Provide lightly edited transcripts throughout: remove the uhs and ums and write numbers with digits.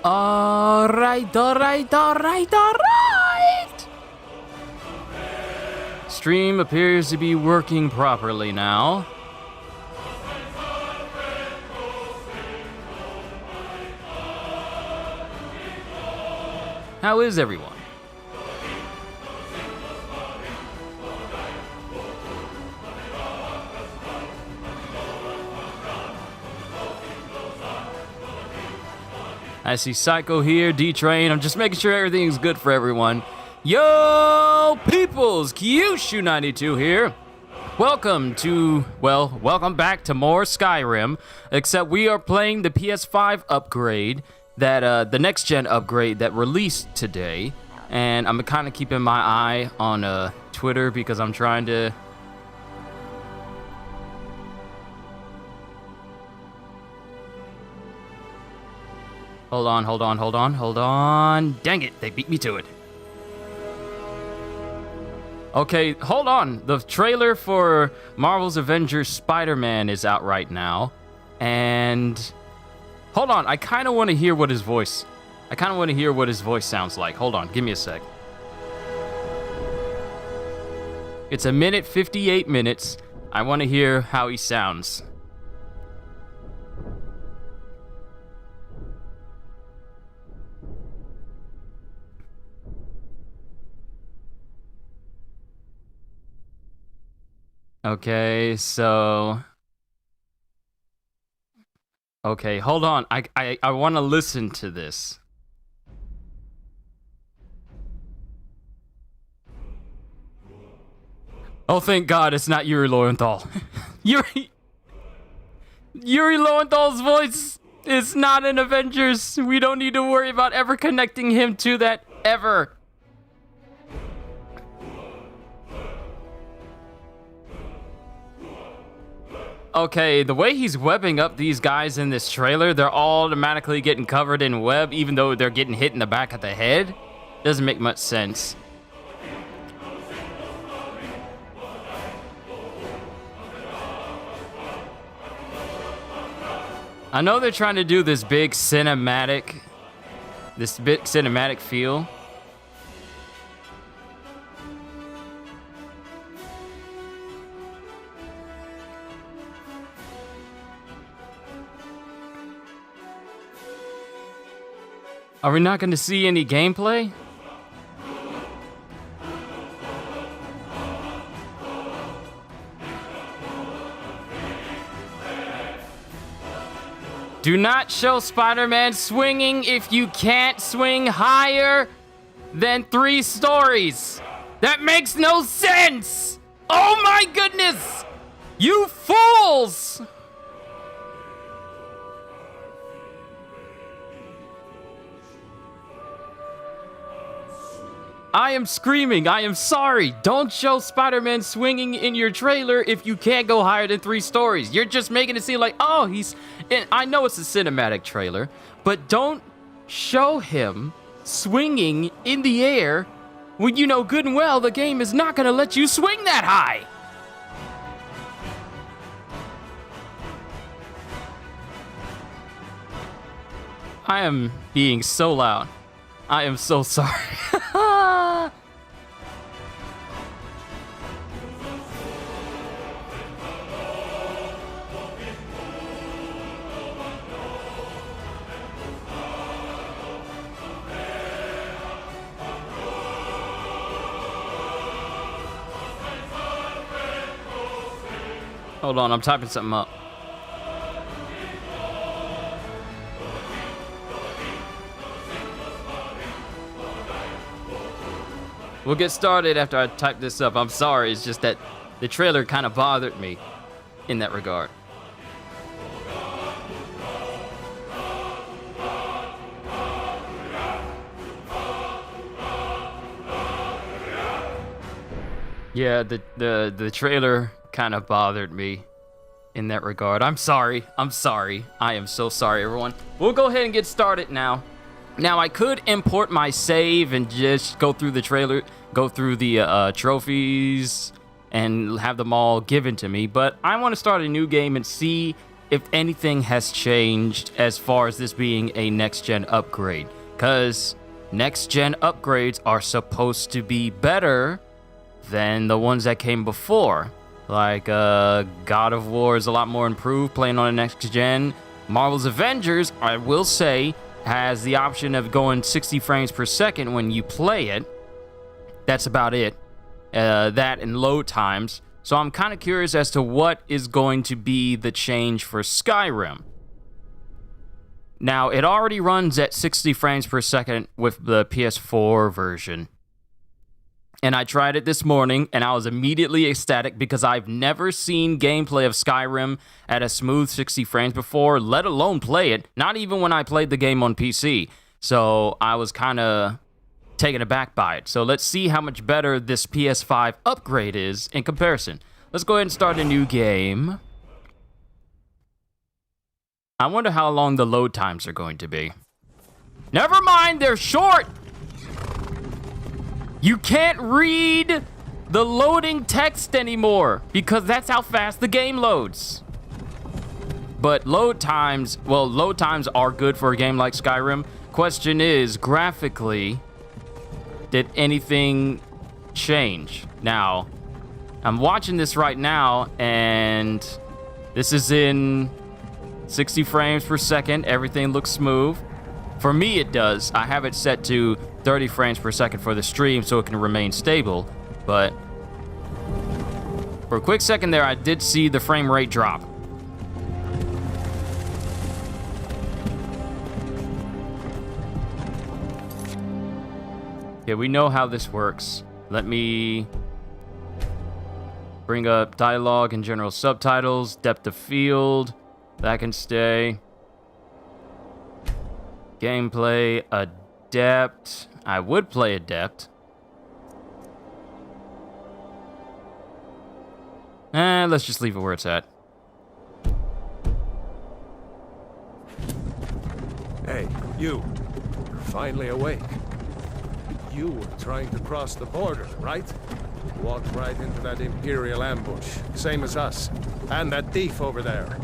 Alright. Stream appears to be working properly now. How is everyone? I see Psycho here, D-Train. I'm just making sure everything's good for everyone. Yo, peoples! Kyushu92 here. Welcome back to more Skyrim. Except we are playing the PS5 upgrade, the next-gen upgrade that released today. And I'm kind of keeping my eye on Twitter because I'm trying to... Hold on. Dang it, they beat me to it. Okay, hold on. The trailer for Marvel's Avengers Spider-Man is out right now. And hold on, I kind of want to hear what his voice sounds like. Hold on, give me a sec. It's 1:58 minutes. I want to hear how he sounds. Okay, so... Okay, hold on. I want to listen to this. Oh, thank God it's not Yuri Lowenthal. Yuri Lowenthal's voice is not in Avengers. We don't need to worry about ever connecting him to that, ever. Okay, the way he's webbing up these guys in this trailer, they're all automatically getting covered in web, even though they're getting hit in the back of the head. Doesn't make much sense. I know they're trying to do this big cinematic feel. Are we not going to see any gameplay? Do not show Spider-Man swinging if you can't swing higher than 3 stories. That makes no sense! Oh my goodness! You fools! I am screaming. I am sorry. Don't show Spider-Man swinging in your trailer if you can't go higher than 3 stories. You're just making it seem like, oh, he's... And I know it's a cinematic trailer, but don't show him swinging in the air when you know good and well the game is not going to let you swing that high. I am being so loud. I am so sorry. Hold on, I'm typing something up. We'll get started after I type this up. I'm sorry, it's just that the trailer kind of bothered me in that regard. Yeah, the trailer kind of bothered me in that regard. I'm sorry. I am so sorry, everyone. We'll go ahead and get started now. Now, I could import my save and just go through the trailer, go through the trophies, and have them all given to me. But I want to start a new game and see if anything has changed as far as this being a next-gen upgrade. Because next-gen upgrades are supposed to be better than the ones that came before. Like, God of War is a lot more improved playing on a next-gen. Marvel's Avengers, I will say, has the option of going 60 frames per second when you play it. That's about it. That and load times. So I'm kind of curious as to what is going to be the change for Skyrim. Now, it already runs at 60 frames per second with the PS4 version. And I tried it this morning, and I was immediately ecstatic because I've never seen gameplay of Skyrim at a smooth 60 frames before, let alone play it, not even when I played the game on PC. So I was kind of taken aback by it. So let's see how much better this PS5 upgrade is in comparison. Let's go ahead and start a new game. I wonder how long the load times are going to be. Never mind, they're short! You can't read the loading text anymore because that's how fast the game loads. But load times, well, load times are good for a game like Skyrim. Question is, graphically, did anything change? Now, I'm watching this right now, and this is in 60 frames per second. Everything looks smooth. For me, it does. I have it set to 30 frames per second for the stream so it can remain stable. But for a quick second there, I did see the frame rate drop. Yeah, we know how this works. Let me bring up dialogue and general subtitles, depth of field. That can stay. Gameplay, adept. I would play adept. Let's just leave it where it's at. Hey, you. You're finally awake. You were trying to cross the border, right? Walked right into that Imperial ambush, same as us. And that thief over there.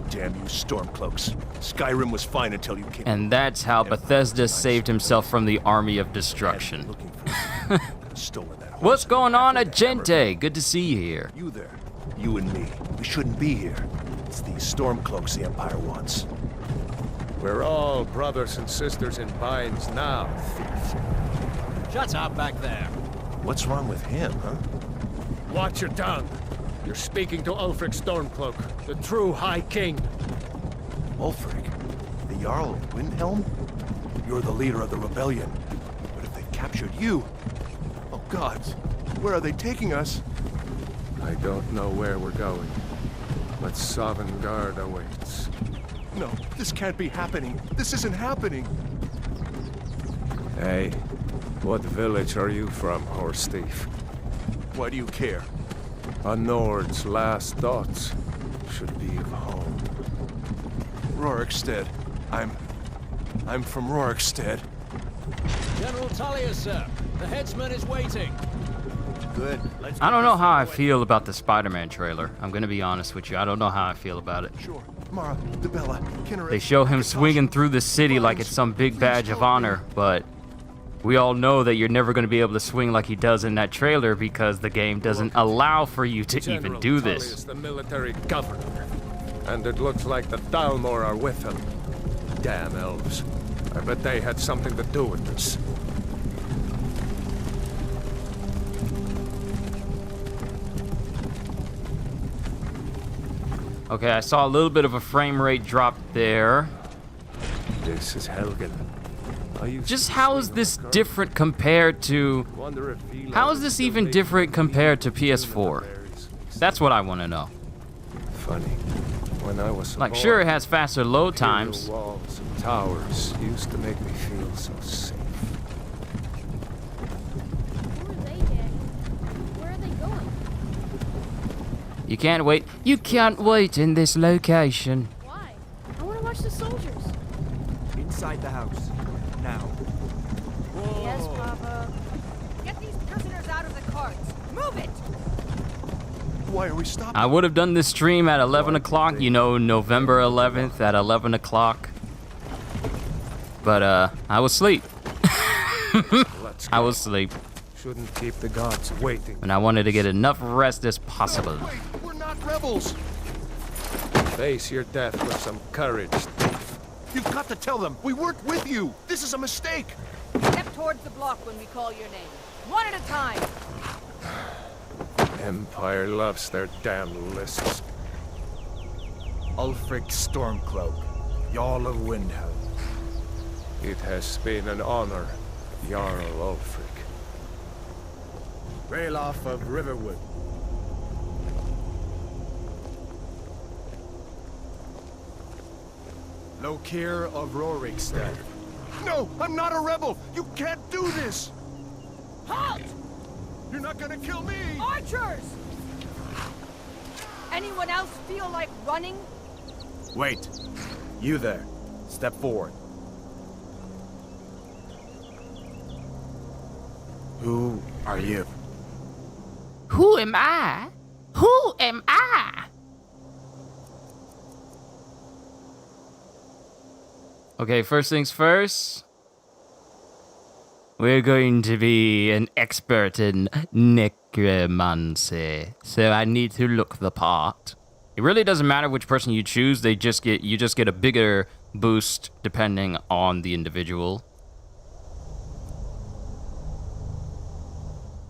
Damn you, Stormcloaks. Skyrim was fine until you came. And that's how Bethesda saved himself from the army of destruction. What's going on, Agente? Good to see you here. You there. You and me. We shouldn't be here. It's these Stormcloaks the Empire wants. We're all brothers and sisters in binds now, thief. Shut up back there. What's wrong with him, huh? Watch your tongue. You're speaking to Ulfric Stormcloak, the true High King. Ulfric? The Jarl of Windhelm? You're the leader of the rebellion. But if they've captured you... Oh gods, where are they taking us? I don't know where we're going, but Sovngarde awaits. No, this can't be happening. This isn't happening. Hey, what village are you from, horse thief? Why do you care? A Nord's last thoughts should be of home. Rorikstead. I'm from Rorikstead. General Tullius, sir. The headsman is waiting. Good. I don't know how I feel about the Spider-Man trailer. I'm gonna be honest with you. I don't know how I feel about it. Sure. Mara, Debella, Kinneret. They show him swinging through the city like it's some big badge of honor, but we all know that you're never going to be able to swing like he does in that trailer because the game doesn't allow for you to even do this. Tullius, the military governor, and it looks like the Thalmor are with him. Damn elves! I bet they had something to do with this. Okay, I saw a little bit of a frame rate drop there. This is Helgen. Just how is this different compared to... How is this even different compared to PS4? That's what I want to know. Funny. When I was like, sure, it has faster load times. Walls and towers used to make me feel so safe. Who are they, Daddy? Where are they going? You can't wait. You can't wait in this location. Why? I want to watch the soldiers. Inside the house. Now. Yes, Papa. Get these prisoners out of the carts. Move it! Why are we stopping? I would have done this stream at 11 o'clock, you know, November 11th at 11 o'clock. But, I was asleep. Let's I go. was asleep. Shouldn't keep the gods waiting. And I wanted to get enough rest as possible. Wait, we're not rebels. Face your death with some courage, thief. You've got to tell them we weren't with you. This is a mistake. Step towards the block when we call your name. One at a time. Empire loves their damn lists. Ulfric Stormcloak, Jarl of Windhelm. It has been an honor, Jarl Ulfric. Ralof of Riverwood. Lokir of Rorikstead. No, I'm not a rebel. You can't do this. Halt! You're not gonna kill me. Archers! Anyone else feel like running? Wait. You there. Step forward. Who are you? Who am I? Who am I? Okay, first things first. We're going to be an expert in necromancy, so I need to look the part. It really doesn't matter which person you choose. You just get a bigger boost depending on the individual.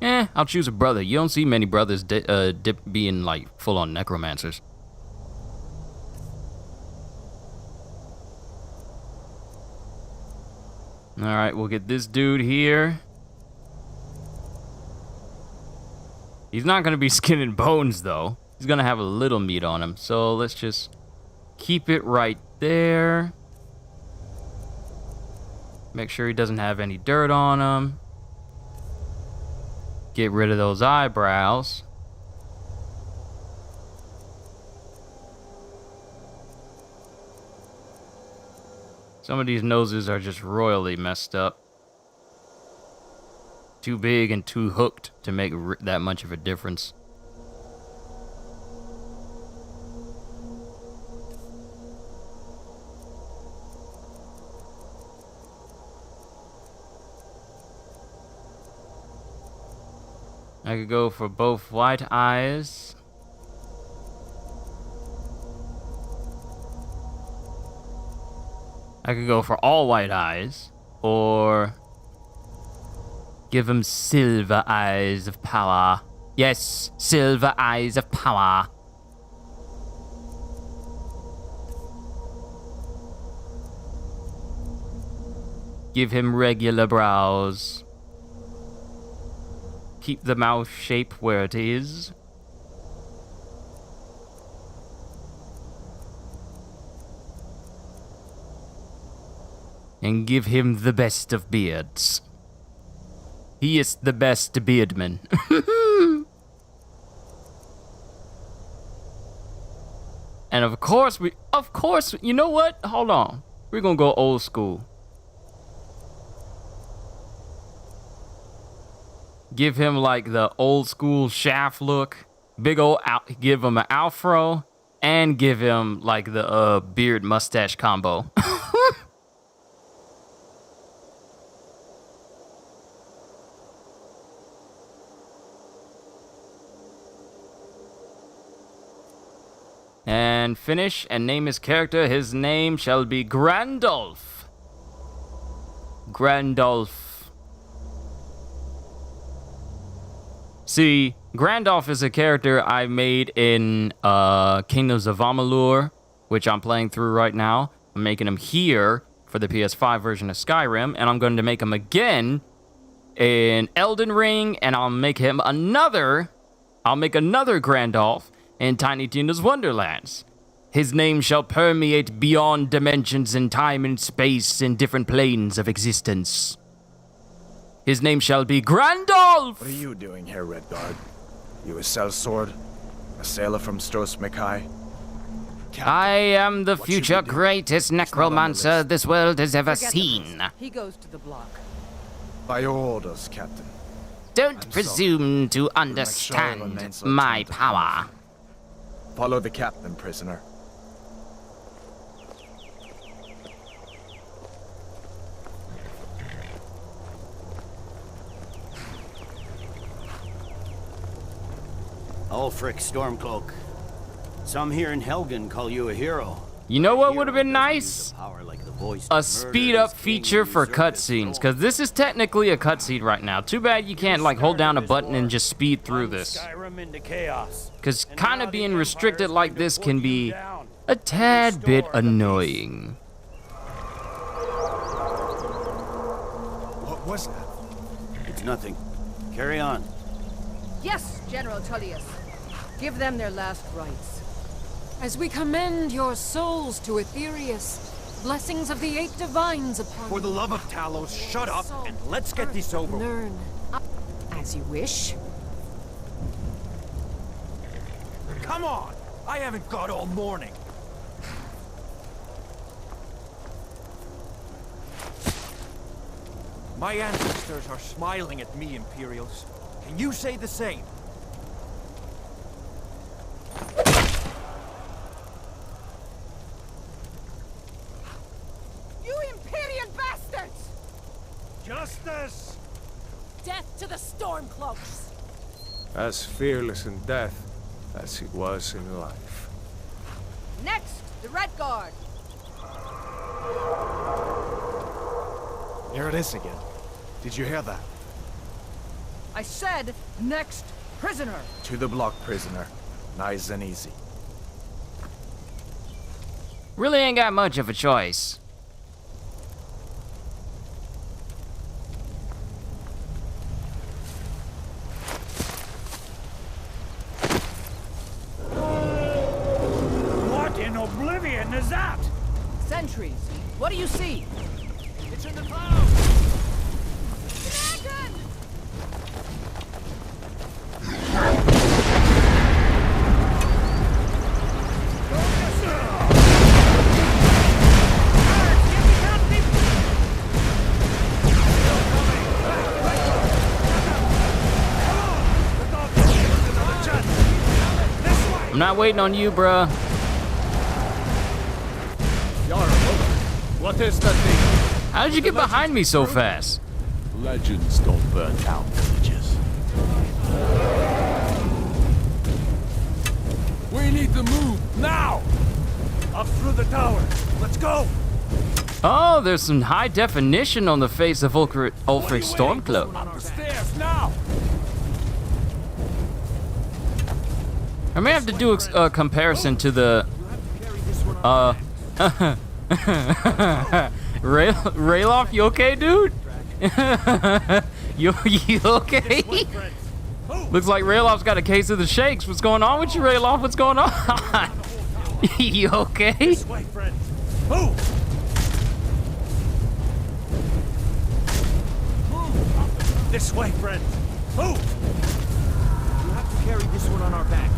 I'll choose a brother. You don't see many brothers being like full-on necromancers. Alright, we'll get this dude here. He's not gonna be skin and bones, though. He's gonna have a little meat on him. So let's just keep it right there. Make sure he doesn't have any dirt on him. Get rid of those eyebrows. Some of these noses are just royally messed up. Too big and too hooked to make that much of a difference. I could go for both white eyes. I could go for all white eyes, or give him silver eyes of power. Yes, silver eyes of power. Give him regular brows. Keep the mouth shape where it is. And give him the best of beards. He is the best beardman. And of course, you know what? Hold on. We're gonna go old school. Give him like the old school shaft look. Give him an afro. And give him like the beard mustache combo. And finish and name his character. His name shall be Grandolph. Grandolph. See, Grandolph is a character I made in Kingdoms of Amalur, which I'm playing through right now. I'm making him here for the PS5 version of Skyrim, and I'm going to make him again in Elden Ring, and I'll make another Grandolph in Tiny Tina's Wonderlands. His name shall permeate beyond dimensions in time and space in different planes of existence. His name shall be Grandolph! What are you doing here, Redguard? You a sellsword? A sailor from Stros Mackay? I am the future greatest necromancer this world has ever Forget the seen. list. He goes to the block. By your orders, Captain. Don't presume to understand my power. Follow the captain, prisoner. Ulfric Stormcloak. Some here in Helgen call you a hero. You know what would have been nice? A speed up feature for cutscenes, because this is technically a cutscene right now. Too bad you can't like hold down a button and just speed through this. Because kind of being restricted like this can be a tad bit annoying. What was that? It's nothing. Carry on. Yes, General Tullius. Give them their last rites. As we commend your souls to Aetherius, blessings of the 8 divines upon For the love of Talos, shut up and let's get this over with. Learn. As you wish. Come on! I haven't got all morning. My ancestors are smiling at me, Imperials. Can you say the same? You Imperial bastards! Justice! Death to the Stormcloaks! As fearless in death as he was in life. Next, the Red Guard. There it is again. Did you hear that? I said, next prisoner. To the block, prisoner. Nice and easy. Really ain't got much of a choice. What in oblivion is that? Sentries. What do you see? It's in the clouds! Dragon! I'm not waiting on you, bruh. Jarl, what is that thing? How did you get behind me so fast? Legends don't burn down villages. We need to move now! Up through the tower. Let's go! Oh, there's some high definition on the face of Ulfric Stormcloak. Up the stairs now! I may have to do a comparison to the Rayloff, you okay, dude? you okay? Looks like Rayloff's got a case of the shakes. What's going on with you, Rayloff? What's going on? You okay? This way, friends. Move! This way, friends. Move! You have to carry this one on our back.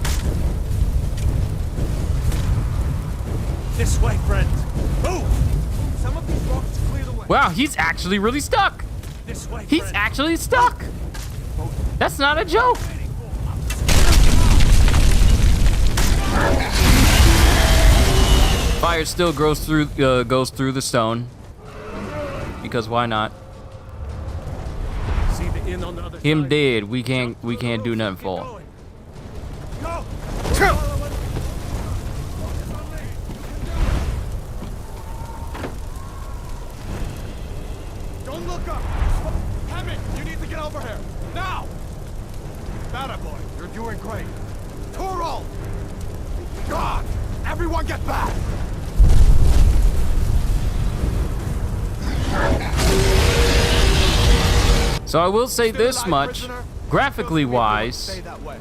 This way, friends. Move! Some of these rocks clear the way. Wow, he's actually really stuck. This way, He's friends. actually stuck. That's not a joke. Fire still goes through the stone. Because why not? See the inn on the other Him side? dead. We can't do nothing for him. Go! Don't look up! Hammond, you need to get over here! Now! Bada boy, you're doing great. Torol! God! Everyone get back! So I will say Stay this alive, much, prisoner. graphically Stay wise, that way.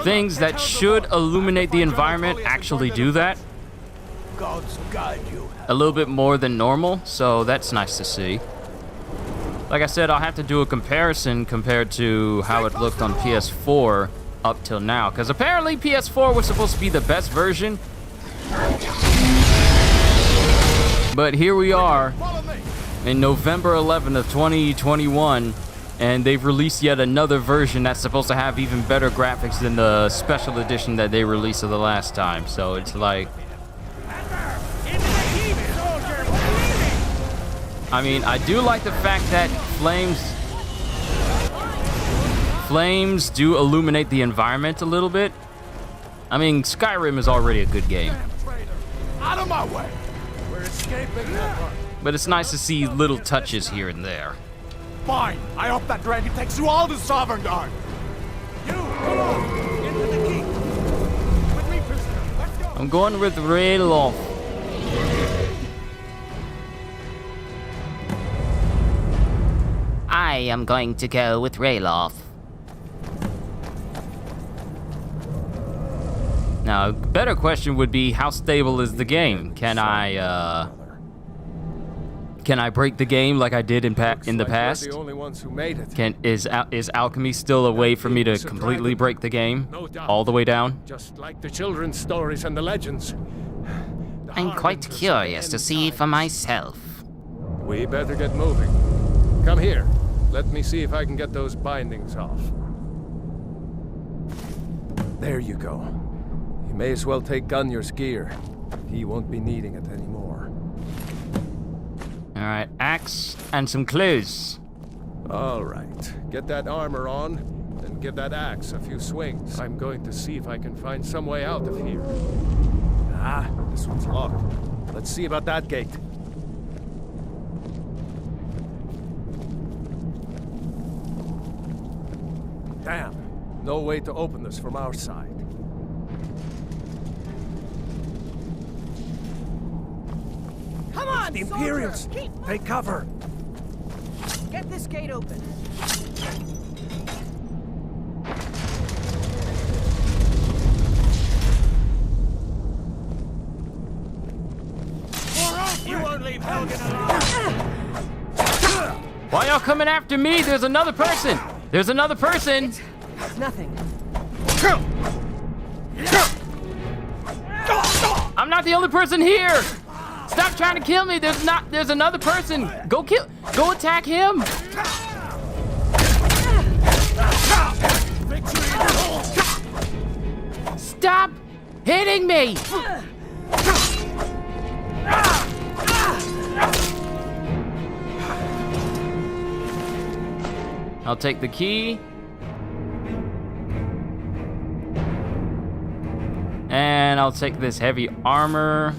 things that should illuminate the environment actually do that Gods guide you. a little bit more than normal, so that's nice to see. Like I said, I'll have to do a comparison compared to how it looked on PS4 up till now, because apparently PS4 was supposed to be the best version, but here we are Follow me. in November 11th of 2021, And they've released yet another version that's supposed to have even better graphics than the special edition that they released of the last time. So it's like... I mean, I do like the fact that flames do illuminate the environment a little bit. I mean, Skyrim is already a good game. Out of my way! We're escaping that one. But it's nice to see little touches here and there. Fine! I hope that dragon takes you all to Sovereign Guard! You, come on! Into the keep! With me, prisoner. Let's go! I'm going with Rayloff. I am going to go with Rayloff. Now, a better question would be, how stable is the game? Can I break the game like I did in the past? We're the only ones who made it. Is alchemy still a way for me to completely break the game? No doubt. All the way down? Just like the children's stories and the legends. I'm quite curious to see for myself. We better get moving. Come here. Let me see if I can get those bindings off. There you go. You may as well take Gunjar's gear. He won't be needing it anymore. Alright, axe and some clues. All right. Get that armor on, and give that axe a few swings. I'm going to see if I can find some way out of here. Ah, this one's locked. Let's see about that gate. Damn. No way to open this from our side. Come on, The Imperials! soldier! Keep Take cover! Get this gate open. You won't leave Helgen alive! Why y'all coming after me? There's another person! There's another person! Nothing. I'm not the only person here! Stop trying to kill me! There's another person! Go attack him! Stop hitting me! I'll take the key. And I'll take this heavy armor.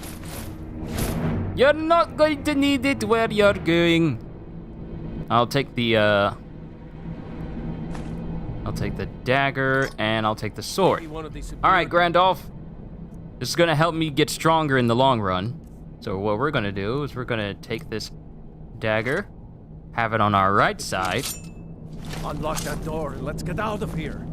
You're not going to need it where you're going. I'll take the dagger and I'll take the sword. All right, Grandolph. This is gonna help me get stronger in the long run. So what we're gonna do is we're gonna take this dagger, have it on our right side. Unlock that door and let's get out of here.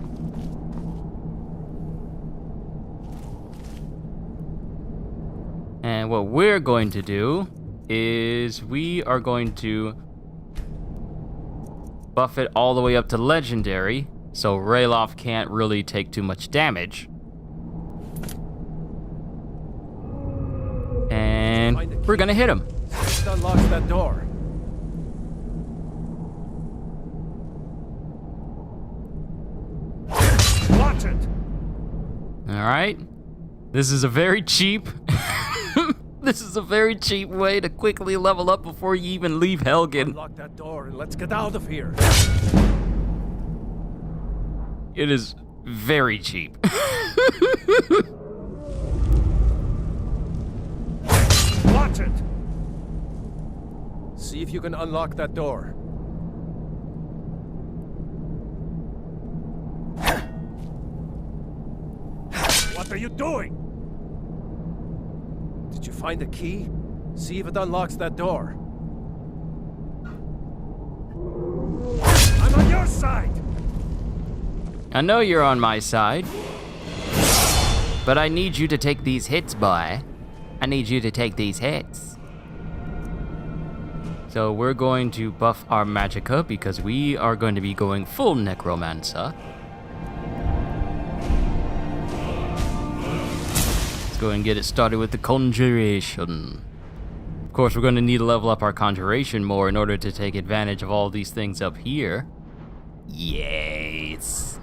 And what we're going to do is we are going to buff it all the way up to legendary, so Rayloff can't really take too much damage. And we're gonna hit him. Just unlocks that door. Watch it! Alright. This is a very cheap... This is a very cheap way to quickly level up before you even leave Helgen. Unlock that door and let's get out of here. It is very cheap. Watch it! See if you can unlock that door. What are you doing? Did you find a key? See if it unlocks that door. I'm on your side! I know you're on my side. But I need you to take these hits, boy. I need you to take these hits. So we're going to buff our magicka because we are going to be going full necromancer. Let's go and get it started with the conjuration. Of course, we're going to need to level up our conjuration more in order to take advantage of all these things up here. Yes.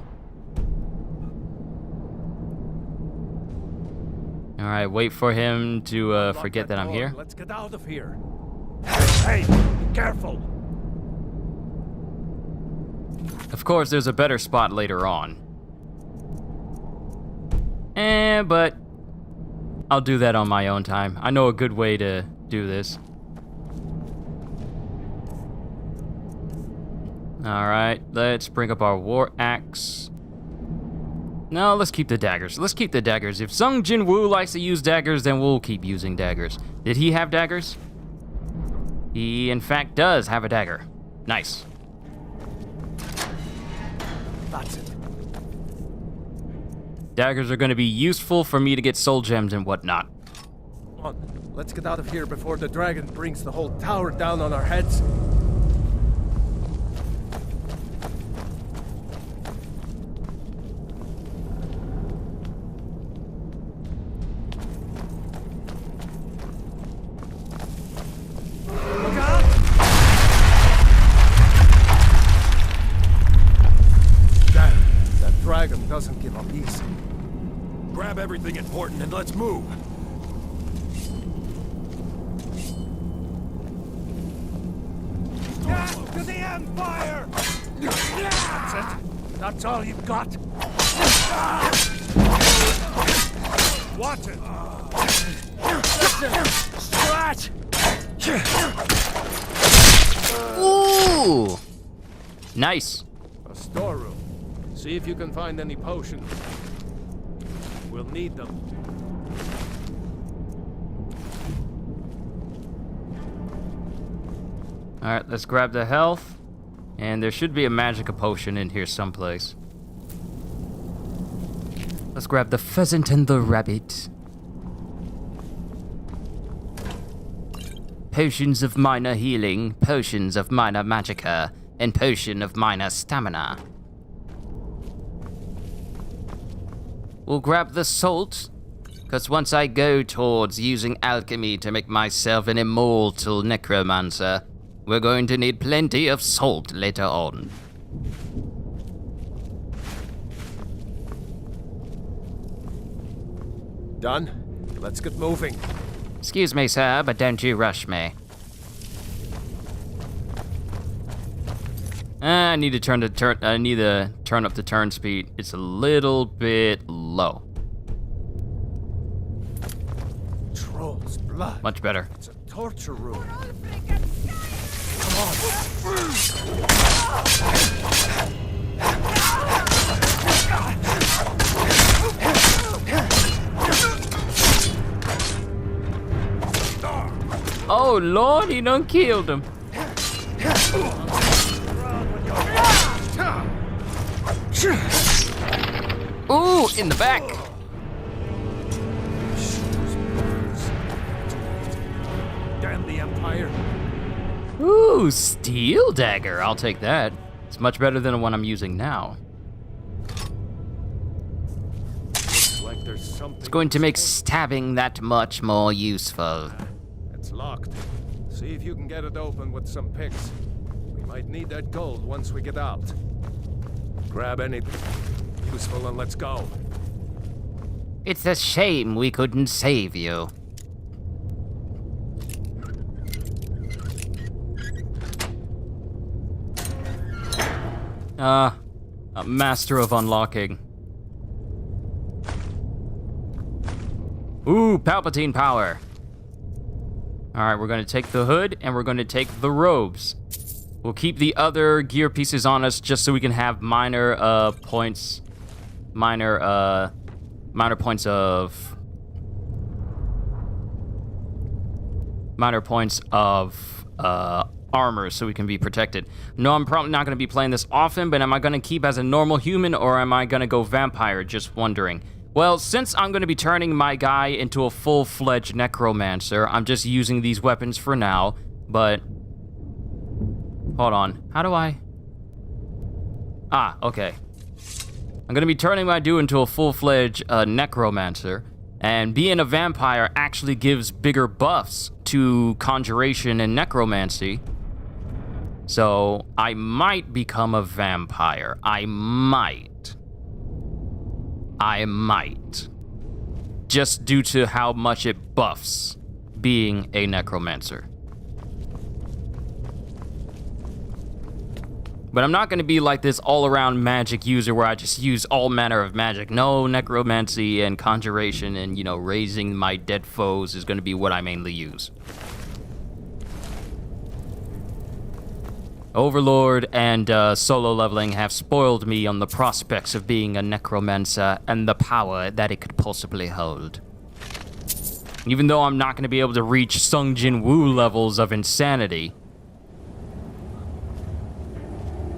All right, wait for him to forget that I'm here. Let's get out of here. Hey, be careful. Of course, there's a better spot later on. But I'll do that on my own time. I know a good way to do this. All right, let's bring up our war axe. No, let's keep the daggers. Let's keep the daggers. If Sung Jin Woo likes to use daggers, then we'll keep using daggers. Did he have daggers? He, in fact, does have a dagger. Nice. That's it. Daggers are going to be useful for me to get soul gems and whatnot. Come on, let's get out of here before the dragon brings the whole tower down on our heads. Look out! Damn, that dragon doesn't give up easy. Grab everything important and let's move. To the Empire! That's it. That's all you've got. Watch it. Scratch. Ooh! Nice. A storeroom. See if you can find any potions. We'll need them. Alright, let's grab the health. And there should be a magic potion in here someplace. Let's grab the pheasant and the rabbit. Potions of minor healing, potions of minor magicka, and potion of minor stamina. We'll grab the salt, because once I go towards using alchemy to make myself an immortal necromancer, we're going to need plenty of salt later on. Done? Let's get moving. Excuse me, sir, but don't you rush me. I need to turn up the turn speed. It's a little bit low. Troll's blood. Much better. It's a torture room. Oh Lord, he done killed him. Ooh, in the back. Damn the Empire. Ooh, steel dagger. I'll take that. It's much better than the one I'm using now. Looks like there's something. It's going to make stabbing that much more useful. It's locked. See if you can get it open with some picks. We might need that gold once we get out. Grab anything useful and let's go. It's a shame we couldn't save you. A master of unlocking. Ooh, Palpatine power. Alright, we're gonna take the hood and we're gonna take the robes. We'll keep the other gear pieces on us just so we can have minor points. Minor points of armor so we can be protected. No, I'm probably not going to be playing this often, but am I going to keep as a normal human or am I going to go vampire? Just wondering. Well, since I'm going to be turning my guy into a full-fledged necromancer, I'm just using these weapons for now, but... Hold on. How do I... Ah, okay. I'm going to be turning my dude into a full-fledged necromancer, and being a vampire actually gives bigger buffs to conjuration and necromancy. So I might become a vampire. I might. Just due to how much it buffs being a necromancer. But I'm not going to be like this all-around magic user where I just use all manner of magic. No, necromancy and conjuration and, you know, raising my dead foes is going to be what I mainly use. Overlord and solo leveling have spoiled me on the prospects of being a necromancer and the power that it could possibly hold. Even though I'm not going to be able to reach Sung Jin Woo levels of insanity.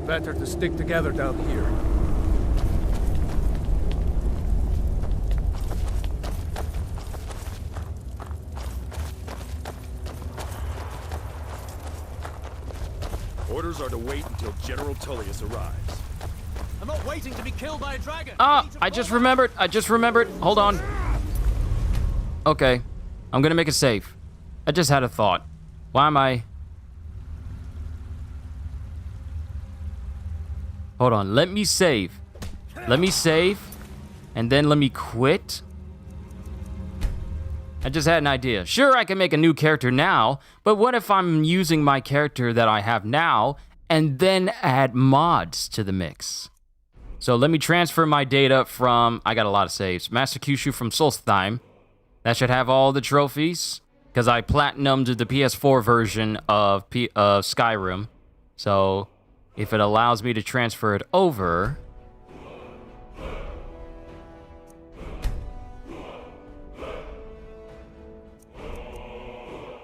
Better to stick together down here. Orders are to wait until General Tullius arrives. I'm not waiting to be killed by a dragon. I just remembered. Hold on. Okay. I'm gonna make a save. I just had a thought. Why am I... Hold on. Let me save. And then let me quit. I just had an idea. Sure, I can make a new character now, but what if I'm using my character that I have now and then add mods to the mix? So let me transfer my data from... I got a lot of saves. Master Kyushu from Solstheim. That should have all the trophies, because I platinumed the PS4 version of Skyrim. So if it allows me to transfer it over...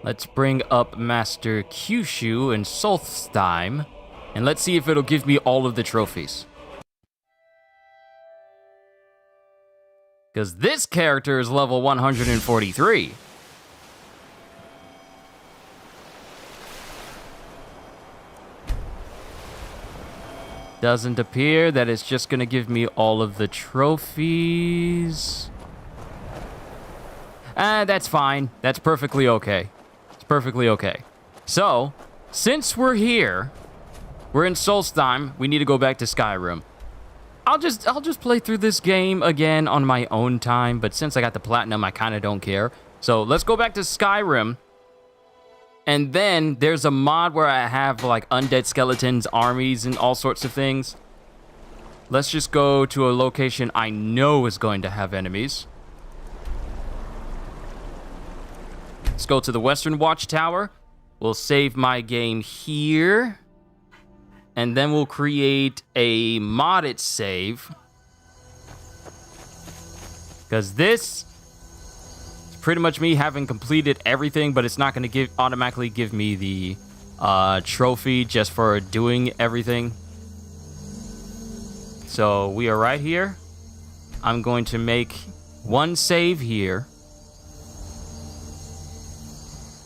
Let's bring up Master Kyushu in Solstheim, and let's see if it'll give me all of the trophies. Because this character is level 143. Doesn't appear that it's just going to give me all of the trophies. That's fine. That's perfectly okay. It's perfectly okay. So, since we're here, we're in Solstheim, we need to go back to Skyrim. I'll just play through this game again on my own time, but since I got the platinum, I kind of don't care. So let's go back to Skyrim. And then there's a mod where I have like undead skeletons, armies, and all sorts of things. Let's just go to a location I know is going to have enemies. Let's go to the Western Watchtower. We'll save my game here. And then we'll create a modded save. Because this is pretty much me having completed everything, but it's not going to automatically give me the trophy just for doing everything. So we are right here. I'm going to make one save here.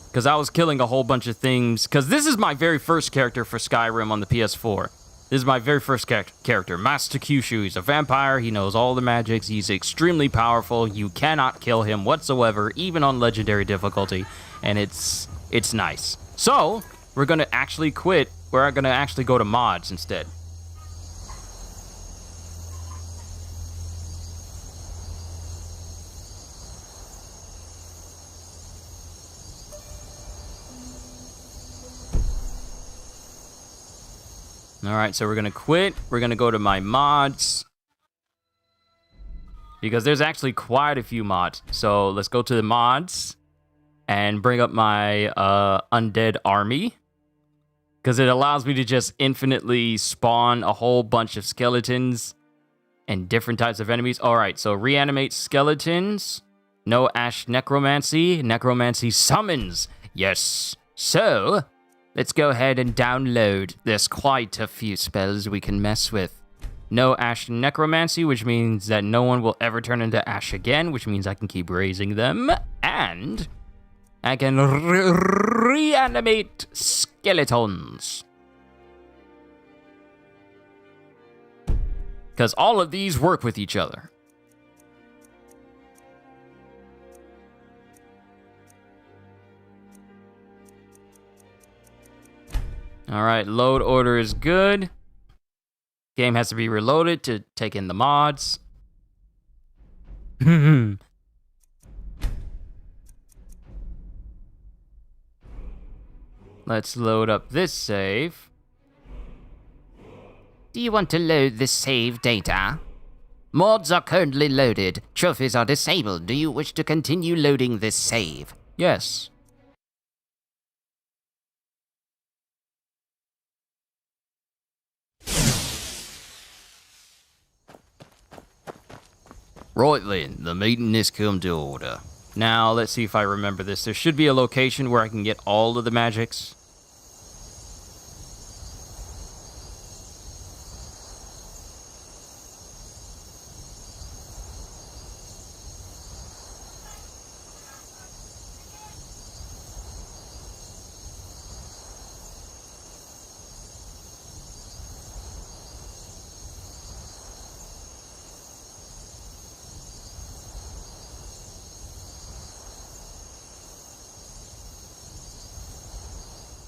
Because I was killing a whole bunch of things. Because this is my very first character for Skyrim on the PS4. This is my very first character, Master Kyushu. He's a vampire. He knows all the magics. He's extremely powerful. You cannot kill him whatsoever, even on legendary difficulty. And it's nice. So, we're going to actually quit. We're going to actually go to mods instead. Alright, so we're going to quit. We're going to go to my mods. Because there's actually quite a few mods. So let's go to the mods. And bring up my undead army. Because it allows me to just infinitely spawn a whole bunch of skeletons. And different types of enemies. Alright, so reanimate skeletons. No ash necromancy. Necromancy summons. Yes. So... let's go ahead and download. There's quite a few spells we can mess with. No ash necromancy, which means that no one will ever turn into ash again, which means I can keep raising them. And I can reanimate skeletons. Because all of these work with each other. All right, load order is good. Game has to be reloaded to take in the mods. Let's load up this save. Do you want to load the save data? Mods are currently loaded. Trophies are disabled. Do you wish to continue loading this save? Yes. Right then, the meeting has come to order. Now, let's see if I remember this. There should be a location where I can get all of the magics.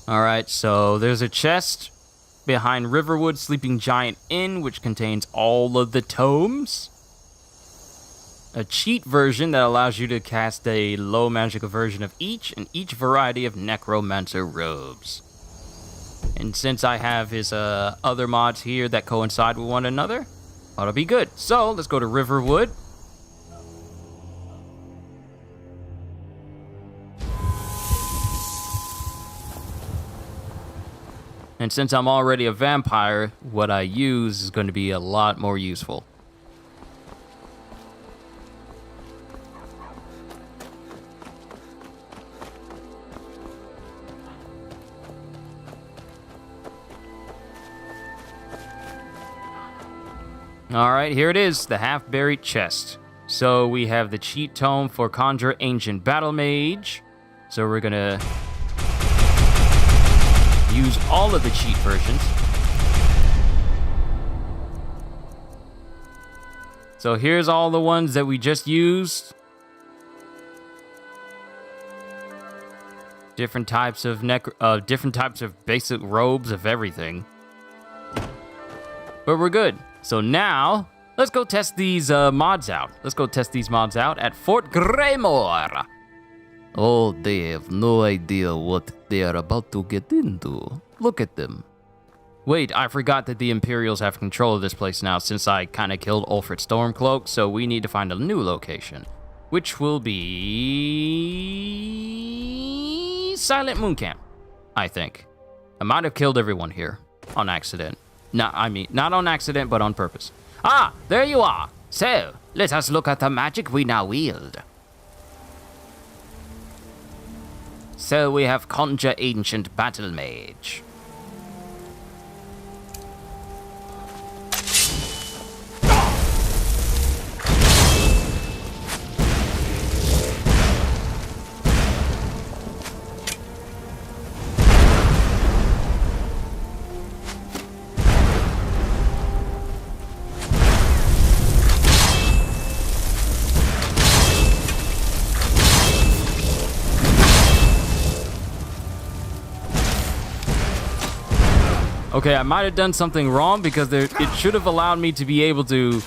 Alright, so there's a chest behind Riverwood Sleeping Giant Inn, which contains all of the tomes. A cheat version that allows you to cast a low magical version of each, and each variety of necromancer robes. And since I have his other mods here that coincide with one another, ought to be good. So, let's go to Riverwood. And since I'm already a vampire, what I use is going to be a lot more useful. Alright, here it is, the half-buried chest. So we have the cheat tome for Conjure Ancient Battle Mage. So we're gonna use all of the cheat versions. So here's all the ones that we just used. Different types of basic robes of everything. But we're good. So now, let's go test these mods out. Let's go test these mods out at Fort Greymore. Oh, they have no idea what they are about to get into. Look at them. Wait, I forgot that the Imperials have control of this place now since I kind of killed Ulfred Stormcloak, so we need to find a new location, which will be Silent Moon Camp, I think. I might have killed everyone here on accident. No, I mean, not on accident, but on purpose. Ah, there you are. So, let us look at the magic we now wield. So we have Conjure Ancient Battle Mage. Okay, I might have done something wrong because it should have allowed me to be able to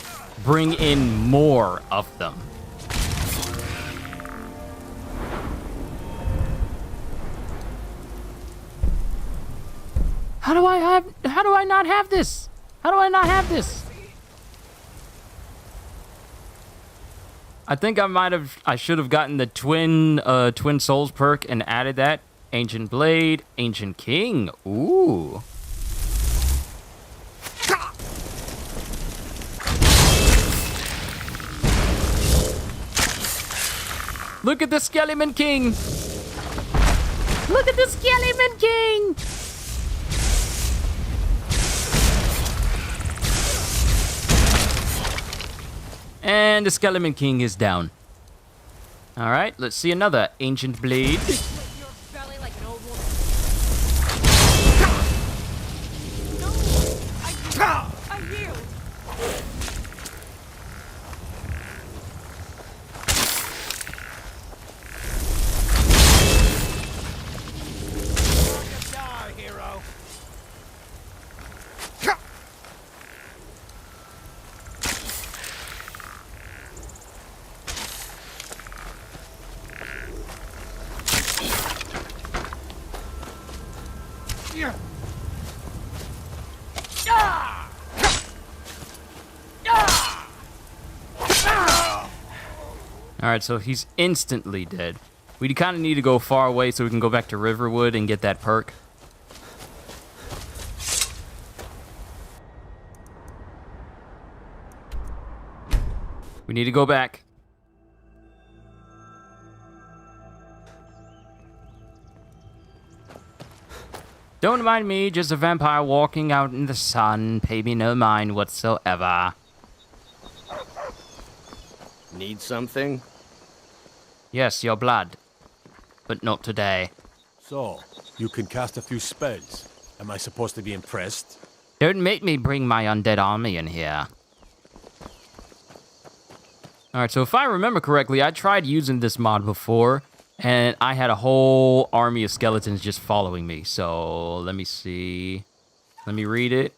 bring in more of them. How do I not have this? How do I not have this? I think I should have gotten the twin souls perk and added that. Ancient Blade, Ancient King. Ooh. Look at the Skeleton King! Look at the Skeleton King! And the Skeleton King is down. Alright, let's see another Ancient Blade. Alright, so he's instantly dead. We kind of need to go far away so we can go back to Riverwood and get that perk. We need to go back. Don't mind me, just a vampire walking out in the sun. Pay me no mind whatsoever. Need something? Yes, your blood. But not today. So, you can cast a few spells. Am I supposed to be impressed? Don't make me bring my undead army in here. Alright, so if I remember correctly, I tried using this mod before, and I had a whole army of skeletons just following me. So, let me see. Let me read it.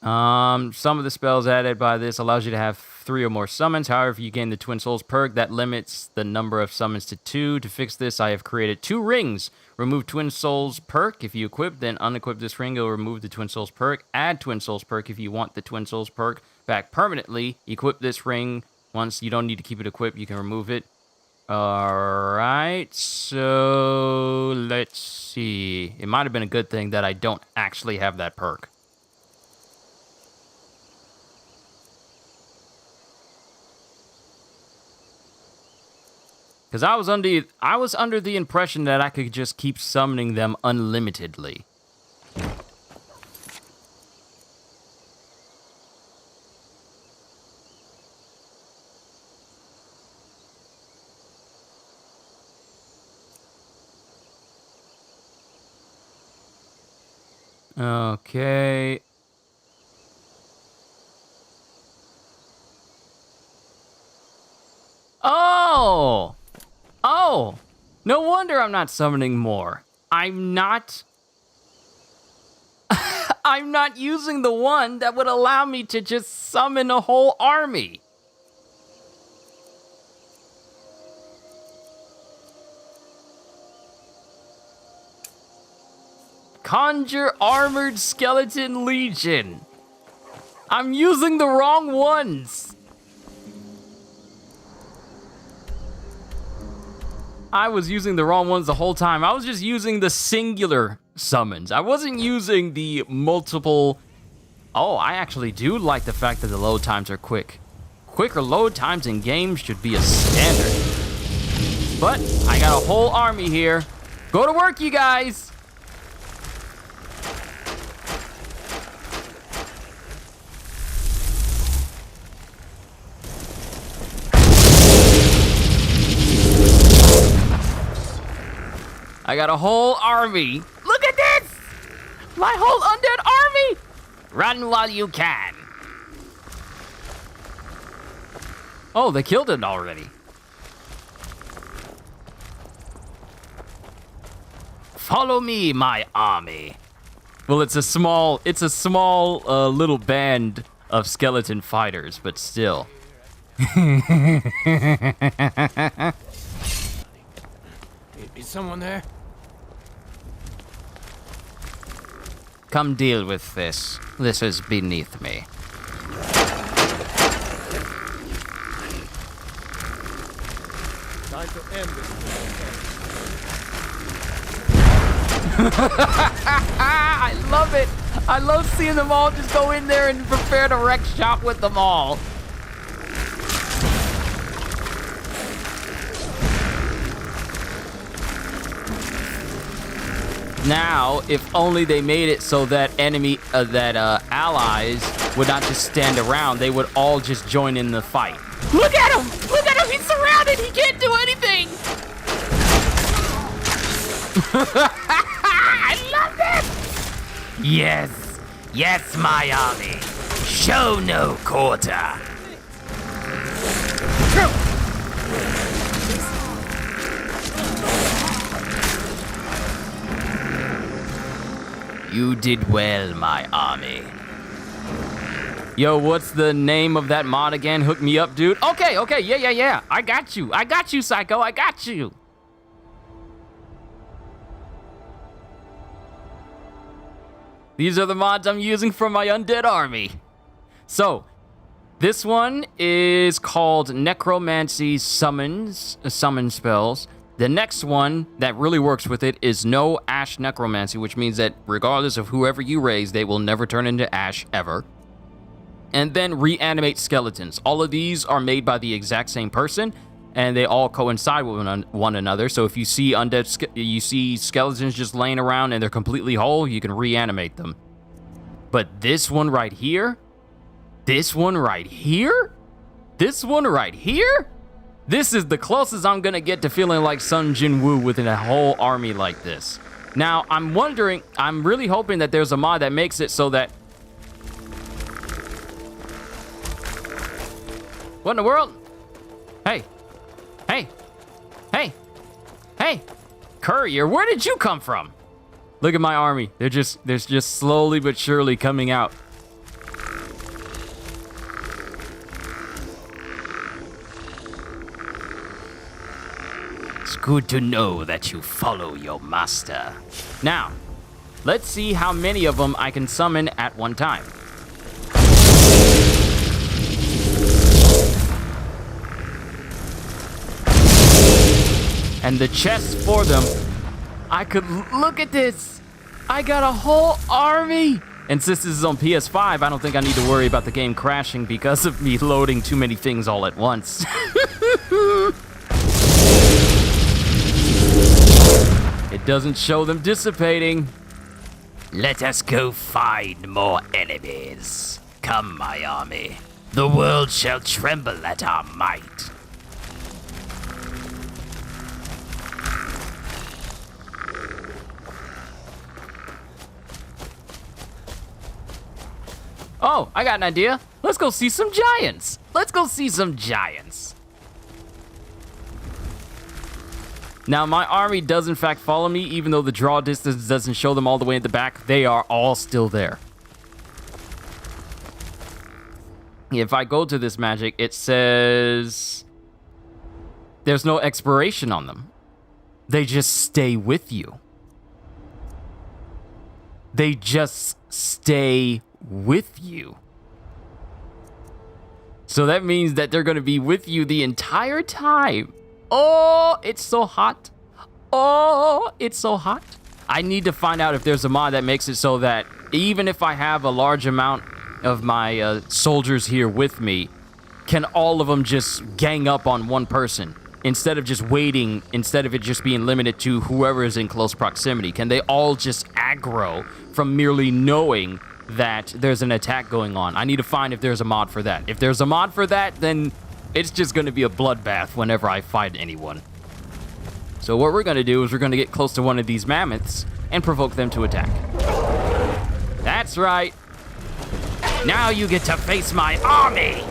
Some of the spells added by this allows you to have 3 or more summons. However, if you gain the Twin Souls perk, that limits the number of summons to 2. To fix this, I have created 2 rings. Remove Twin Souls perk if you equip, then unequip this ring. It will remove the Twin Souls perk. Add Twin Souls perk if you want the Twin Souls perk back permanently. Equip this ring. Once you don't need to keep it equipped, you can remove it. Alright, so let's see. It might have been a good thing that I don't actually have that perk. Because I was under the impression that I could just keep summoning them unlimitedly. Okay. Oh! Oh! No wonder I'm not summoning more. I'm not using the one that would allow me to just summon a whole army. Conjure Armored Skeleton Legion. I'm using the wrong ones. I was using the wrong ones the whole time. I was just using the singular summons. I wasn't using the multiple... Oh, I actually do like the fact that the load times are quick. Quicker load times in games should be a standard. But I got a whole army here. Go to work, you guys. I got a whole army. Look at this! My whole undead army! Run while you can. Oh, they killed it already. Follow me, my army. Well, it's a small little band of skeleton fighters, but still. Is someone there? Come deal with this. This is beneath me. Time to end this. I love it. I love seeing them all just go in there and prepare to wreck shop with them all. Now, if only they made it so that allies would not just stand around, they would all just join in the fight. Look at him! Look at him! He's surrounded! He can't do anything! I love this! Yes. Yes, my army. Show no quarter. You did well, my army. Yo, what's the name of that mod again? Hook me up, dude. Okay, yeah. I got you, Psycho, I got you. These are the mods I'm using for my undead army. So, This one is called Necromancy Summon spells. The next one that really works with it is no Ash Necromancy, which means that regardless of whoever you raise, they will never turn into Ash ever. And then Reanimate Skeletons. All of these are made by the exact same person, and they all coincide with one another. So if you see you see skeletons just laying around and they're completely whole, you can reanimate them. But this one right here, this one right here, this one right here, this is the closest I'm gonna get to feeling like Sun Jin-woo within a whole army like this. Now, I'm wondering, I'm really hoping that there's a mod that makes it so that... What in the world? Hey, hey, hey, hey, Courier, where did you come from? Look at my army. They're just slowly but surely coming out. It's good to know that you follow your master. Now, let's see how many of them I can summon at one time. And the chest for them, I could look at this. I got a whole army. And since this is on PS5, I don't think I need to worry about the game crashing because of me loading too many things all at once. It doesn't show them dissipating. Let us go find more enemies. Come, my army. The world shall tremble at our might. Oh, I got an idea. Let's go see some giants. Let's go see some giants. Now, my army does in fact follow me, even though the draw distance doesn't show them all the way in the back. They are all still there. If I go to this magic, it says there's no expiration on them. They just stay with you. They just stay with you. So that means that they're going to be with you the entire time. Oh, it's so hot. Oh, it's so hot. I need to find out if there's a mod that makes it so that even if I have a large amount of my soldiers here with me, can all of them just gang up on one person instead of just waiting, instead of it just being limited to whoever is in close proximity? Can they all just aggro from merely knowing that there's an attack going on? I need to find if there's a mod for that. If there's a mod for that, then it's just going to be a bloodbath whenever I fight anyone. So what we're going to do is we're going to get close to one of these mammoths and provoke them to attack. That's right. Now you get to face my army.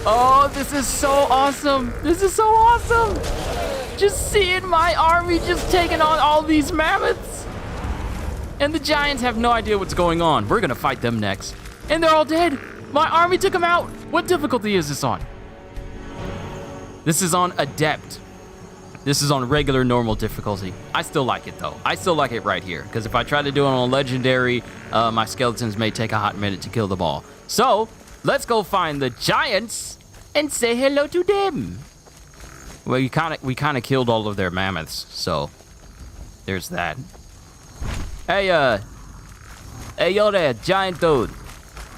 Oh, this is so awesome. This is so awesome. Just seeing my army just taking on all these mammoths. And the giants have no idea what's going on. We're gonna fight them next. And they're all dead. My army took them out. What difficulty is this on? This is on Adept. This is on regular normal difficulty. I still like it though. I still like it right here. Because if I try to do it on Legendary, my skeletons may take a hot minute to kill them all. So, let's go find the giants and say hello to them. Well, we kind of killed all of their mammoths, so there's that. Hey, yo there, giant dude.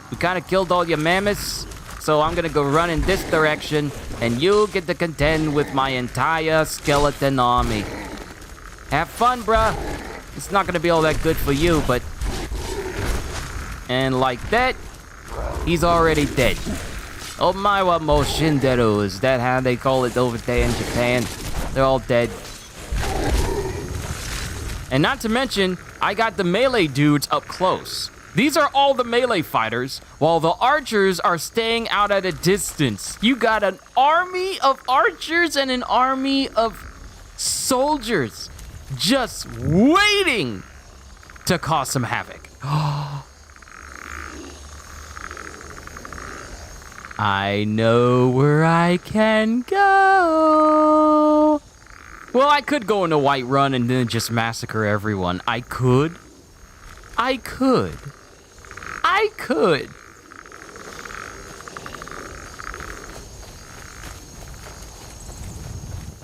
We kind of killed all your mammoths, so I'm gonna go run in this direction, and you get to contend with my entire skeleton army. Have fun, bruh. It's not gonna be all that good for you, but... And like that, he's already dead. Oh my, what mo shinderu, is that how they call it over there in Japan? They're all dead. And not to mention, I got the melee dudes up close. These are all the melee fighters, while the archers are staying out at a distance. You got an army of archers and an army of soldiers just waiting to cause some havoc. I know where I can go. Well, I could go in a White Run and then just massacre everyone. I could. I could. I could.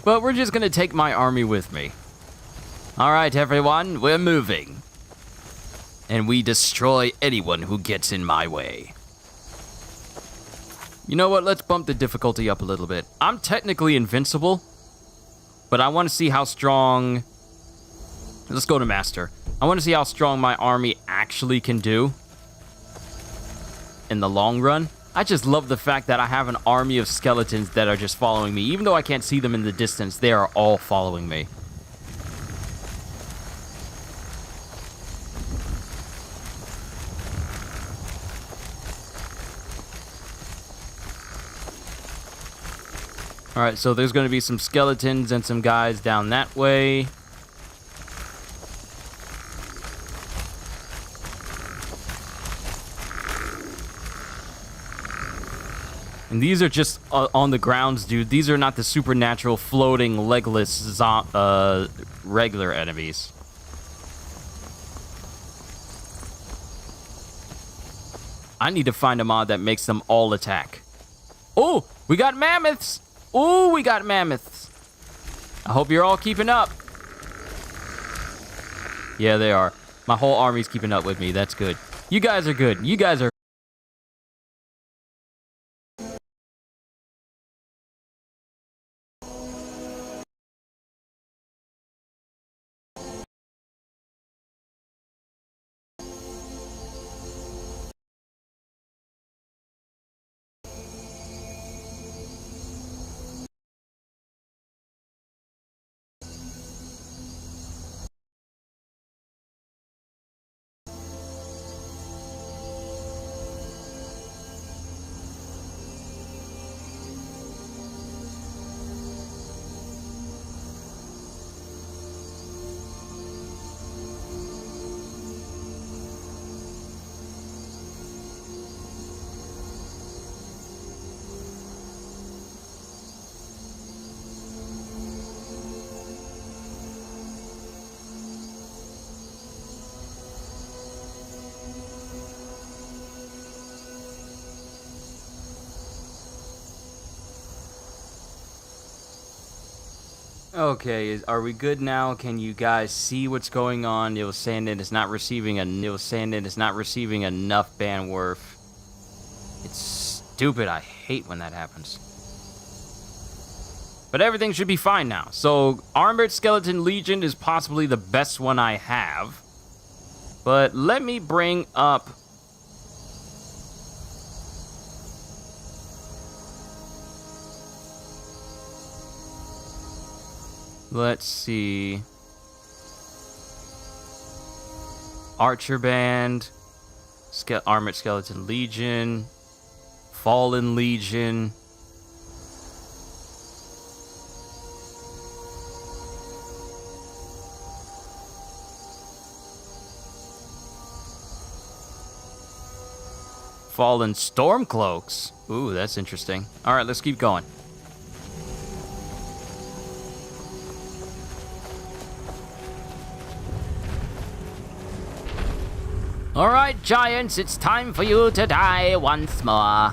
But we're just gonna take my army with me. All right, everyone, we're moving. And we destroy anyone who gets in my way. You know what? Let's bump the difficulty up a little bit. I'm technically invincible, but I want to see how strong... Let's go to Master. I want to see how strong my army actually can do in the long run. I just love the fact that I have an army of skeletons that are just following me. Even though I can't see them in the distance, they are all following me. All right, so there's going to be some skeletons and some guys down that way. And these are just on the grounds, dude. These are not the supernatural floating legless regular enemies. I need to find a mod that makes them all attack. Oh, we got mammoths. Oh, we got mammoths. I hope you're all keeping up. Yeah, they are. My whole army's keeping up with me. That's good. You guys are good. You guys are... Okay, are we good now? Can you guys see what's going on? It was saying that it's not receiving enough bandwidth. It's stupid. I hate when that happens. But everything should be fine now. So, Armored Skeleton Legion is possibly the best one I have. But let me bring up... Let's see. Archer Band, Armored Skeleton Legion, Fallen Legion. Fallen Stormcloaks. Ooh, that's interesting. All right, let's keep going. All right, giants, it's time for you to die once more. All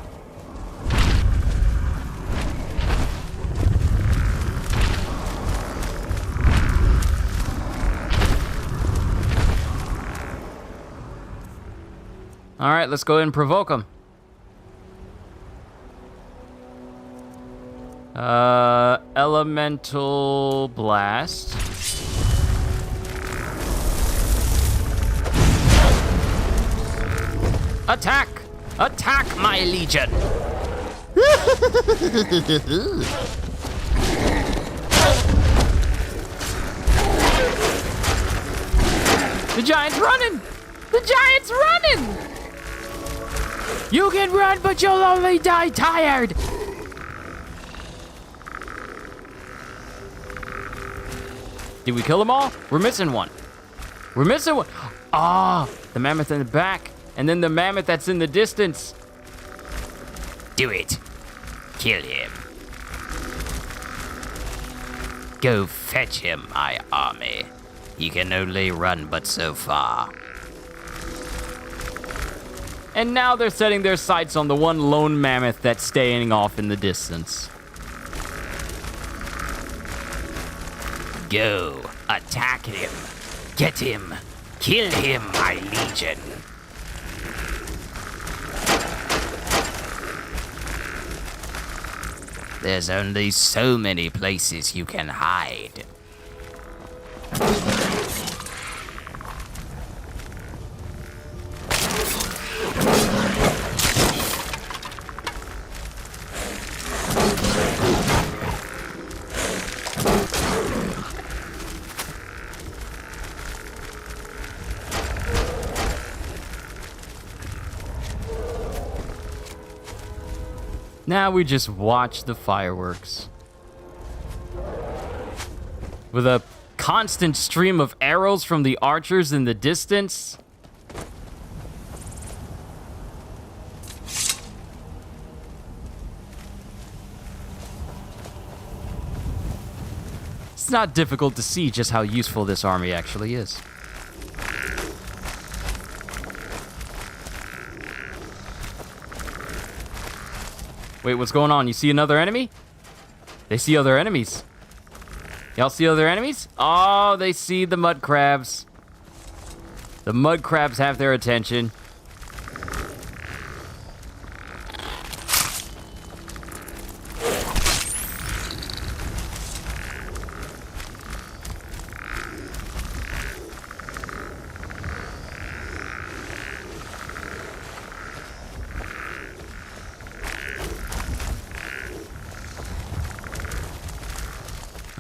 right, let's go ahead and provoke them. Elemental Blast. Attack! Attack, my legion! The giant's running! The giant's running! You can run, but you'll only die tired! Did we kill them all? We're missing one. We're missing one. Ah, the mammoth in the back. And then the mammoth that's in the distance. Do it. Kill him. Go fetch him, my army. He can only run but so far. And now they're setting their sights on the one lone mammoth that's staying off in the distance. Go, attack him. Get him. Kill him, my legion. There's only so many places you can hide. Now we just watch the fireworks. With a constant stream of arrows from the archers in the distance. It's not difficult to see just how useful this army actually is. Wait, what's going on? You see another enemy? They see other enemies. Y'all see other enemies? Oh, they see the mud crabs. The mud crabs have their attention.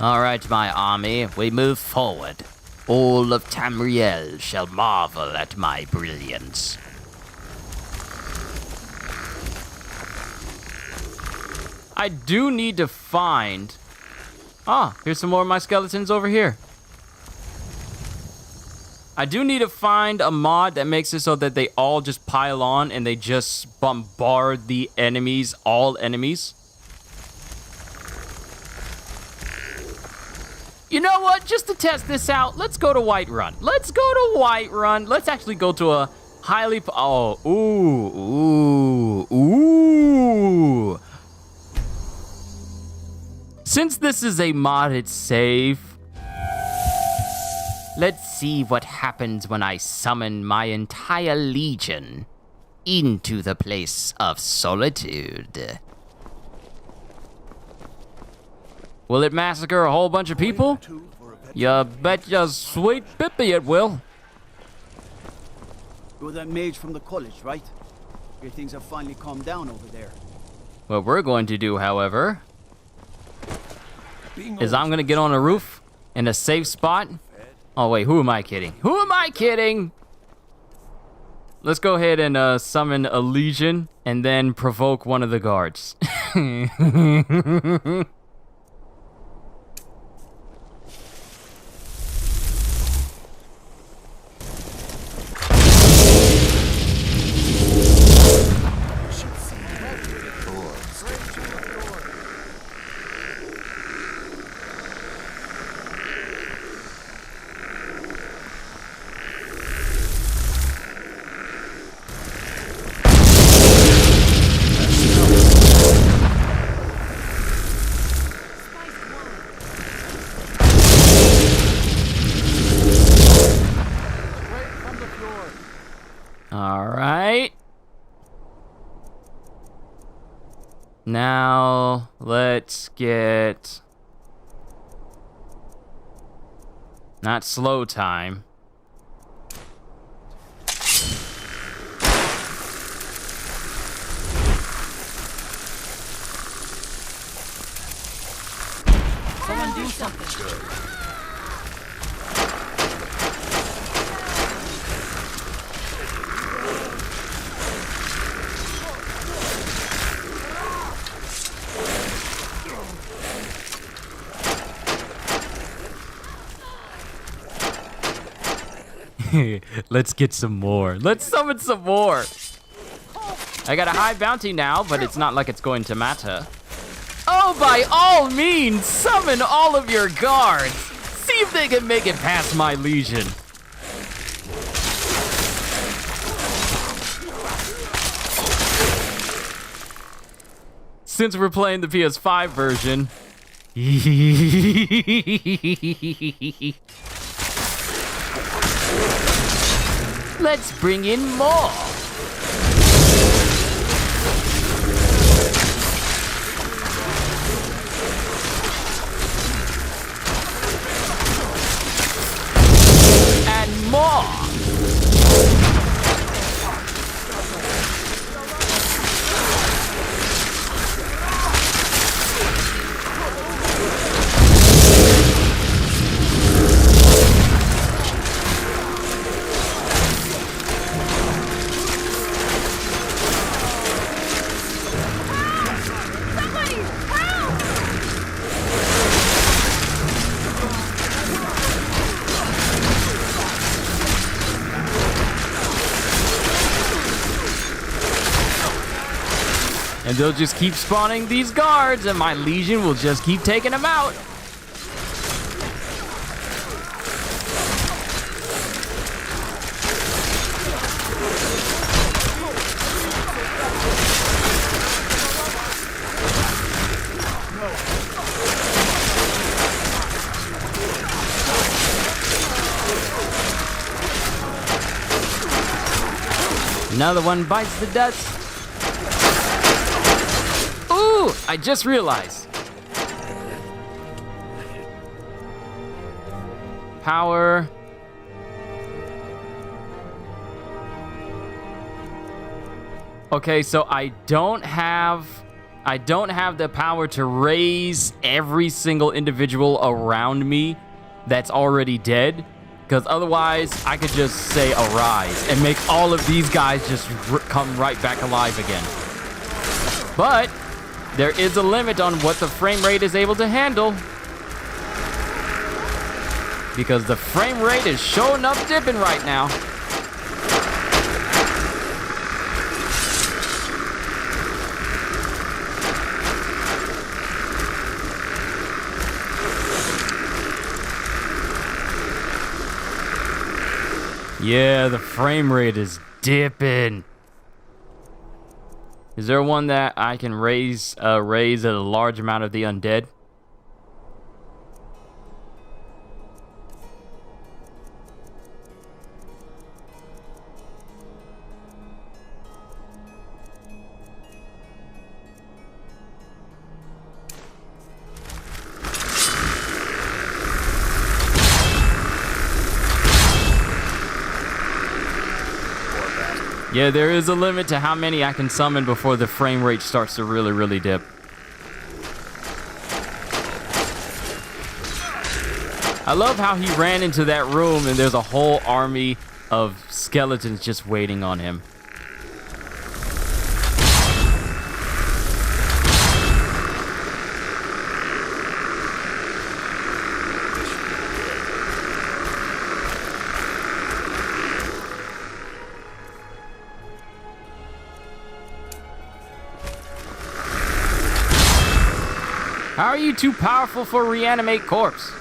All right, my army, we move forward. All of Tamriel shall marvel at my brilliance. I do need to find... Ah, here's some more of my skeletons over here. I do need to find a mod that makes it so that they all just pile on and they just bombard the enemies, all enemies. You know what? Just to test this out, let's go to Whiterun. Let's go to Whiterun. Let's actually go to a highly... Oh, ooh. Since this is a modded save, let's see what happens when I summon my entire legion into the place of solitude. Will it massacre a whole bunch of people? You bet your sweet pippy it will. You're that mage from the college, right? Your things have finally calmed down over there. What we're going to do, however, is I'm going to get on a roof in a safe spot. Oh, wait, who am I kidding? Who am I kidding? Let's go ahead and summon a legion and then provoke one of the guards. All right. Now, let's get... Not slow time. Someone do something. Let's get some more. Let's summon some more. I got a high bounty now, but it's not like it's going to matter. Oh, by all means, summon all of your guards. See if they can make it past my legion. since we're playing the PS5 version. Let's bring in more. And more. And they'll just keep spawning these guards, and my Legion will just keep taking them out. Another one bites the dust. Ooh, I just realized. Power. Okay, so I don't have the power to raise every single individual around me that's already dead, because otherwise I could just say arise and make all of these guys just come right back alive again. But there is a limit on what the frame rate is able to handle, because the frame rate is showing up dipping right now. Yeah, the frame rate is dipping. Is there one that I can raise a large amount of the undead? Yeah, there is a limit to how many I can summon before the frame rate starts to really, really dip. I love how he ran into that room and there's a whole army of skeletons just waiting on him. How are you too powerful for reanimate corpse?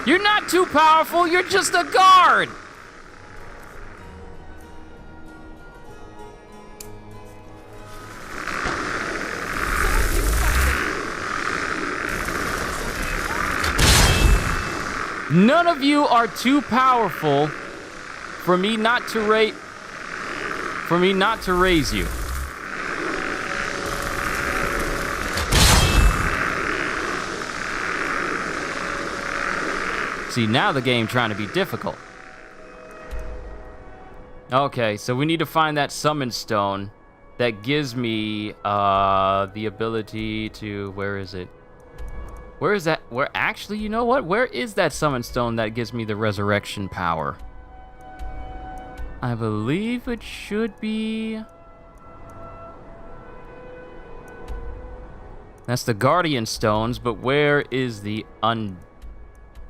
You're not too powerful, you're just a guard! None of you are too powerful for me not to raise you. See, now the game trying to be difficult. Okay, so we need to find that summon stone that gives me the ability to, where is it? Where is that? Where actually, you know what? Where is that summon stone that gives me the resurrection power? I believe it should be... That's the guardian stones, but where is the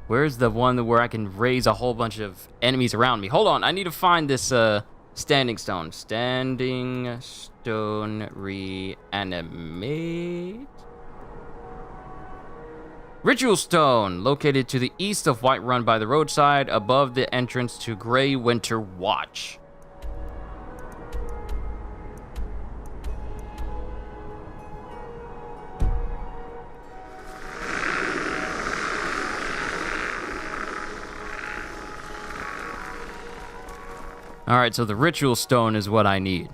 where's the one where I can raise a whole bunch of enemies around me? Hold on, I need to find this Standing stone. Standing stone reanimate. Ritual stone, located to the east of Whiterun by the roadside, above the entrance to Grey Winter Watch. Alright, so the ritual stone is what I need.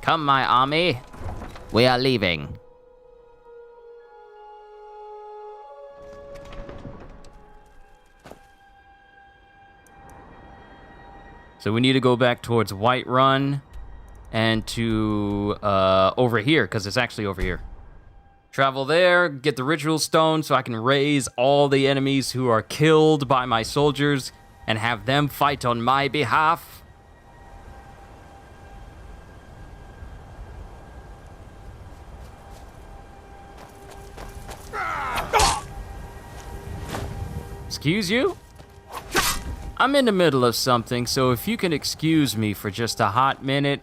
Come, my army. We are leaving. So we need to go back towards Whiterun and to over here, because it's actually over here. Travel there, get the ritual stone so I can raise all the enemies who are killed by my soldiers and have them fight on my behalf. Excuse you? I'm in the middle of something, so if you can excuse me for just a hot minute.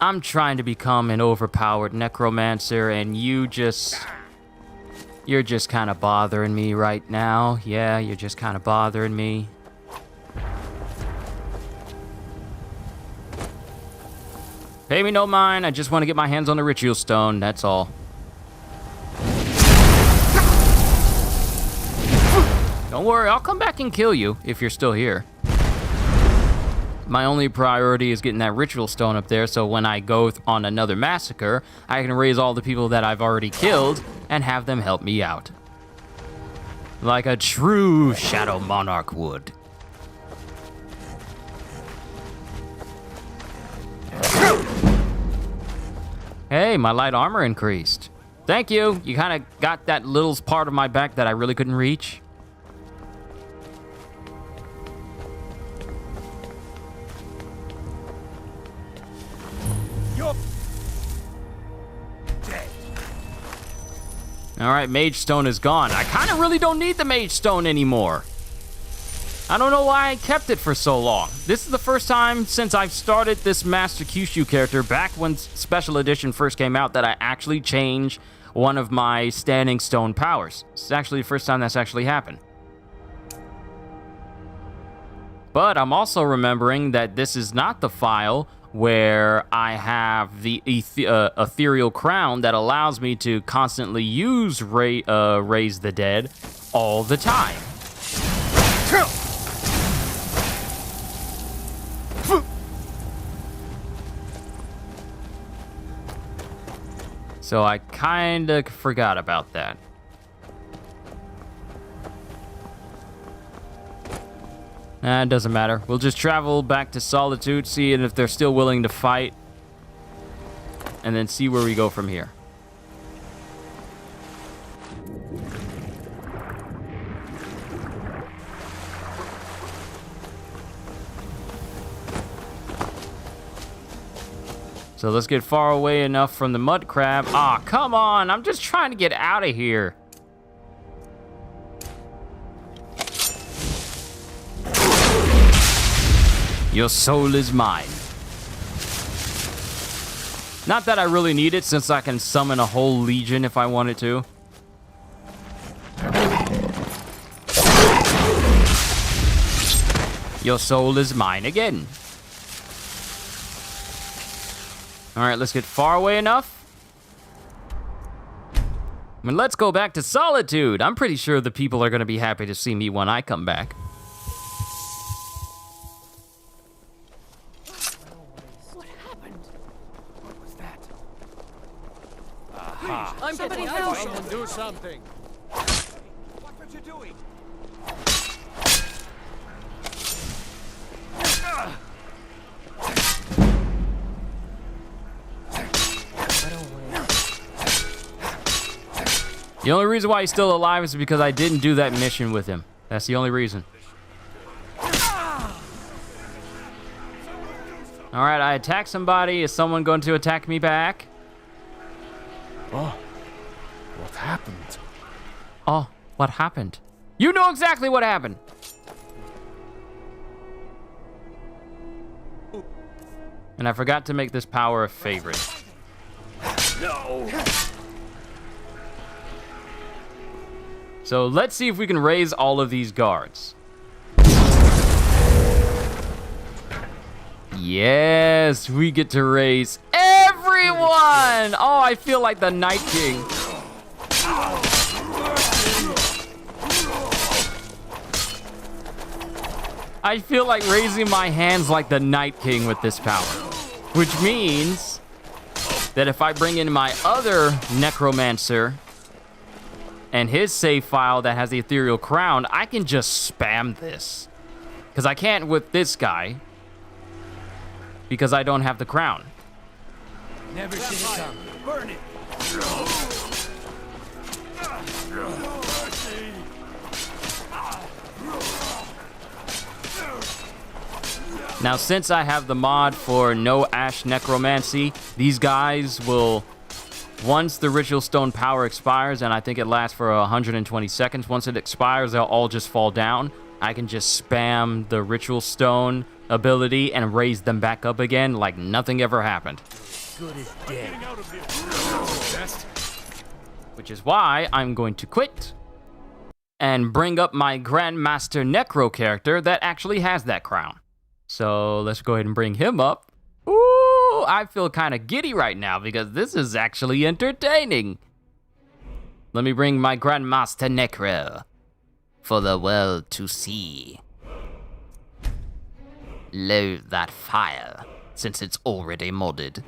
I'm trying to become an overpowered necromancer, and you're just kind of bothering me right now. Yeah, you're just kind of bothering me. Pay me no mind, I just want to get my hands on the ritual stone, that's all. Don't worry, I'll come back and kill you if you're still here. My only priority is getting that ritual stone up there, so when I go on another massacre, I can raise all the people that I've already killed and have them help me out. Like a true Shadow Monarch would. Hey, my light armor increased. Thank you. You kind of got that little part of my back that I really couldn't reach. All right, Mage Stone is gone. I kind of really don't need the Mage Stone anymore. I don't know why I kept it for so long. This is the first time since I've started this Master Kyushu character, back when Special Edition first came out, that I actually changed one of my Standing Stone powers. It's actually the first time that's actually happened. But I'm also remembering that this is not the file where I have the ethereal crown that allows me to constantly use Raise the Dead all the time. So I kinda forgot about that. It doesn't matter. We'll just travel back to Solitude, see if they're still willing to fight, and then see where we go from here. So let's get far away enough from the mud crab. Ah, come on! I'm just trying to get out of here. Your soul is mine. Not that I really need it, since I can summon a whole legion if I wanted to. Your soul is mine again. All right, let's get far away enough. And let's go back to Solitude. I'm pretty sure the people are going to be happy to see me when I come back. Somebody help! Someone do something! What are you doing? The only reason why he's still alive is because I didn't do that mission with him. That's the only reason. All right, I attacked somebody. Is someone going to attack me back? Oh, what happened? Oh, what happened? You know exactly what happened. And I forgot to make this power a favorite. No! So let's see if we can raise all of these guards. Yes, we get to raise everyone! Oh, I feel like the Night King. I feel like raising my hands like the Night King with this power. Which means that if I bring in my other Necromancer and his save file that has the Ethereal Crown, I can just spam this. Because I can't with this guy. Because I don't have the crown. Never seen it come. Burn it! Now, since I have the mod for no Ash Necromancy, these guys will, once the Ritual Stone power expires, and I think it lasts for 120 seconds, once it expires, they'll all just fall down. I can just spam the Ritual Stone ability and raise them back up again like nothing ever happened. Good as dead. Which is why I'm going to quit and bring up my Grandmaster Necro character that actually has that crown. So let's go ahead and bring him up. Ooh, I feel kind of giddy right now because this is actually entertaining. Let me bring my Grandmaster Necro for the world to see. Load that fire, since it's already modded.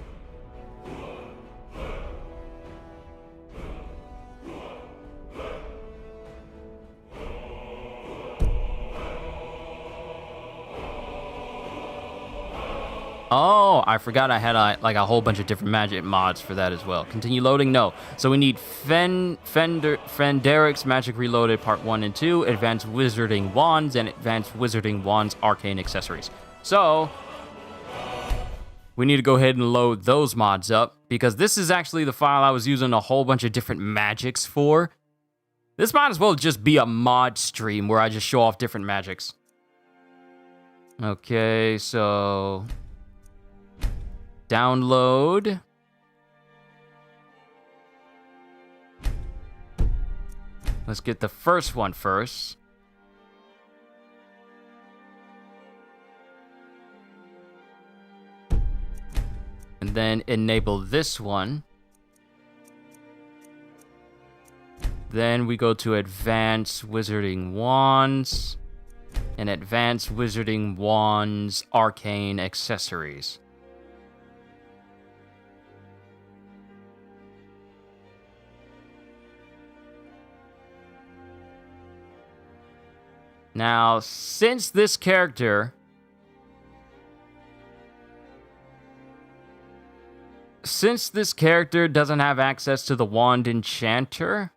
Oh, I forgot I had like a whole bunch of different magic mods for that as well. Continue loading? No. So we need Fenderic's Magic Reloaded Part 1 and 2, Advanced Wizarding Wands, and Advanced Wizarding Wands Arcane Accessories. So we need to go ahead and load those mods up because this is actually the file I was using a whole bunch of different magics for. This might as well just be a mod stream where I just show off different magics. Okay, so download. Let's get the first one first. And then enable this one. Then we go to Advanced Wizarding Wands and Advanced Wizarding Wands Arcane Accessories. Now, since this character doesn't have access to the Wand Enchanter,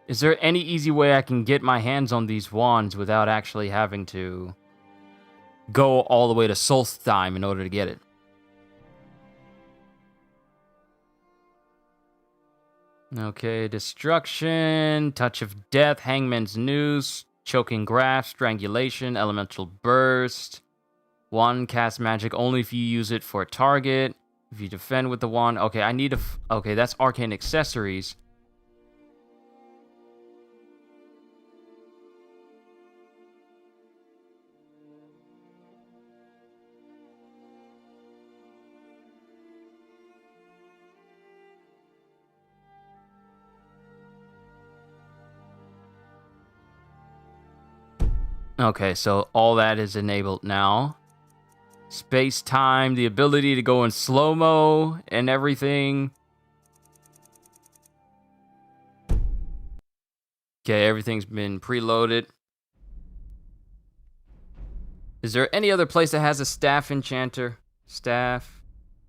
is there any easy way I can get my hands on these wands without actually having to go all the way to Solstheim in order to get it? Okay, Destruction, Touch of Death, Hangman's Noose, Choking Grasp, Strangulation, Elemental Burst. Wand cast magic only if you use it for a target. If you defend with the wand. Okay, I need okay, that's Arcane Accessories. Okay, so all that is enabled now. Space-time, the ability to go in slow-mo and everything. Okay, everything's been preloaded. Is there any other place that has a staff enchanter? Staff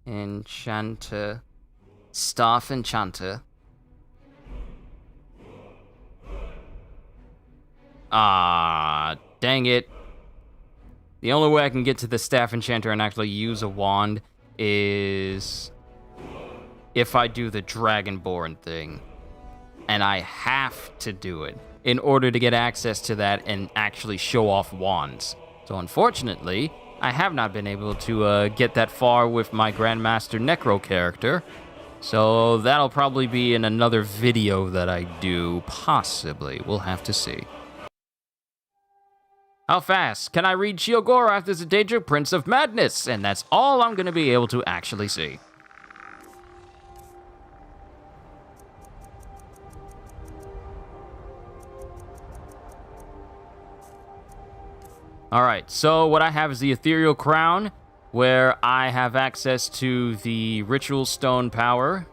enchanter. Staff enchanter. Ah, dang it. The only way I can get to the staff enchanter and actually use a wand is if I do the Dragonborn thing. And I have to do it in order to get access to that and actually show off wands. So unfortunately, I have not been able to get that far with my Grandmaster Necro character. So that'll probably be in another video that I do, possibly. We'll have to see. How fast can I read Shiogora after the Danger Prince of Madness? And that's all I'm going to be able to actually see. Alright, so what I have is the Ethereal Crown, where I have access to the Ritual Stone power.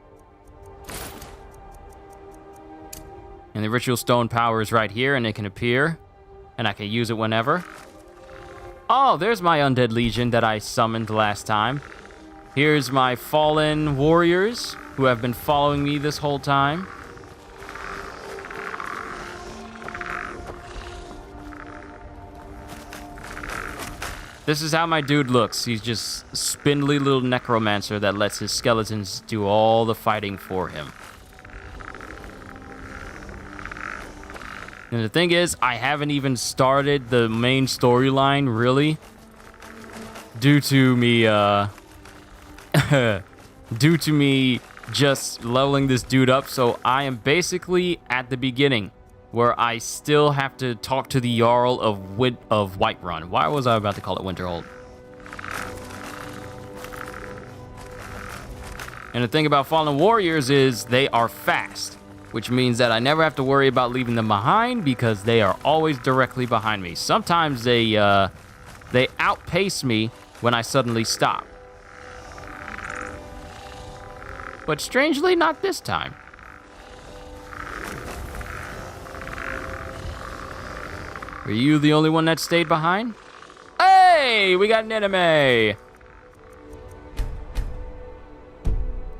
And the Ritual Stone power is right here, and it can appear. And I can use it whenever. Oh, there's my Undead Legion that I summoned last time. Here's my Fallen Warriors, who have been following me this whole time. This is how my dude looks. He's just a spindly little necromancer that lets his skeletons do all the fighting for him. And the thing is, I haven't even started the main storyline, really. Due to me just leveling this dude up. So I am basically at the beginning, where I still have to talk to the Jarl of Whiterun. Why was I about to call it Winterhold? And the thing about Fallen Warriors is they are fast, which means that I never have to worry about leaving them behind because they are always directly behind me. Sometimes they outpace me when I suddenly stop. But strangely, not this time. Are you the only one that stayed behind? Hey, we got an enemy!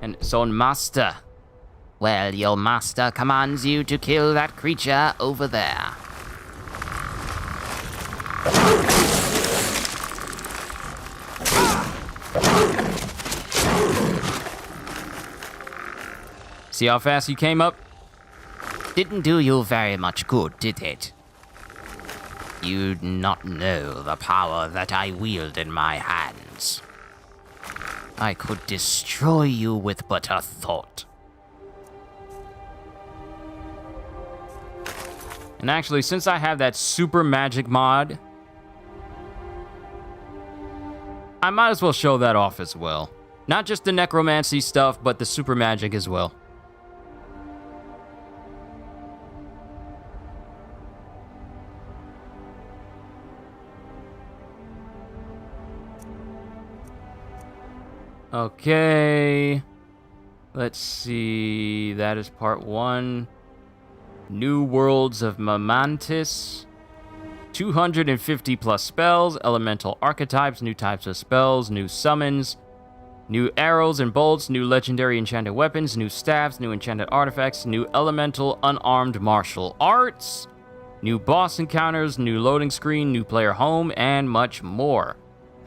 And so, master. Well, your master commands you to kill that creature over there. See how fast you came up? Didn't do you very much good, did it? You'd not know the power that I wield in my hands. I could destroy you with but a thought. And actually, since I have that super magic mod, I might as well show that off as well. Not just the necromancy stuff, but the super magic as well. Okay, let's see, that is part 1. New Worlds of Mamantis. 250 plus spells, elemental archetypes, new types of spells, new summons, new arrows and bolts, new legendary enchanted weapons, new staffs, new enchanted artifacts, new elemental unarmed martial arts, new boss encounters, new loading screen, new player home, and much more.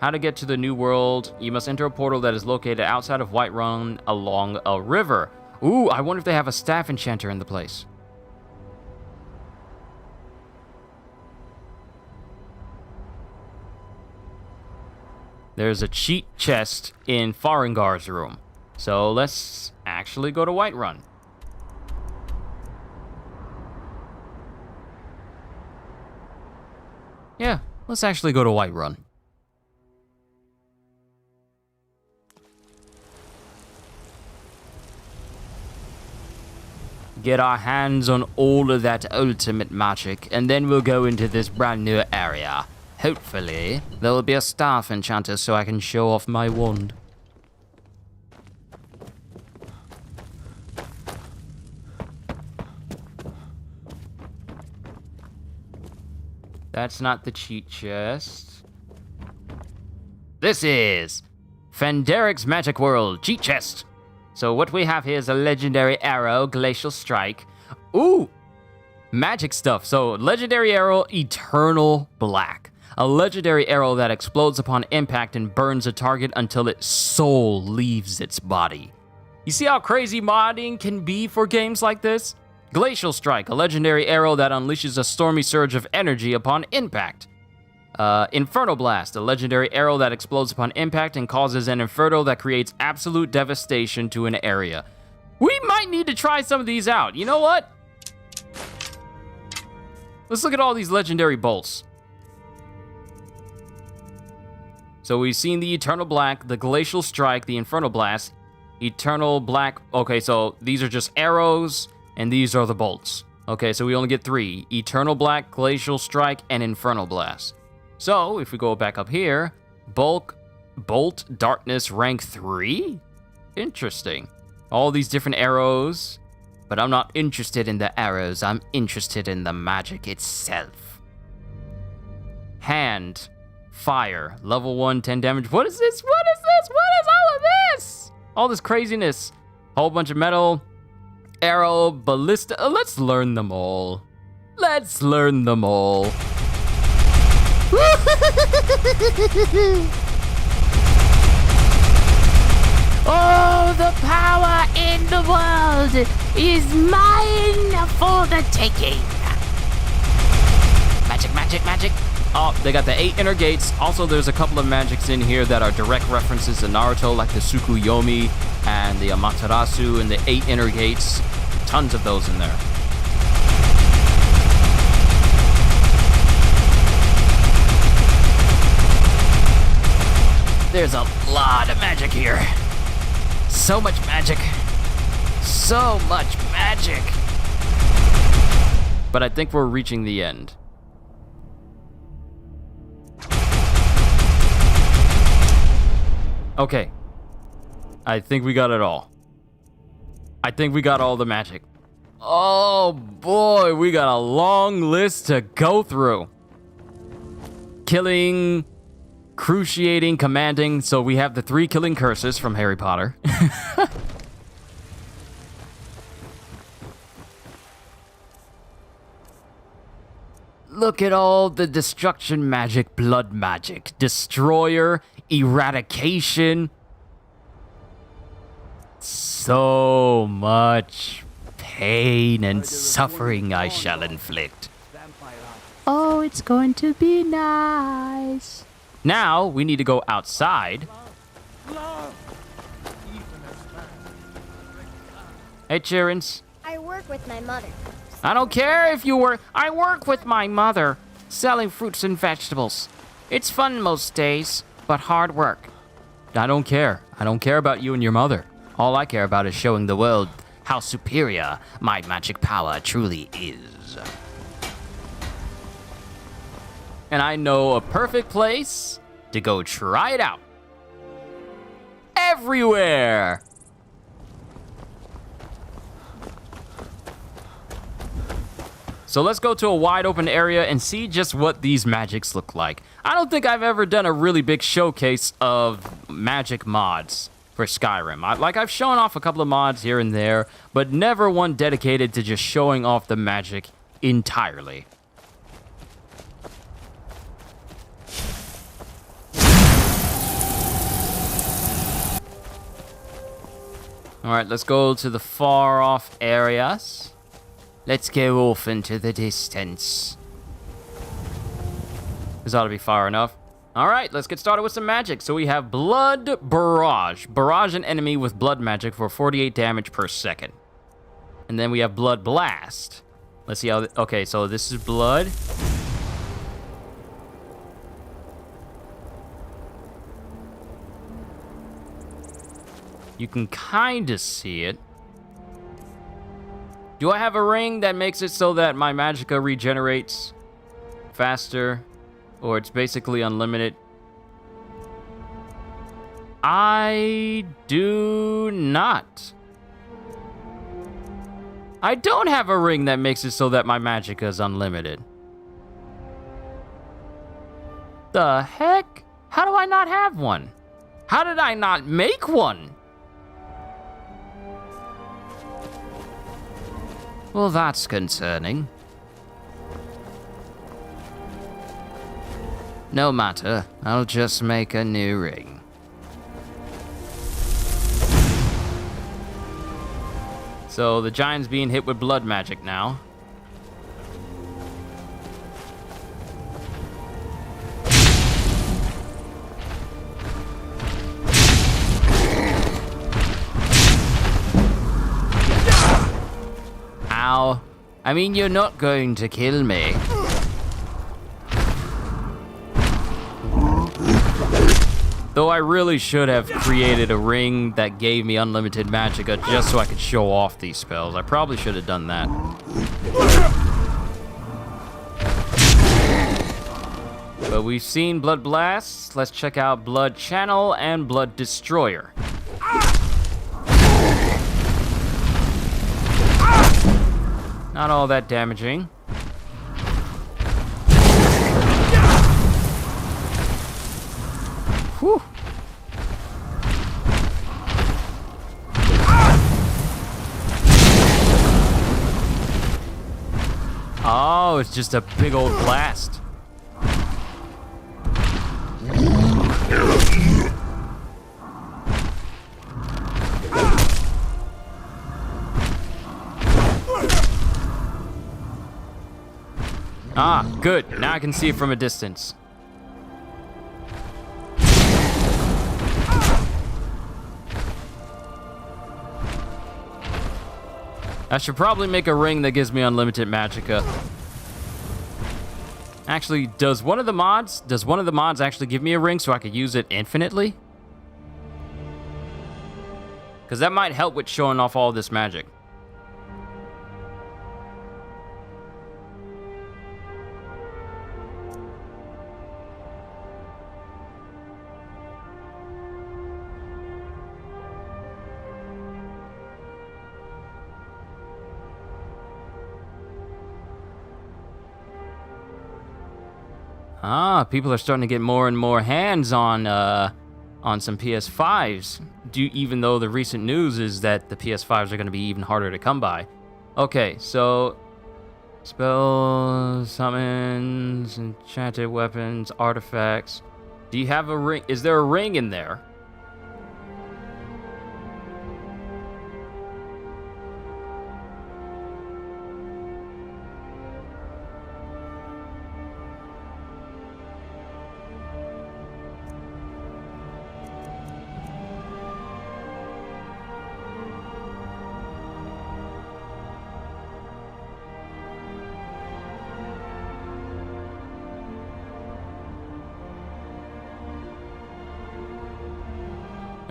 How to get to the new world. You must enter a portal that is located outside of Whiterun along a river. Ooh, I wonder if they have a staff enchanter in the place. There's a cheat chest in Farengar's room. So let's actually go to Whiterun. Yeah, let's actually go to Whiterun. Get our hands on all of that ultimate magic, and then we'll go into this brand new area. Hopefully, there will be a staff enchanter so I can show off my wand. That's not the cheat chest. This is Fenderic's Magic World cheat chest. So what we have here is a legendary arrow, Glacial Strike. Ooh, magic stuff. So legendary arrow, Eternal Black. A legendary arrow that explodes upon impact and burns a target until its soul leaves its body. You see how crazy modding can be for games like this? Glacial Strike, a legendary arrow that unleashes a stormy surge of energy upon impact. Inferno Blast, a legendary arrow that explodes upon impact and causes an inferno that creates absolute devastation to an area. We might need to try some of these out. You know what? Let's look at all these legendary bolts. So we've seen the Eternal Black, the Glacial Strike, the Inferno Blast, Eternal Black. Okay, so these are just arrows, and these are the bolts. Okay, so we only get 3. Eternal Black, Glacial Strike, and Infernal Blast. So, if we go back up here, Bolt Darkness rank 3? Interesting. All these different arrows, but I'm not interested in the arrows, I'm interested in the magic itself. Hand, Fire, level 1, 10 damage. What is this? What is this? What is all of this? All this craziness. Whole bunch of metal, arrow, ballista. Let's learn them all. Let's learn them all. Oh, the power in the world is mine for the taking. Magic, magic, magic. Oh, they got the 8 inner gates. Also, there's a couple of magics in here that are direct references to Naruto, like the Tsukuyomi and the Amaterasu and the 8 inner gates. Tons of those in there. There's a lot of magic here. So much magic. So much magic. But I think we're reaching the end. Okay. I think we got it all. I think we got all the magic. Oh boy, we got a long list to go through. Killing, cruciating, commanding. So we have the 3 killing curses from Harry Potter. Look at all the destruction magic, blood magic, destroyer, eradication. So much pain and suffering I shall inflict. Oh, it's going to be nice. Now we need to go outside. Hey, Chirins. I work with my mother. I don't care if you work. I work with my mother, selling fruits and vegetables. It's fun most days, but hard work. I don't care. I don't care about you and your mother. All I care about is showing the world how superior my magic power truly is. And I know a perfect place to go try it out. Everywhere! So let's go to a wide open area and see just what these magics look like. I don't think I've ever done a really big showcase of magic mods for Skyrim. I've shown off a couple of mods here and there, but never one dedicated to just showing off the magic entirely. All right, let's go to the far off areas. Let's go off into the distance. This ought to be far enough. All right, let's get started with some magic. So we have Blood Barrage. Barrage an enemy with blood magic for 48 damage per second. And then we have Blood Blast. Let's see how... Okay, so this is blood. You can kind of see it. Do I have a ring that makes it so that my magicka regenerates faster? Or it's basically unlimited? I do not. I don't have a ring that makes it so that my magicka is unlimited. The heck? How do I not have one? How did I not make one? Well, that's concerning. No matter, I'll just make a new ring. So the giant's being hit with blood magic now. Ow. I mean, you're not going to kill me. Though I really should have created a ring that gave me unlimited magicka just so I could show off these spells. I probably should have done that. But we've seen Blood Blast. Let's check out Blood Channel and Blood Destroyer. Not all that damaging. Whew. Oh, it's just a big old blast. Ah, good. Now I can see it from a distance. I should probably make a ring that gives me unlimited magicka. Actually, does one of the mods actually give me a ring so I could use it infinitely? Because that might help with showing off all this magic. Ah, people are starting to get more and more hands on some PS5s. Even though the recent news is that the PS5s are going to be even harder to come by. Okay, so spells, summons, enchanted weapons, artifacts. Do you have a ring? Is there a ring in there?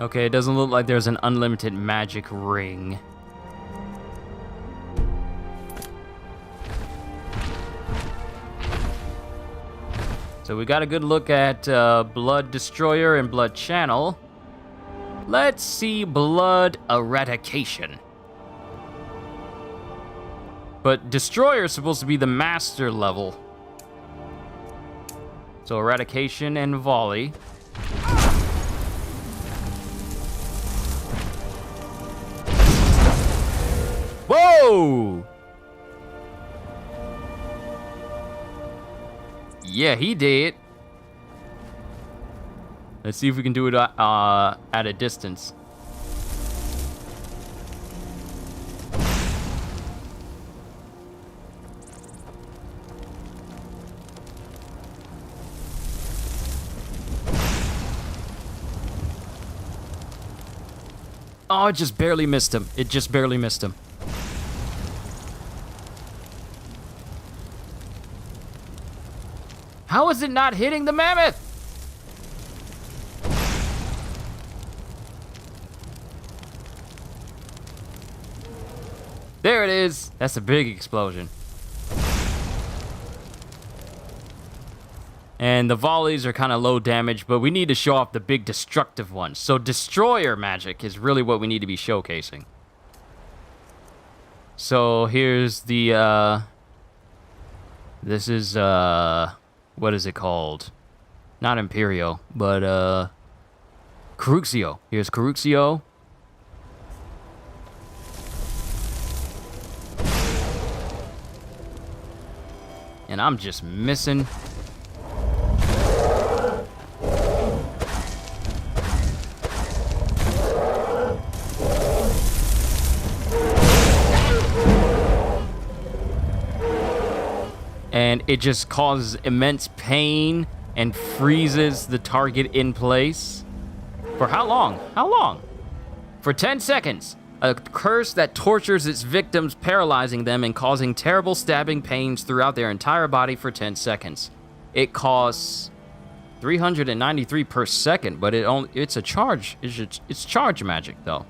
Okay, it doesn't look like there's an unlimited magic ring. So we got a good look at Blood Destroyer and Blood Channel. Let's see Blood Eradication. But Destroyer is supposed to be the master level. So Eradication and Volley. Whoa! Yeah, he did. Let's see if we can do it at a distance. Oh, it just barely missed him. It just barely missed him. How is it not hitting the mammoth? There it is. That's a big explosion. And the volleys are kind of low damage, but we need to show off the big destructive ones. So Destroyer magic is really what we need to be showcasing. So here's the, this is, what is it called? Not Imperio, but, Caruxio. Here's Caruxio. And I'm just missing. and it just causes immense pain and freezes the target in place. For how long? How long? For 10 seconds. A curse that tortures its victims, paralyzing them and causing terrible stabbing pains throughout their entire body for 10 seconds. It costs 393 per second, but it's a charge. It's charge magic, though.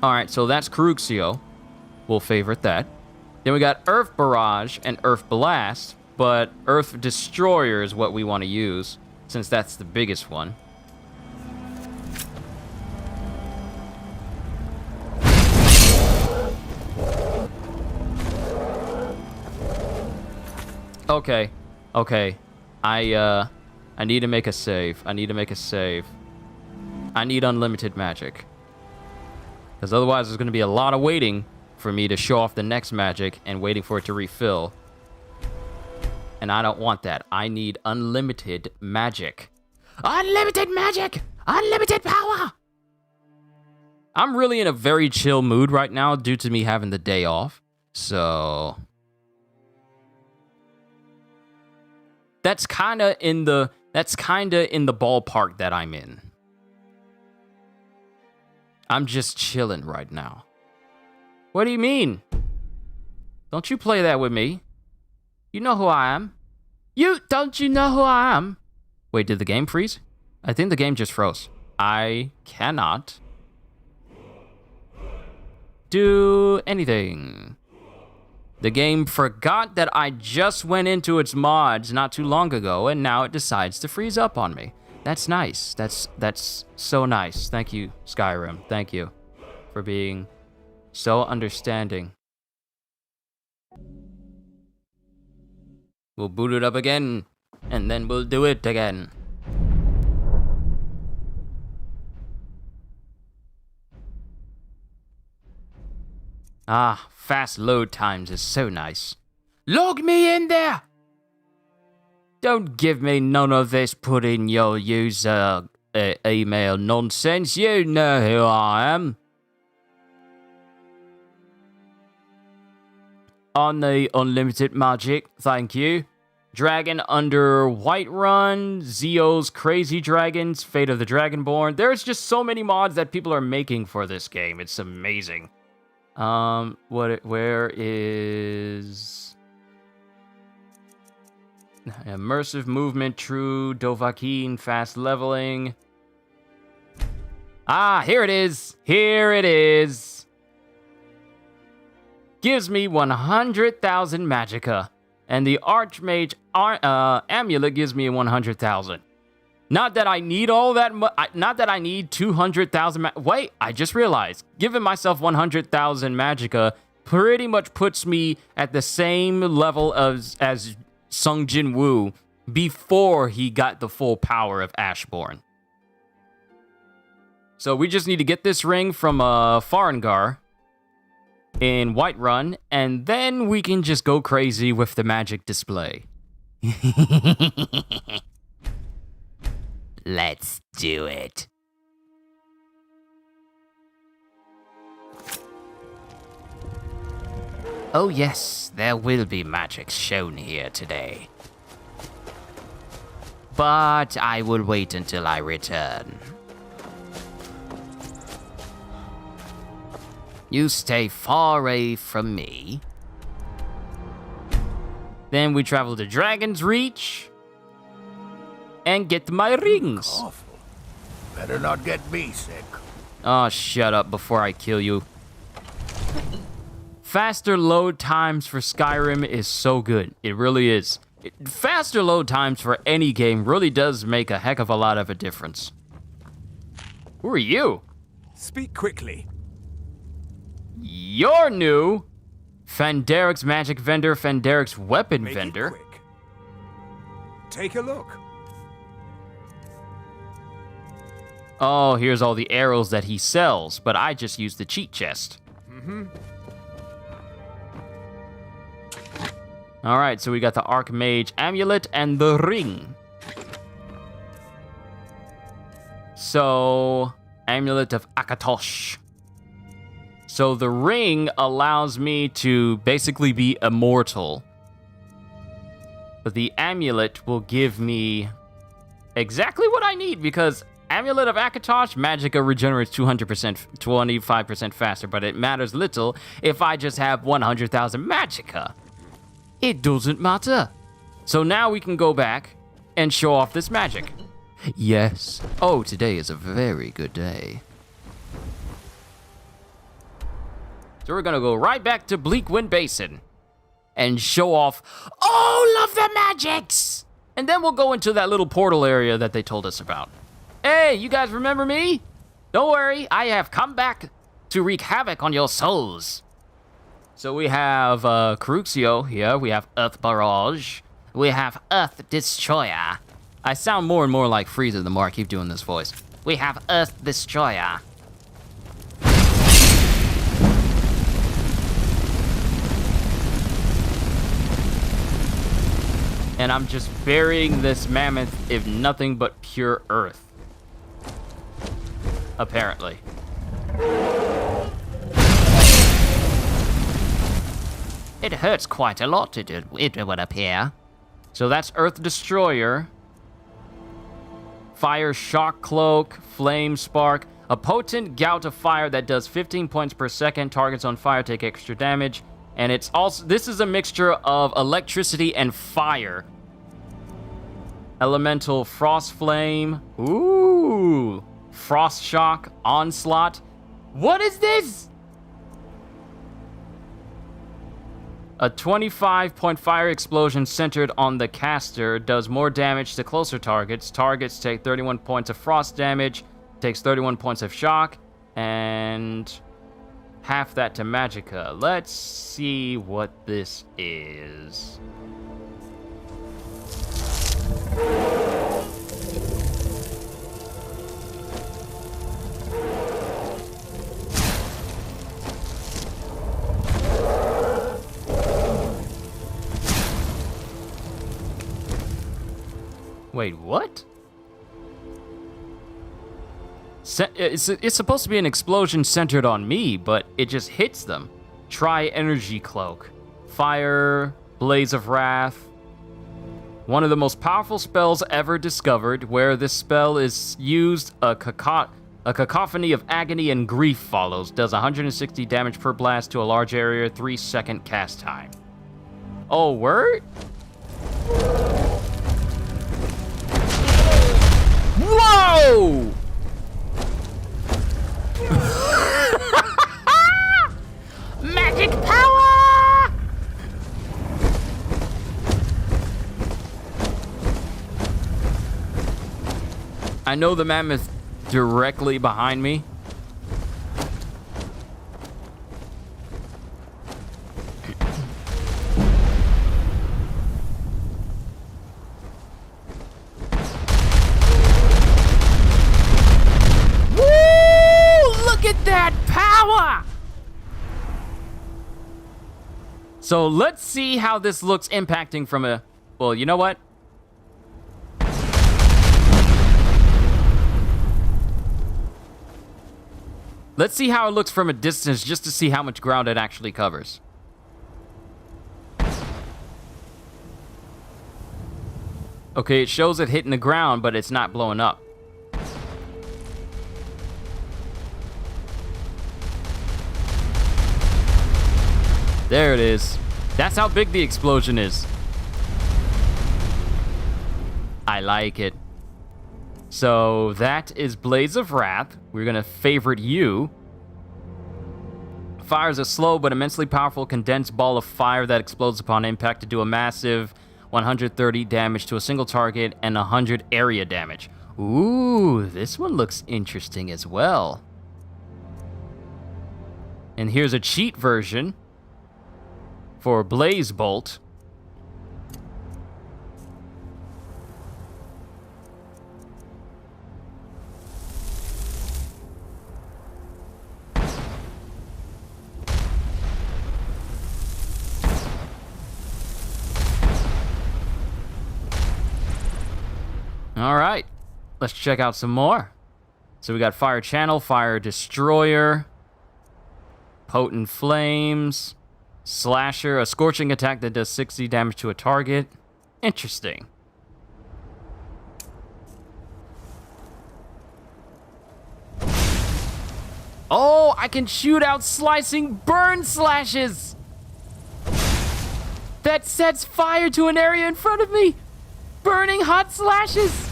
All right, so that's Cruxio. We'll favorite that. Then we got Earth Barrage and Earth Blast, but Earth Destroyer is what we want to use, since that's the biggest one. Okay. I need to make a save. I need unlimited magic. Because otherwise there's going to be a lot of waiting for me to show off the next magic and waiting for it to refill. And I don't want that. I need unlimited magic. Unlimited magic! Unlimited power! I'm really in a very chill mood right now due to me having the day off. So that's kind of in the ballpark that I'm in. I'm just chilling right now. What do you mean? Don't you play that with me? You know who I am. Don't you know who I am? Wait, did the game freeze? I think the game just froze. I cannot do anything. The game forgot that I just went into its mods not too long ago, and now it decides to freeze up on me. That's nice. That's so nice. Thank you, Skyrim. Thank you for being so understanding. We'll boot it up again, and then we'll do it again. Ah, fast load times is so nice. Log me in there! Don't give me none of this put in your user email nonsense. You know who I am. On the unlimited magic, thank you. Dragon under Whiterun, Zeo's Crazy Dragons, Fate of the Dragonborn. There's just so many mods that people are making for this game. It's amazing. Where is immersive movement, true, Dovahkiin, fast leveling. Ah, here it is. Here it is. Gives me 100,000 magicka, and the Archmage amulet gives me 100,000. Not that I need all that not that I need 200,000 wait, I just realized. Giving myself 100,000 magicka pretty much puts me at the same level as Sung Jin Woo before he got the full power of Ashbourne. So we just need to get this ring from Farengar in Whiterun, and then we can just go crazy with the magic display. Let's do it. Oh yes, there will be magic shown here today. But I will wait until I return. You stay far away from me. Then we travel to Dragon's Reach and get my rings. Awful. Better not get me sick. Oh, shut up before I kill you. Faster load times for Skyrim is so good. It really is. Faster load times for any game really does make a heck of a lot of a difference. Who are you? Speak quickly. You're new. Fandaric's magic vendor, Fandaric's weapon Make vendor. it quick. Take a look. Oh, here's all the arrows that he sells, but I just used the cheat chest. All right, so we got the Archmage amulet and the ring. So, amulet of Akatosh. So the ring allows me to basically be immortal But the amulet will give me exactly what I need, because Amulet of Akatosh, Magicka regenerates 200%, 25% faster, but it matters little if I just have 100,000 Magicka. It doesn't matter. So now we can go back and show off this magic. Yes. Oh, today is a very good day. So we're gonna go right back to Bleakwind Basin and show off all of the magics. And then we'll go into that little portal area that they told us about. Hey, you guys remember me? Don't worry, I have come back to wreak havoc on your souls. So we have Caruxio here, we have Earth Barrage, we have Earth Destroyer. I sound more and more like Frieza the more I keep doing this voice. We have Earth Destroyer. And I'm just burying this mammoth in nothing but pure earth. Apparently. It hurts quite a lot to do it, would appear. So that's Earth Destroyer. Fire Shock Cloak, Flame Spark. A potent gout of fire that does 15 points per second. Targets on fire take extra damage. And it's also, this is a mixture of electricity and fire. Elemental Frost Flame. Ooh. Frost Shock, Onslaught. What is this? A 25-point fire explosion centered on the caster does more damage to closer targets. Targets take 31 points of frost damage, takes 31 points of shock, and half that to Magicka. Let's see what this is. Wait, what? It's supposed to be an explosion centered on me, but it just hits them. Try Energy Cloak. Fire, Blaze of Wrath. One of the most powerful spells ever discovered. Where this spell is used, a cacophony of agony and grief follows. Does 160 damage per blast to a large area, 3-second cast time. Oh, word? Whoa! Magic power! I know the mammoth directly behind me. So let's see how this looks impacting from a... Well, you know what? Let's see how it looks from a distance just to see how much ground it actually covers. Okay, it shows it hitting the ground, but it's not blowing up. There it is. That's how big the explosion is. I like it. So that is Blaze of Wrath. We're gonna favorite you. Fires a slow but immensely powerful condensed ball of fire that explodes upon impact to do a massive 130 damage to a single target and 100 area damage. Ooh, this one looks interesting as well. And here's a cheat version for Blaze Bolt. All right, let's check out some more. So we got Fire Channel, Fire Destroyer, Potent Flames, Slasher, a scorching attack that does 60 damage to a target. Interesting. Oh, I can shoot out slicing burn slashes! That sets fire to an area in front of me! Burning hot slashes!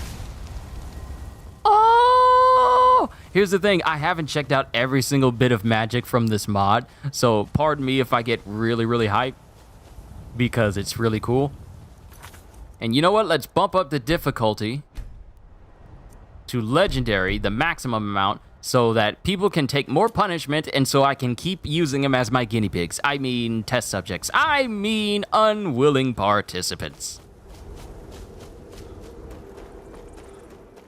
Oh! Here's the thing, I haven't checked out every single bit of magic from this mod, so pardon me if I get really, really hyped, because it's really cool. And you know what? Let's bump up the difficulty to legendary, the maximum amount, so that people can take more punishment and so I can keep using them as my guinea pigs. I mean test subjects. I mean unwilling participants.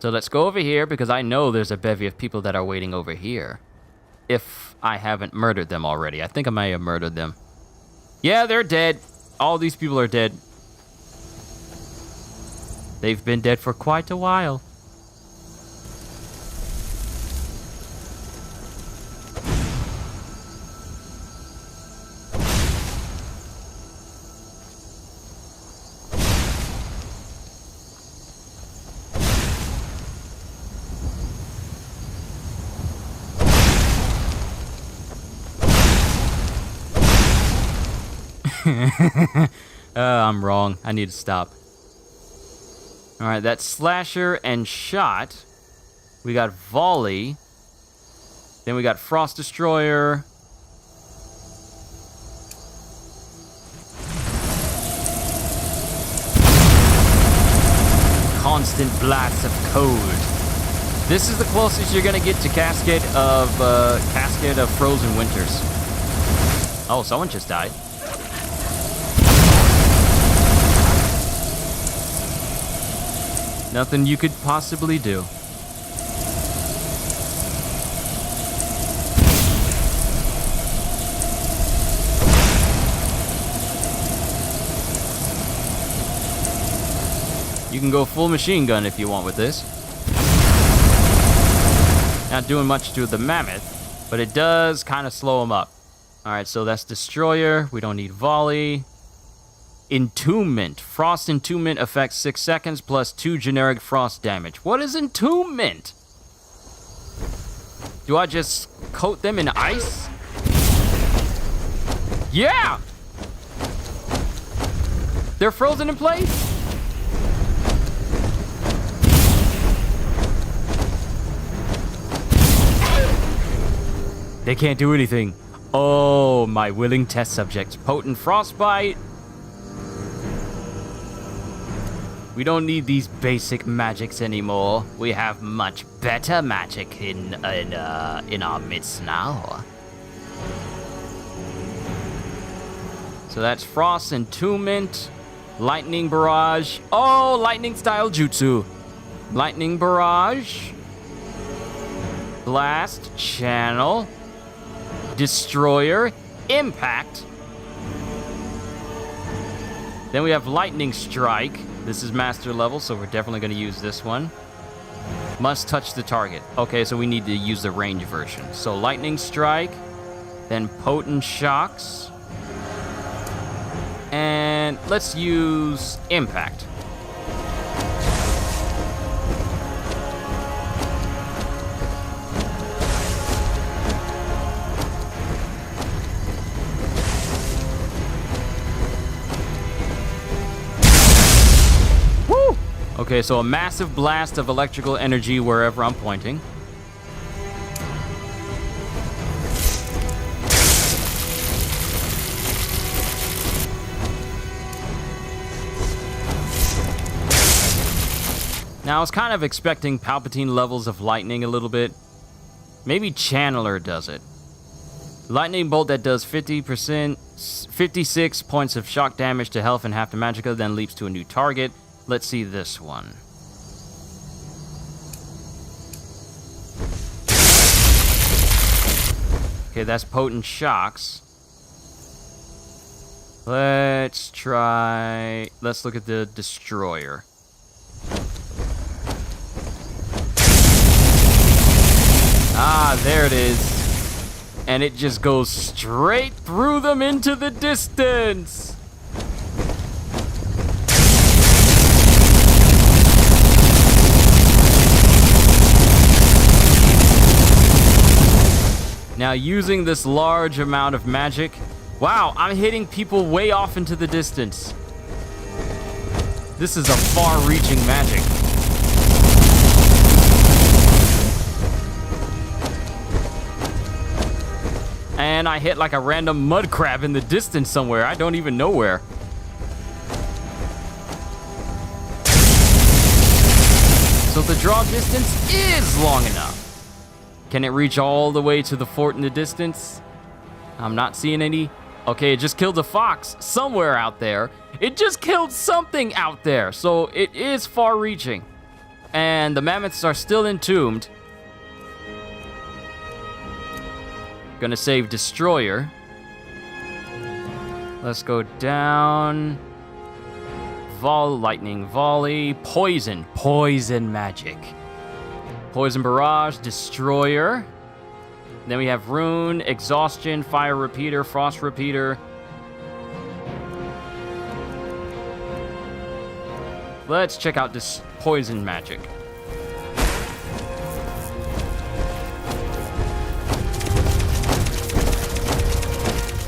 So let's go over here because I know there's a bevy of people that are waiting over here. If I haven't murdered them already. I think I may have murdered them. Yeah, they're dead. All these people are dead. They've been dead for quite a while. I'm wrong. I need to stop. Alright, that's slasher and shot. We got volley. Then we got frost destroyer. Constant blasts of cold. This is the closest you're gonna get to Cascade of Frozen Winters. Oh, someone just died. Nothing you could possibly do. You can go full machine gun if you want with this. Not doing much to the mammoth, but it does kind of slow him up. Alright, so that's destroyer. We don't need volley. Entombment. Frost entombment affects 6 seconds plus 2 generic frost damage. What is entombment? Do I just coat them in ice? Yeah! They're frozen in place? They can't do anything. Oh, my willing test subjects. Potent frostbite. We don't need these basic magics anymore. We have much better magic in our midst now. So that's Frost Entombment, Lightning Barrage. Oh, Lightning Style Jutsu. Lightning Barrage. Blast, Channel, Destroyer, Impact. Then we have Lightning Strike. This is master level, so we're definitely going to use this one. Must touch the target. Okay, so we need to use the range version. So Lightning Strike, then Potent Shocks, and let's use Impact. Okay, so a massive blast of electrical energy wherever I'm pointing. Now, I was kind of expecting Palpatine levels of lightning a little bit. Maybe Channeler does it. Lightning bolt that does 56 points of shock damage to health and half to magicka, then leaps to a new target. Let's see this one. Okay, that's Potent Shocks. Let's look at the Destroyer. Ah, there it is. And it just goes straight through them into the distance. Now, using this large amount of magic, wow, I'm hitting people way off into the distance. This is a far-reaching magic. And I hit like a random mud crab in the distance somewhere. I don't even know where. So the draw distance is long enough. Can it reach all the way to the fort in the distance? I'm not seeing any. Okay, it just killed a fox somewhere out there. It just killed something out there. So it is far-reaching. And the mammoths are still entombed. Gonna save Destroyer. Let's go down. Lightning Volley. Poison. Poison magic. Poison Barrage. Destroyer. Then we have Rune, Exhaustion, Fire Repeater, Frost Repeater. Let's check out this poison magic.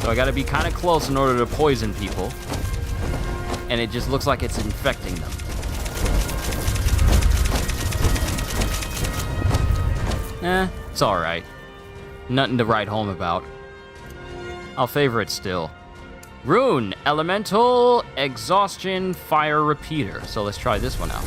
So I gotta be kind of close in order to poison people. And it just looks like it's infecting them. It's alright. Nothing to write home about. I'll favor it still. Rune, Elemental, Exhaustion, Fire Repeater. So let's try this one out.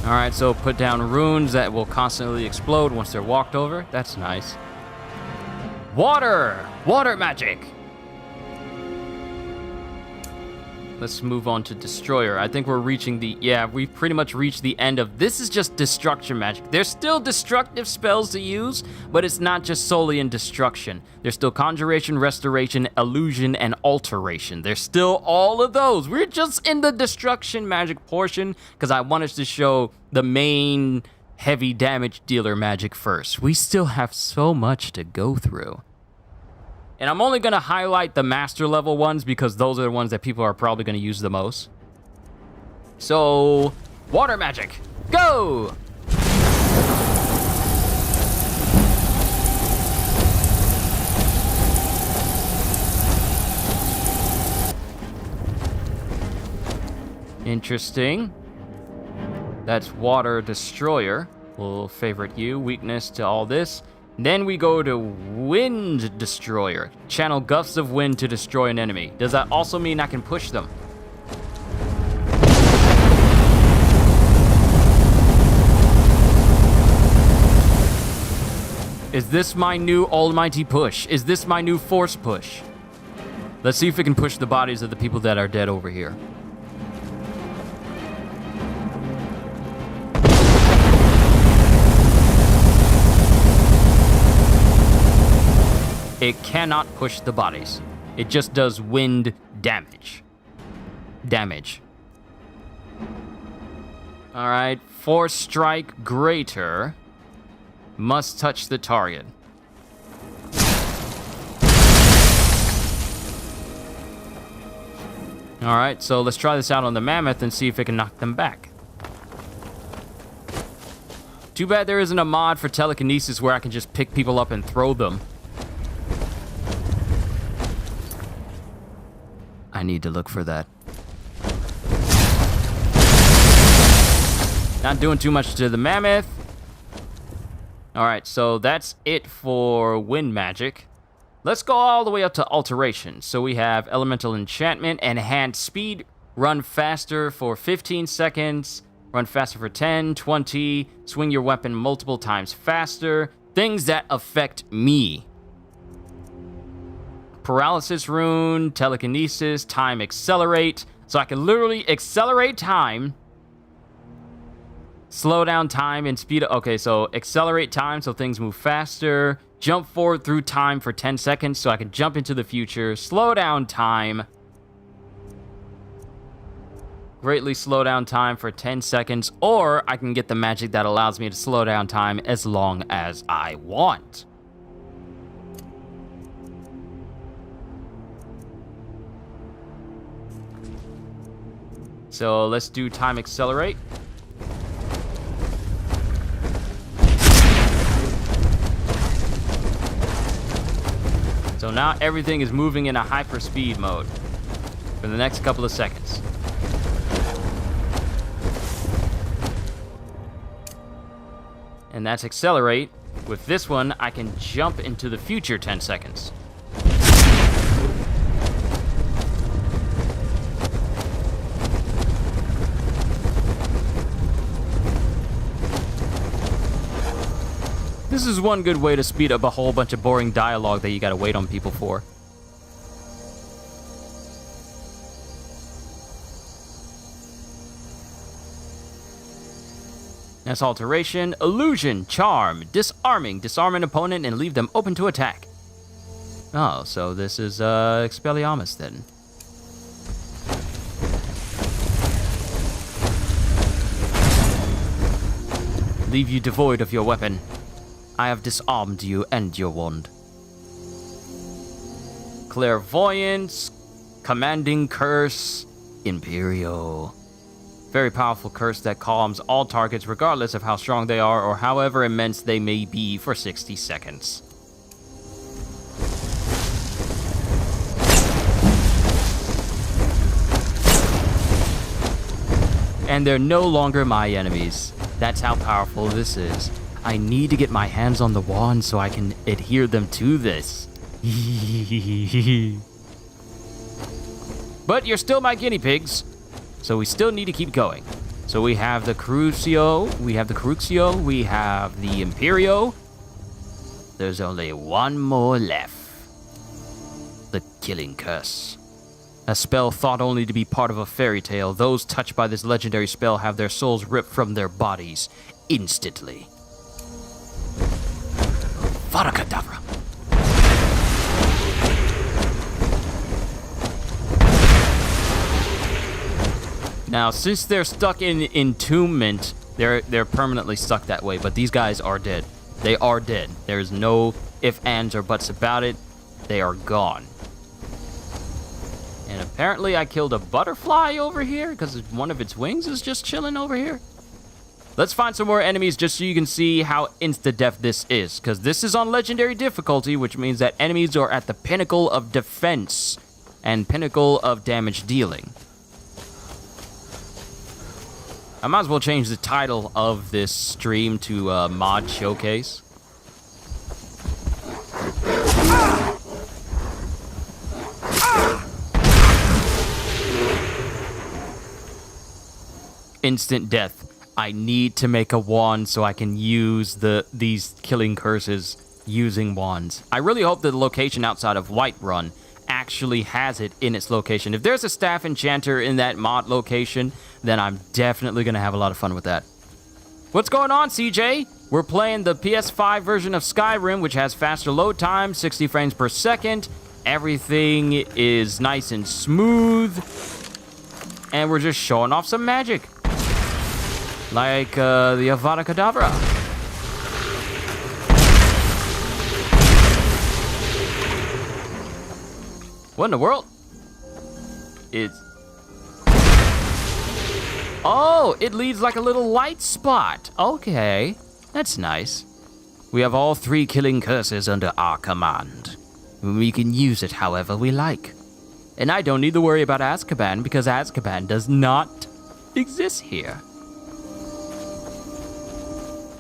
Alright, so put down runes that will constantly explode once they're walked over. That's nice. Water! Water magic! Let's move on to Destroyer. I think we're reaching the... Yeah, we've pretty much reached the end of... This is just destruction magic. There's still destructive spells to use, but it's not just solely in destruction. There's still Conjuration, Restoration, Illusion, and Alteration. There's still all of those. We're just in the destruction magic portion, because I wanted to show the main heavy damage dealer magic first. We still have so much to go through. And I'm only going to highlight the master level ones because those are the ones that people are probably going to use the most. So, water magic, go! Interesting. That's Water Destroyer. We'll favorite you. Weakness to all this. Then we go to Wind Destroyer. Channel gusts of wind to destroy an enemy. Does that also mean I can push them? Is this my new almighty push? Is this my new force push? Let's see if we can push the bodies of the people that are dead over here. It cannot push the bodies. It just does wind damage. Alright, Force Strike Greater. Must touch the target. Alright, so let's try this out on the Mammoth and see if it can knock them back. Too bad there isn't a mod for telekinesis where I can just pick people up and throw them. I need to look for that. Not doing too much to the Mammoth. Alright, so that's it for wind magic. Let's go all the way up to alteration. So we have elemental enchantment, enhanced speed, run faster for 15 seconds, run faster for 10, 20, swing your weapon multiple times faster, things that affect me. Paralysis rune, telekinesis, time accelerate. So I can literally accelerate time, slow down time, and speed up. Okay, so accelerate time so things move faster. Jump forward through time for 10 seconds so I can jump into the future. Slow down time. greatly slow down time for 10 seconds, or I can get the magic that allows me to slow down time as long as I want. So let's do time accelerate. So now everything is moving in a hyperspeed mode for the next couple of seconds. And that's accelerate. With this one, I can jump into the future 10 seconds. This is one good way to speed up a whole bunch of boring dialogue that you gotta wait on people for. That's alteration, illusion, charm, disarming. Disarm an opponent and leave them open to attack. Oh, so this is Expelliarmus then. Leave you devoid of your weapon. I have disarmed you and your wand. Clairvoyance, commanding curse, Imperio. Very powerful curse that calms all targets regardless of how strong they are or however immense they may be for 60 seconds. And they're no longer my enemies. That's how powerful this is. I need to get my hands on the wand so I can adhere them to this. But you're still my guinea pigs, so we still need to keep going. So we have the Crucio, we have the Imperio. There's only one more left. The Killing Curse. A spell thought only to be part of a fairy tale. Those touched by this legendary spell have their souls ripped from their bodies instantly. Varacadabra. Now, since they're stuck in entombment, they're permanently stuck that way, but these guys are dead. They are dead. There's no ifs, ands, or buts about it. They are gone. And apparently I killed a butterfly over here because one of its wings is just chilling over here. Let's find some more enemies just so you can see how insta-death this is, because this is on legendary difficulty, which means that enemies are at the pinnacle of defense and pinnacle of damage dealing. I might as well change the title of this stream to Mod Showcase. Instant death. I need to make a wand so I can use these killing curses using wands. I really hope that the location outside of Whiterun actually has it in its location. If there's a staff enchanter in that mod location, then I'm definitely going to have a lot of fun with that. What's going on, CJ? We're playing the PS5 version of Skyrim, which has faster load time, 60 frames per second. Everything is nice and smooth. And we're just showing off some magic. Like the Avada Kedavra. What in the world? It's... Oh, it leaves like a little light spot. Okay, that's nice. We have all 3 killing curses under our command. We can use it however we like. And I don't need to worry about Azkaban because Azkaban does not exist here.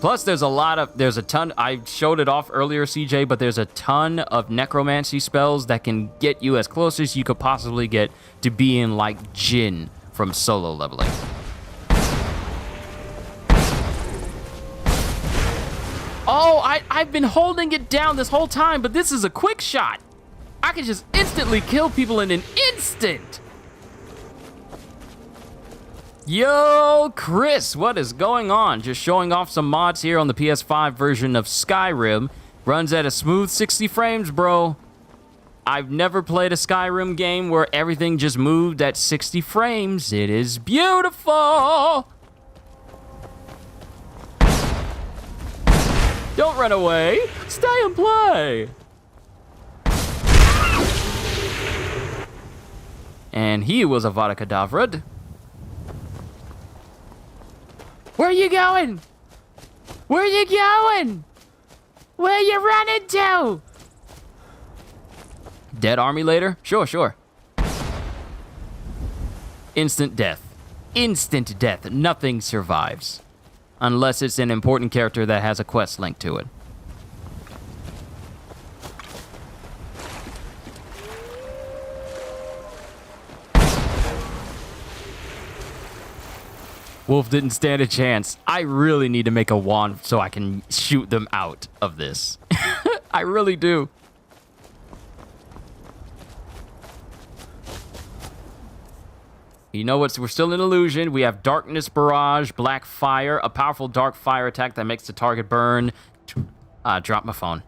Plus, there's a ton, I showed it off earlier, CJ, but there's a ton of necromancy spells that can get you as close as you could possibly get to being like Jinn from solo leveling. Oh, I've been holding it down this whole time, but this is a quick shot. I can just instantly kill people in an instant. Yo, Chris, what is going on? Just showing off some mods here on the PS5 version of Skyrim. Runs at a smooth 60 frames, bro. I've never played a Skyrim game where everything just moved at 60 frames. It is beautiful. Don't run away. Stay and play. And he was Avada Kedavra. Where are you going? Where are you going? Where are you running to? Dead army later? Sure. Instant death. Instant death. Nothing survives. Unless it's an important character that has a quest link to it. Wolf didn't stand a chance. I really need to make a wand so I can shoot them out of this. I really do. You know what? We're still in illusion. We have Darkness Barrage, Black Fire, a powerful dark fire attack that makes the target burn. Drop my phone.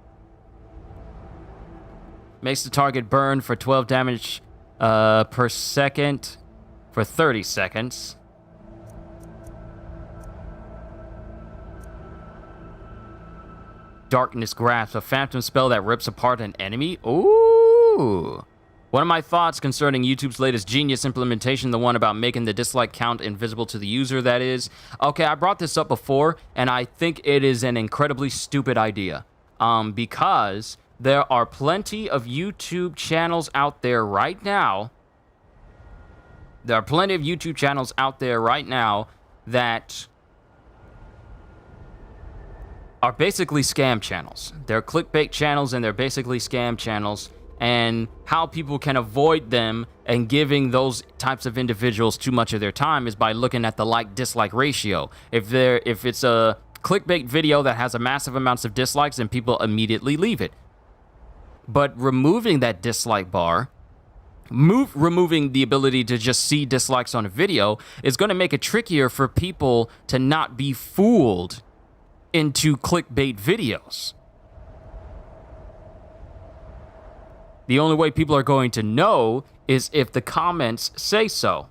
Makes the target burn for 12 damage per second for 30 seconds. Darkness Grasp, a phantom spell that rips apart an enemy. Ooh. One of my thoughts concerning YouTube's latest genius implementation, the one about making the dislike count invisible to the user, that is. Okay, I brought this up before, and I think it is an incredibly stupid idea. Because there are plenty of YouTube channels out there right now. There are plenty of YouTube channels out there right now that are basically scam channels. They're clickbait channels, and they're basically scam channels. And how people can avoid them and giving those types of individuals too much of their time is by looking at the like-dislike ratio. If it's a clickbait video that has a massive amounts of dislikes, then people immediately leave it. But removing that dislike bar, removing the ability to just see dislikes on a video, is going to make it trickier for people to not be fooled into clickbait videos. The only way people are going to know is if the comments say so.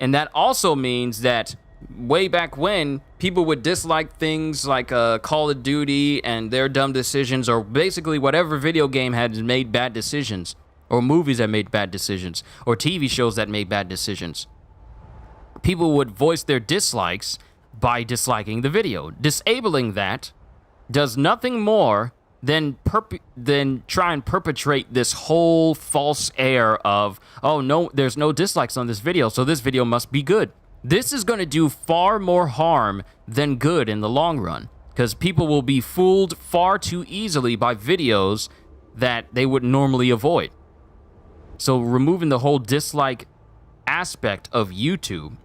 And that also means that way back when, people would dislike things like Call of Duty and their dumb decisions, or basically whatever video game had made bad decisions, or movies that made bad decisions, or TV shows that made bad decisions. People would voice their dislikes by disliking the video. Disabling that does nothing more than try and perpetrate this whole false air of, oh no, there's no dislikes on this video, so this video must be good. This is going to do far more harm than good in the long run, because people will be fooled far too easily by videos that they would normally avoid. So removing the whole dislike aspect of YouTube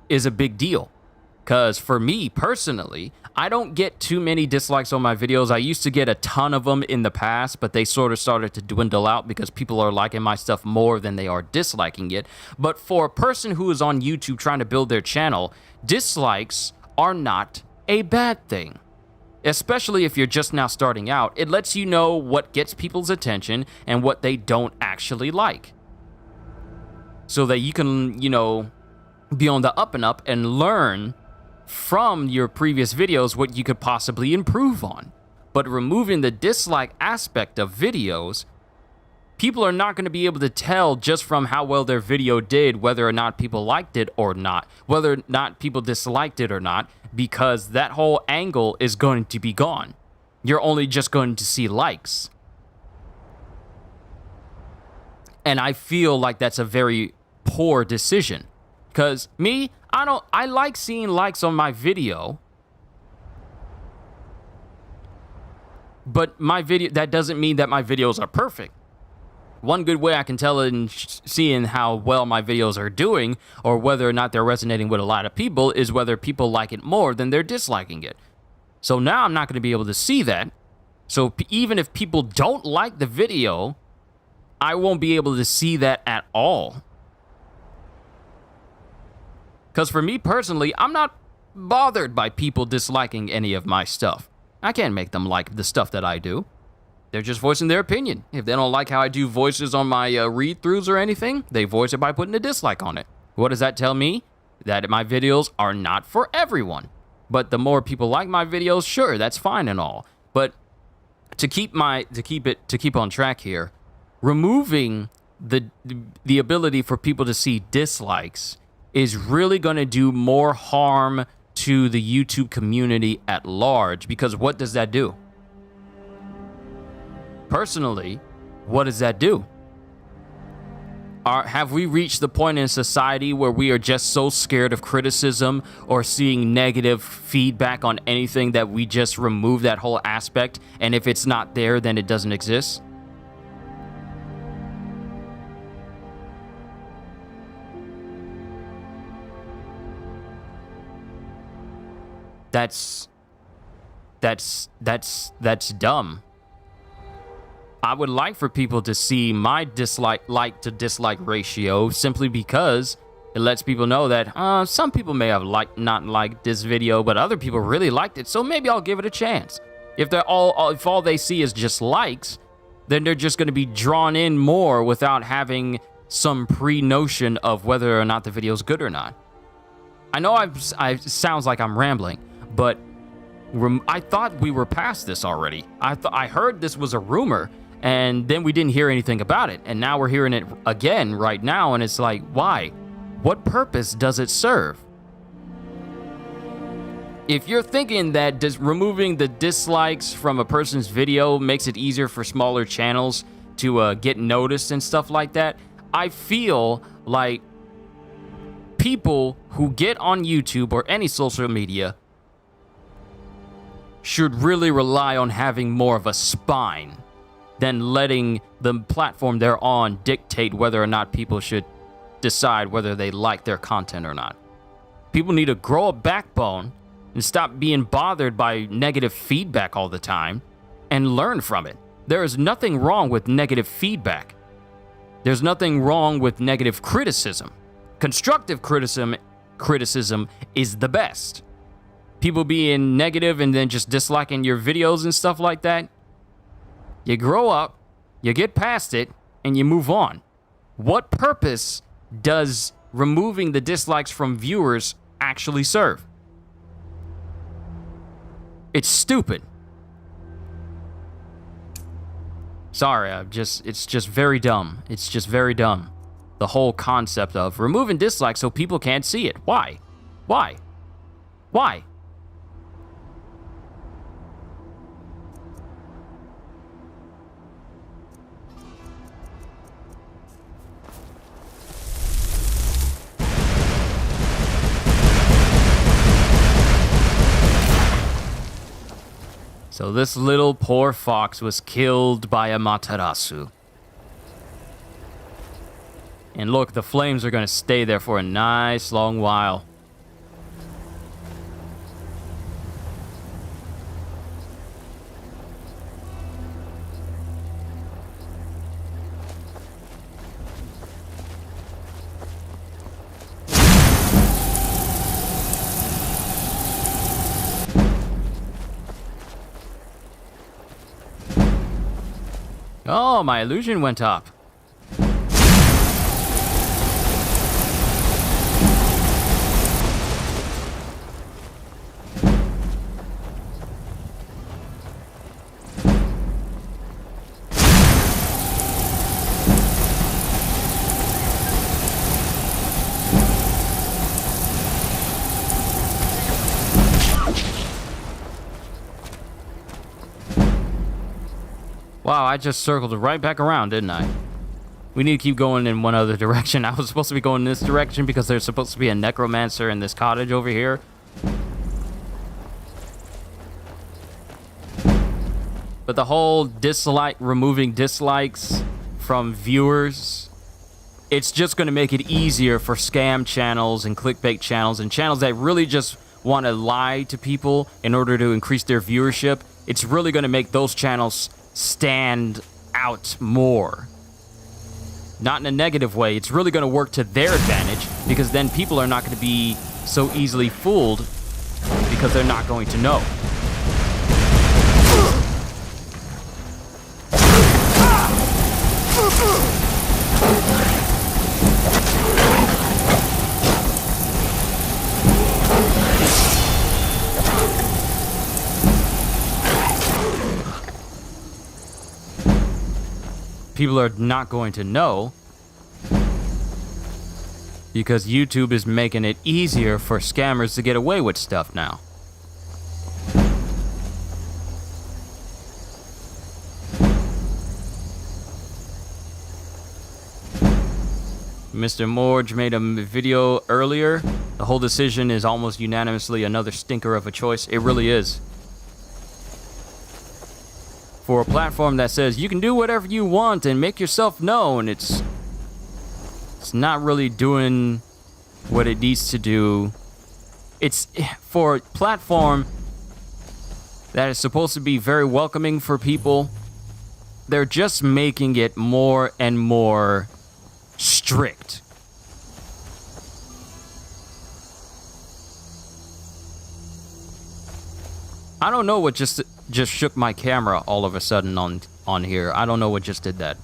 is a big deal. Because for me, personally, I don't get too many dislikes on my videos. I used to get a ton of them in the past, but they sort of started to dwindle out because people are liking my stuff more than they are disliking it. But for a person who is on YouTube trying to build their channel, dislikes are not a bad thing. Especially if you're just now starting out. It lets you know what gets people's attention and what they don't actually like. So that you can, be on the up and up and learn from your previous videos what you could possibly improve on. But removing the dislike aspect of videos, people are not going to be able to tell just from how well their video did whether or not people liked it or not, whether or not people disliked it or not, because that whole angle is going to be gone. You're only just going to see likes. And I feel like that's a very poor decision. Because me, I like seeing likes on my video. But that doesn't mean that my videos are perfect. One good way I can tell in seeing how well my videos are doing, or whether or not they're resonating with a lot of people, is whether people like it more than they're disliking it. So now I'm not going to be able to see that. So even if people don't like the video, I won't be able to see that at all. Because for me personally, I'm not bothered by people disliking any of my stuff. I can't make them like the stuff that I do. They're just voicing their opinion. If they don't like how I do voices on my read-throughs or anything, they voice it by putting a dislike on it. What does that tell me? That my videos are not for everyone. But the more people like my videos, sure, that's fine and all. But to keep on track here, removing the ability for people to see dislikes is really going to do more harm to the YouTube community at large, because what does that do? Personally, what does that do? Have we reached the point in society where we are just so scared of criticism or seeing negative feedback on anything that we just remove that whole aspect, and if it's not there, then it doesn't exist? That's dumb. I would like for people to see my like to dislike ratio, simply because it lets people know that some people may have not liked this video, but other people really liked it, so maybe I'll give it a chance. If all they see is just likes, then they're just going to be drawn in more without having some pre-notion of whether or not the video is good or not. I know it sounds like I'm rambling, but I thought we were past this already. I heard this was a rumor, and then we didn't hear anything about it, and now we're hearing it again right now, and it's like, why? What purpose does it serve? If you're thinking that removing the dislikes from a person's video makes it easier for smaller channels to get noticed and stuff like that, I feel like people who get on YouTube or any social media should really rely on having more of a spine than letting the platform they're on dictate whether or not people should decide whether they like their content or not. People need to grow a backbone and stop being bothered by negative feedback all the time and learn from it. There is nothing wrong with negative feedback. There's nothing wrong with negative criticism. Constructive criticism is the best. People being negative and then just disliking your videos and stuff like that, you grow up, you get past it, and you move on. What purpose does removing the dislikes from viewers actually serve? It's stupid. Sorry, it's just very dumb. It's just very dumb. The whole concept of removing dislikes so people can't see it. Why? Why? Why? So this little poor fox was killed by a Matarasu. And look, the flames are going to stay there for a nice long while. Oh, my illusion went up. Wow, I just circled it right back around, didn't I? We need to keep going in one other direction. I was supposed to be going in this direction because there's supposed to be a necromancer in this cottage over here. But the whole removing dislikes from viewers, it's just going to make it easier for scam channels and clickbait channels and channels that really just want to lie to people in order to increase their viewership. It's really going to make those channels stand out more. Not in a negative way. It's really going to work to their advantage, because then people are not going to be so easily fooled because they're not going to know. people are not going to know because YouTube is making it easier for scammers to get away with stuff now. Mr. Morge made a video earlier. The whole decision is almost unanimously another stinker of a choice. It really is. For a platform that says you can do whatever you want and make yourself known, it's not really doing what it needs to do. It's for a platform that is supposed to be very welcoming for people. They're just making it more and more strict. I don't know what just shook my camera all of a sudden on here. I don't know what just did that.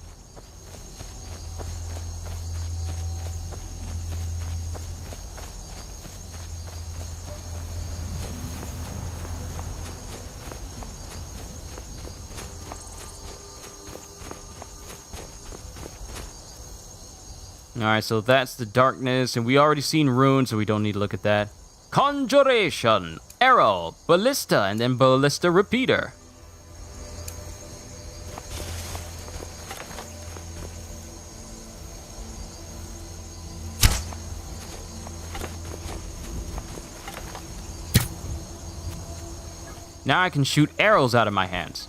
Alright, so that's the darkness, and we already seen runes, so we don't need to look at that. Conjuration, arrow, ballista, and then ballista repeater. Now I can shoot arrows out of my hands.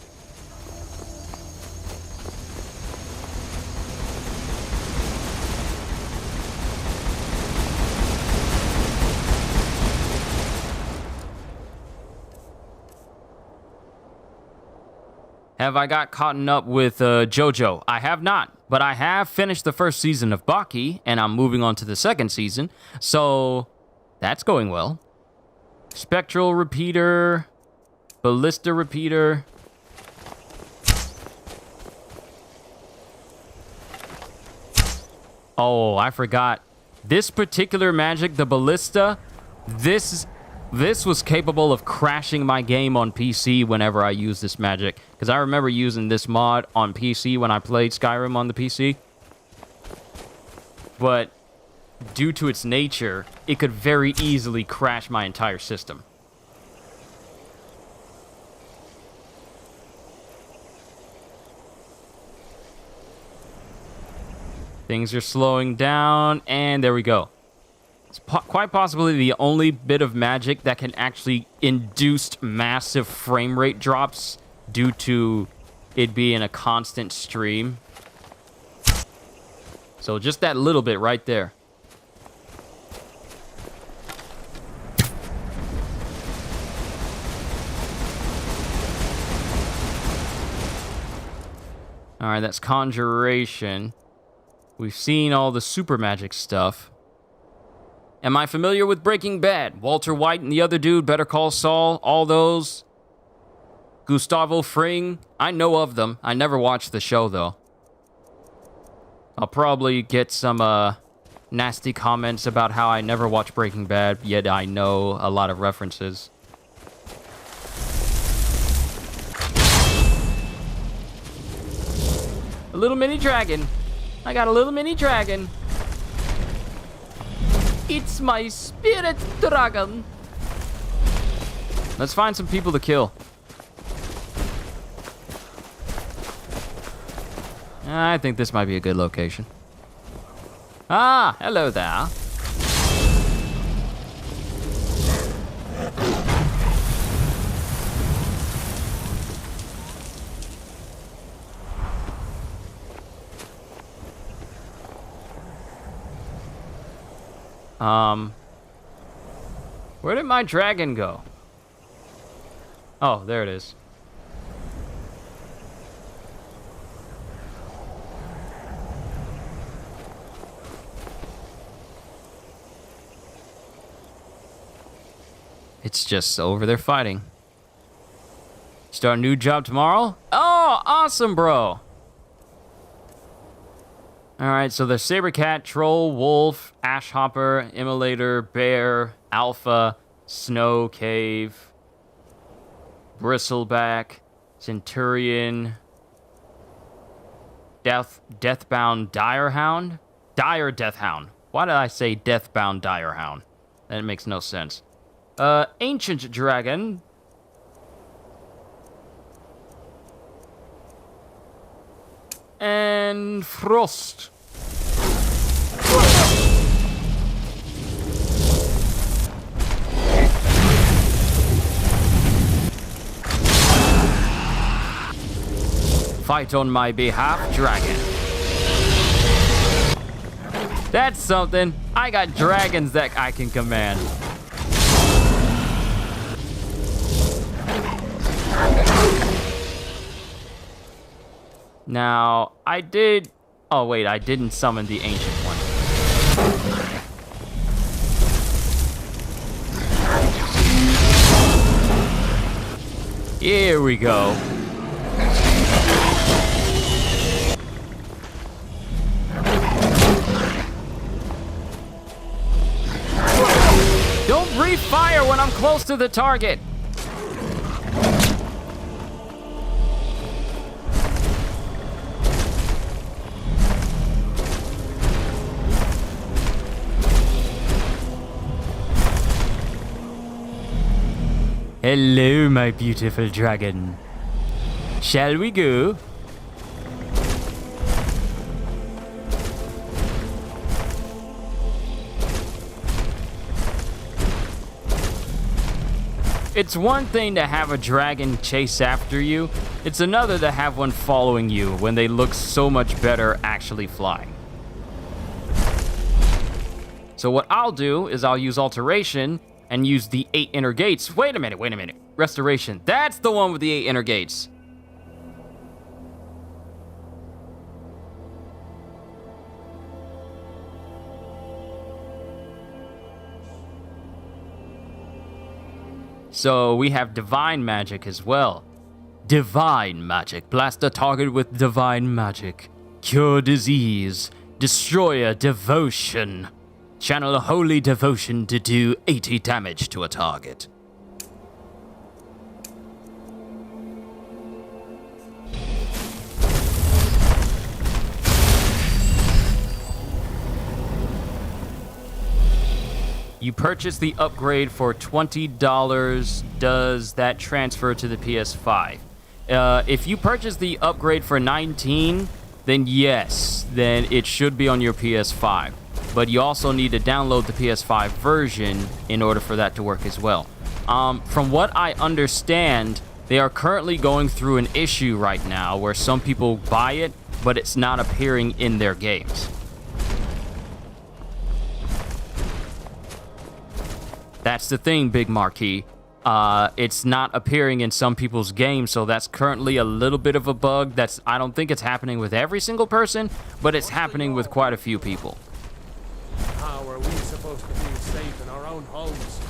Have I got caught up with JoJo? I have not, but I have finished the first season of Baki, and I'm moving on to the second season, so that's going well. Spectral repeater, ballista repeater. Oh, I forgot. This particular magic, the ballista, this was capable of crashing my game on PC whenever I use this magic. Because I remember using this mod on PC when I played Skyrim on the PC. But due to its nature, it could very easily crash my entire system. Things are slowing down, and there we go. It's quite possibly the only bit of magic that can actually induce massive frame rate drops due to it being a constant stream. So just that little bit right there. Alright, that's conjuration. We've seen all the super magic stuff. Am I familiar with Breaking Bad? Walter White and the other dude, Better Call Saul, all those. Gustavo Fring, I know of them. I never watched the show, though. I'll probably get some nasty comments about how I never watched Breaking Bad, yet I know a lot of references. A little mini dragon. I got a little mini dragon. It's my spirit dragon. Let's find some people to kill. I think this might be a good location. Ah, hello there. Where did my dragon go? Oh, there it is. It's just over there fighting. Start a new job tomorrow? Oh, awesome, bro. Alright, so there's Sabercat, Troll, Wolf, Ashhopper, Immolator, Bear, Alpha, Snow Cave, Bristleback, Centurion, Deathbound Direhound? Dire Deathhound. Why did I say Deathbound Direhound? That makes no sense. Ancient Dragon. And Frost. Fight on my behalf, dragon. That's something. I got dragons that I can command. Now, I did... Oh, wait, I didn't summon the ancient one. Here we go. Don't breathe fire when I'm close to the target. Hello, my beautiful dragon. Shall we go? It's one thing to have a dragon chase after you. It's another to have one following you when they look so much better actually flying. So what I'll do is I'll use Alteration and use the 8 inner gates. Wait a minute. Restoration. That's the one with the 8 inner gates. So we have Divine Magic as well. Divine Magic. Blast a target with Divine Magic. Cure disease. Destroy a devotion. Channel a holy devotion to do 80 damage to a target. You purchase the upgrade for $20. Does that transfer to the PS5? If you purchase the upgrade for $19, then yes, then it should be on your PS5. But you also need to download the PS5 version in order for that to work as well. From what I understand, they are currently going through an issue right now where some people buy it, but it's not appearing in their games. That's the thing, Big Marquis. It's not appearing in some people's games, so that's currently a little bit of a bug. I don't think it's happening with every single person, but it's happening with quite a few people. How are we supposed to be safe in our own homes?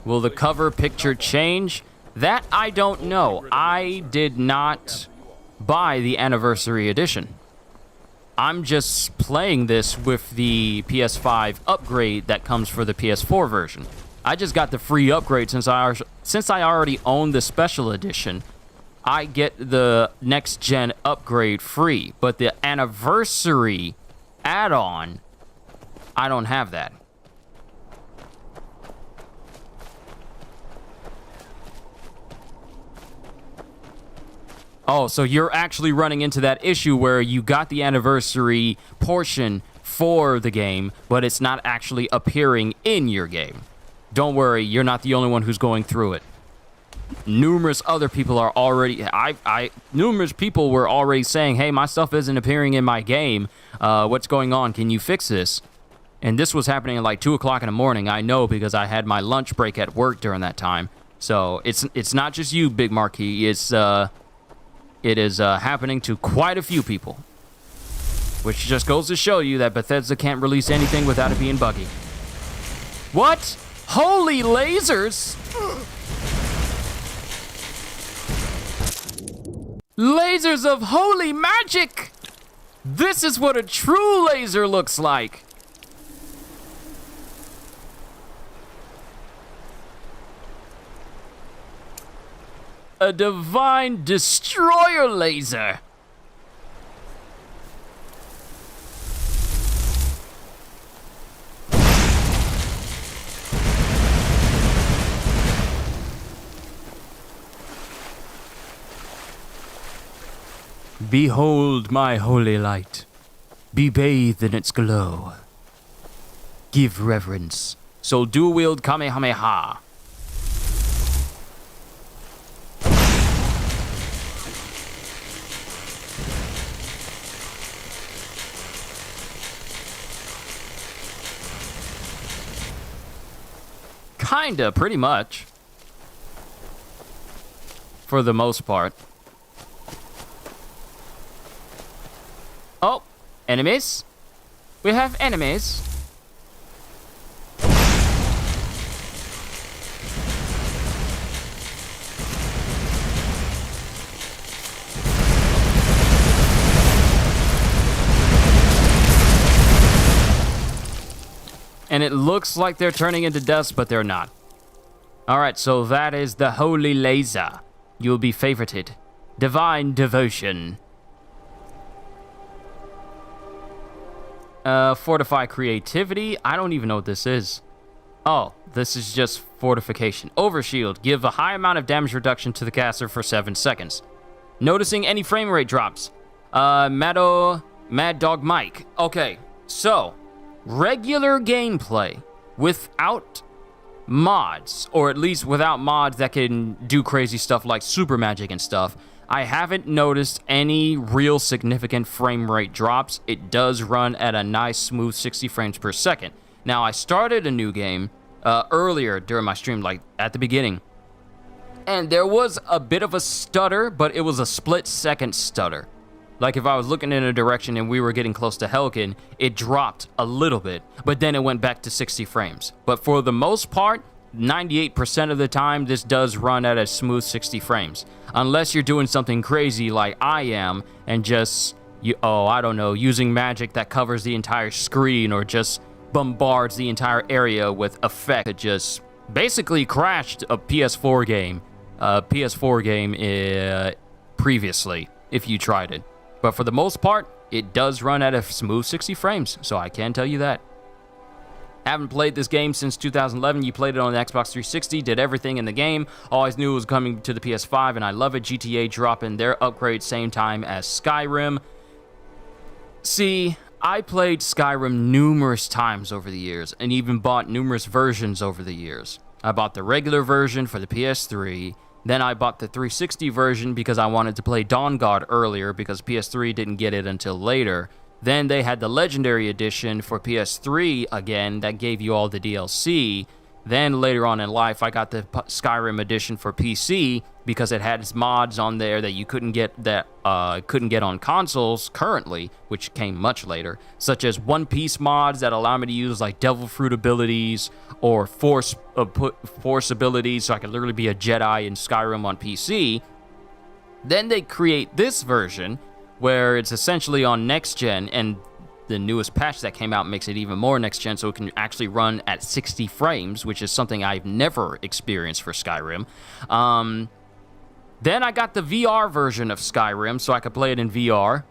Will the cover picture change? That I don't know. I did not buy the Anniversary Edition. I'm just playing this with the PS5 upgrade that comes for the PS4 version. I just got the free upgrade since I already own the Special Edition. I get the next gen upgrade free, but the Anniversary add-on, I don't have that. Oh, so you're actually running into that issue where you got the Anniversary portion for the game, but it's not actually appearing in your game. Don't worry, you're not the only one who's going through it. Numerous other people are already... numerous people were already saying, hey, my stuff isn't appearing in my game. What's going on? Can you fix this? And this was happening at like 2 o'clock in the morning. I know because I had my lunch break at work during that time. So it's not just you, Big Marquis. It is happening to quite a few people. Which just goes to show you that Bethesda can't release anything without it being buggy. What? Holy lasers! Lasers of holy magic! This is what a true laser looks like. A divine destroyer laser. Behold my holy light. Be bathed in its glow. Give reverence. So dual wield Kamehameha. Kinda, pretty much. For the most part. Oh, enemies? We have enemies. And it looks like they're turning into dust, but they're not. Alright, so that is the Holy Laser. You'll be favorited. Divine Devotion. Fortify Creativity. I don't even know what this is. Oh, this is just Fortification. Overshield. Give a high amount of damage reduction to the caster for 7 seconds. Noticing any frame rate drops. Mad Dog Mike. Okay, so... regular gameplay without mods, or at least without mods that can do crazy stuff like super magic and stuff, I haven't noticed any real significant frame rate drops. It does run at a nice smooth 60 frames per second. Now, I started a new game earlier during my stream, like at the beginning, and there was a bit of a stutter, but it was a split-second stutter. Like if I was looking in a direction and we were getting close to Helgen, it dropped a little bit, but then it went back to 60 frames. But for the most part, 98% of the time, this does run at a smooth 60 frames. Unless you're doing something crazy like I am and just, I don't know, using magic that covers the entire screen or just bombards the entire area with effect that just basically crashed a PS4 game previously, if you tried it. But for the most part, it does run at a smooth 60 frames, so I can tell you that. Haven't played this game since 2011. You played it on the Xbox 360, did everything in the game. Always knew it was coming to the PS5, and I love it. GTA dropping their upgrade same time as Skyrim. See, I played Skyrim numerous times over the years, and even bought numerous versions over the years. I bought the regular version for the PS3, then I bought the 360 version because I wanted to play Dawn Guard earlier because PS3 didn't get it until later. Then they had the Legendary Edition for PS3 again that gave you all the DLC. Then later on in life, I got the Skyrim Edition for PC because it had its mods on there that you couldn't get on consoles currently, which came much later, such as One Piece mods that allow me to use like Devil Fruit abilities or Force abilities, so I could literally be a Jedi in Skyrim on PC. Then they create this version where it's essentially on next gen, and the newest patch that came out makes it even more next gen, so it can actually run at 60 frames, which is something I've never experienced for Skyrim. Then I got the VR version of Skyrim, so I could play it in VR.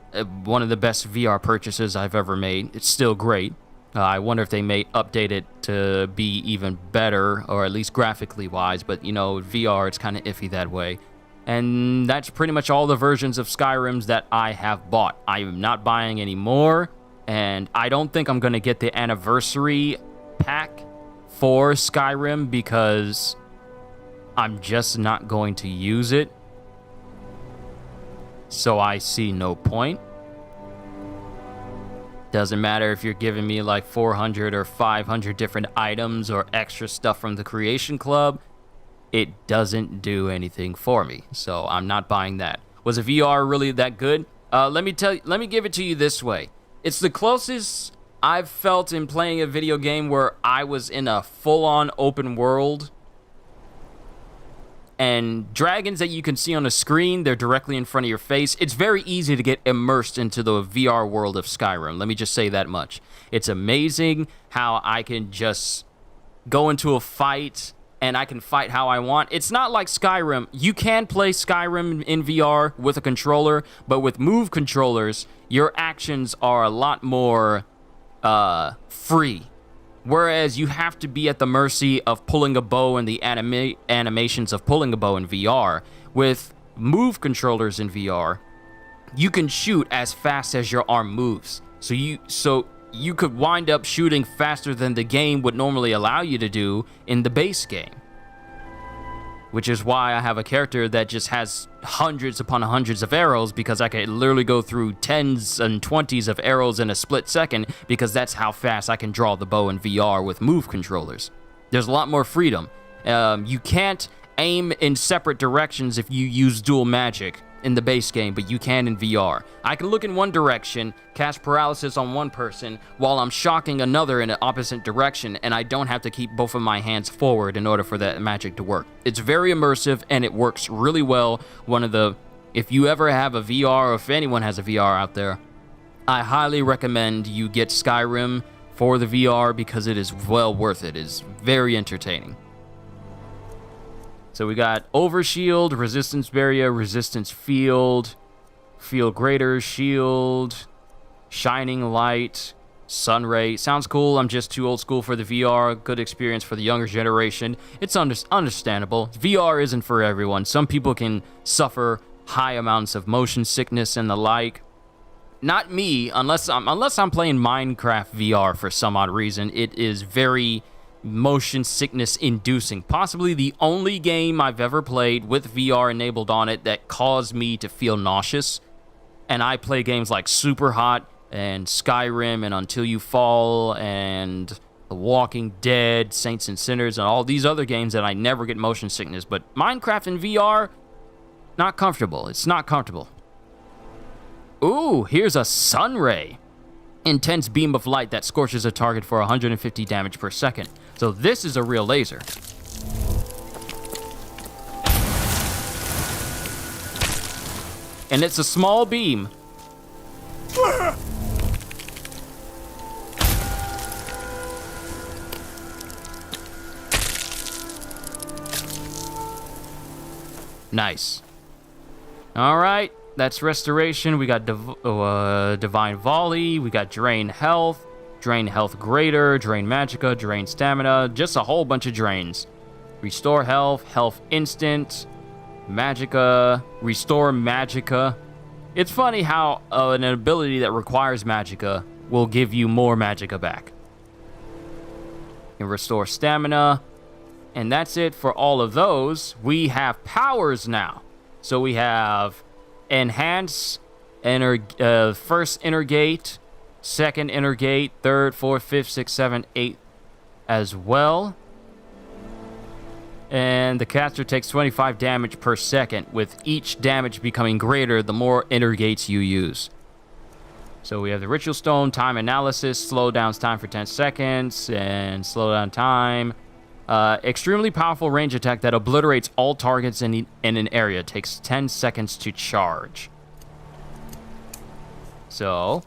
One of the best VR purchases I've ever made. It's still great. I wonder if they may update it to be even better, or at least graphically wise, but you know, VR, it's kind of iffy that way. And that's pretty much all the versions of Skyrims that I have bought. I am not buying any more, and I don't think I'm going to get the anniversary pack for Skyrim because I'm just not going to use it. So I see no point. Doesn't matter if you're giving me like 400 or 500 different items or extra stuff from the Creation Club. It doesn't do anything for me, so I'm not buying that. Was a VR really that good? Let me give it to you this way. It's the closest I've felt in playing a video game where I was in a full-on open world. And dragons that you can see on the screen, they're directly in front of your face. It's very easy to get immersed into the VR world of Skyrim. Let me just say that much. It's amazing how I can just go into a fight and I can fight how I want. It's not like Skyrim. You can play Skyrim in VR with a controller, but with Move controllers, your actions are a lot more free. Whereas you have to be at the mercy of pulling a bow and the animations of pulling a bow in VR. With Move controllers in VR, you can shoot as fast as your arm moves. So you could wind up shooting faster than the game would normally allow you to do in the base game. Which is why I have a character that just has hundreds upon hundreds of arrows, because I can literally go through 10s and 20s of arrows in a split second, because that's how fast I can draw the bow in VR with move controllers. There's a lot more freedom. You can't aim in separate directions if you use dual magic in the base game, but you can in VR. I can look in one direction, cast paralysis on one person, while I'm shocking another in an opposite direction, and I don't have to keep both of my hands forward in order for that magic to work. It's very immersive, and it works really well. If you ever have a VR, or if anyone has a VR out there, I highly recommend you get Skyrim for the VR, because it is well worth it. It is very entertaining. So we got Overshield, Resistance Barrier, Resistance Field, Field Greater, Shield, Shining Light, Sunray. Sounds cool. I'm just too old school for the VR. Good experience for the younger generation. It's understandable. VR isn't for everyone. Some people can suffer high amounts of motion sickness and the like. Not me, unless I'm playing Minecraft VR for some odd reason. It is very motion sickness inducing. Possibly the only game I've ever played with VR enabled on it that caused me to feel nauseous. And I play games like Super Hot and Skyrim and Until You Fall and The Walking Dead, Saints and Sinners, and all these other games that I never get motion sickness. But Minecraft in VR, not comfortable. It's not comfortable. Ooh, here's a Sunray. Intense beam of light that scorches a target for 150 damage per second. So this is a real laser. And it's a small beam. Nice. All right. That's restoration. We got Divine Volley. We got Drain Health Greater, Drain Magicka, Drain Stamina. Just a whole bunch of drains. Restore Health, Health Instant, Magicka, Restore Magicka. It's funny how an ability that requires Magicka will give you more Magicka back. You can restore Stamina. And that's it for all of those. We have powers now. So we have Enhance, first Inner Gate, second Inner Gate, third, fourth, fifth, sixth, seventh, eighth as well. And the caster takes 25 damage per second, with each damage becoming greater the more Inner Gates you use. So we have the Ritual Stone, Time Analysis, slow down time for 10 seconds, and slow down time. Extremely powerful range attack that obliterates all targets in an area. Takes 10 seconds to charge. So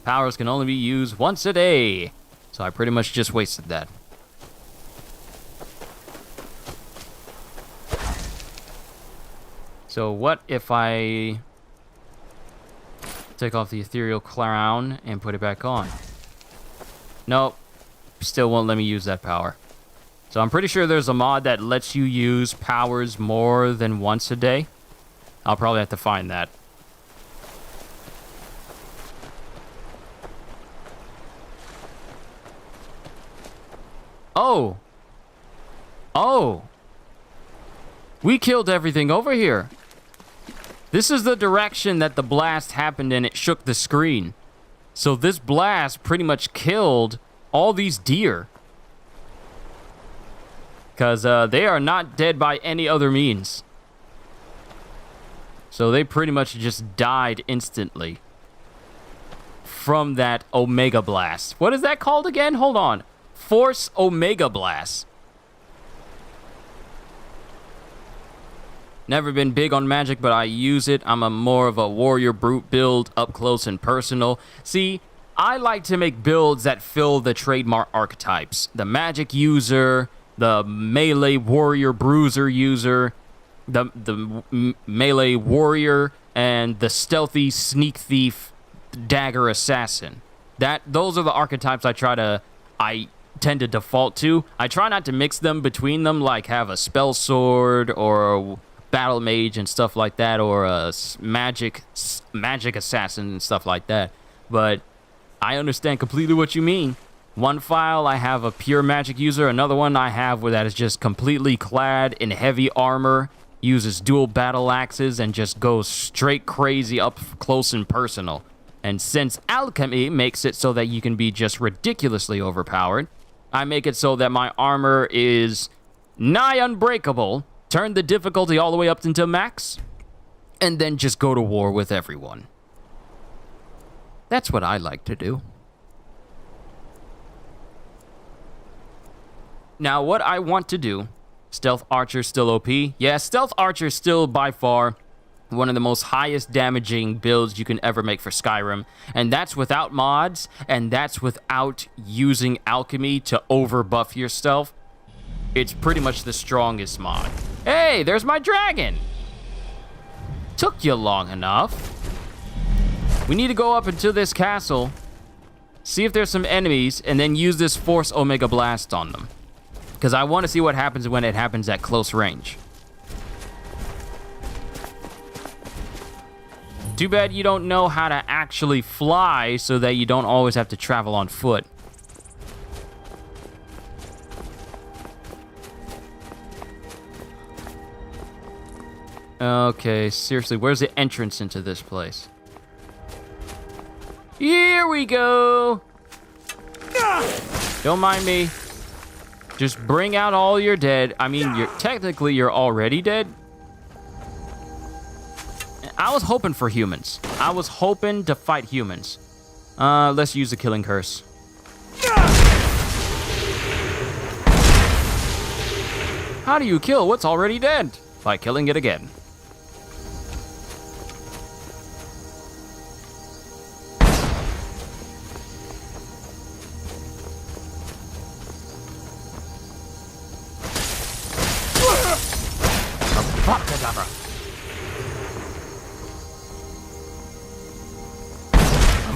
powers can only be used once a day. So I pretty much just wasted that. So what if I take off the ethereal crown and put it back on? Nope. Still won't let me use that power. So I'm pretty sure there's a mod that lets you use powers more than once a day. I'll probably have to find that. Oh. Oh. We killed everything over here. This is the direction that the blast happened and it shook the screen. So this blast pretty much killed all these deer. Because they are not dead by any other means. So they pretty much just died instantly from that Omega Blast. What is that called again? Hold on. Force Omega Blast. Never been big on magic, but I use it. I'm more of a warrior brute build, up close and personal. See, I like to make builds that fill the trademark archetypes. The magic user, the melee warrior bruiser user, the melee warrior, and the stealthy sneak thief dagger assassin. Those are the archetypes I tend to default to. I try not to mix them between them, like have a spell sword or a battle mage and stuff like that, or a magic assassin and stuff like that. But I understand completely what you mean. One file I have a pure magic user, another one I have where that is just completely clad in heavy armor, uses dual battle axes, and just goes straight crazy up close and personal. And since alchemy makes it so that you can be just ridiculously overpowered, I make it so that my armor is nigh unbreakable, turn the difficulty all the way up into max, and then just go to war with everyone. That's what I like to do. Now, what I want to do, Stealth Archer still OP. Yeah, Stealth Archer still by far one of the most highest damaging builds you can ever make for Skyrim. And that's without mods, and that's without using alchemy to overbuff yourself. It's pretty much the strongest mod. Hey, there's my dragon! Took you long enough. We need to go up into this castle, see if there's some enemies, and then use this Force Omega Blast on them. Because I want to see what happens when it happens at close range. Too bad you don't know how to actually fly so that you don't always have to travel on foot. Okay, seriously, where's the entrance into this place? Here we go! Don't mind me. Just bring out all your dead. I mean, technically you're already dead. I was hoping for humans. I was hoping to fight humans. Let's use the killing curse. How do you kill what's already dead? By killing it again.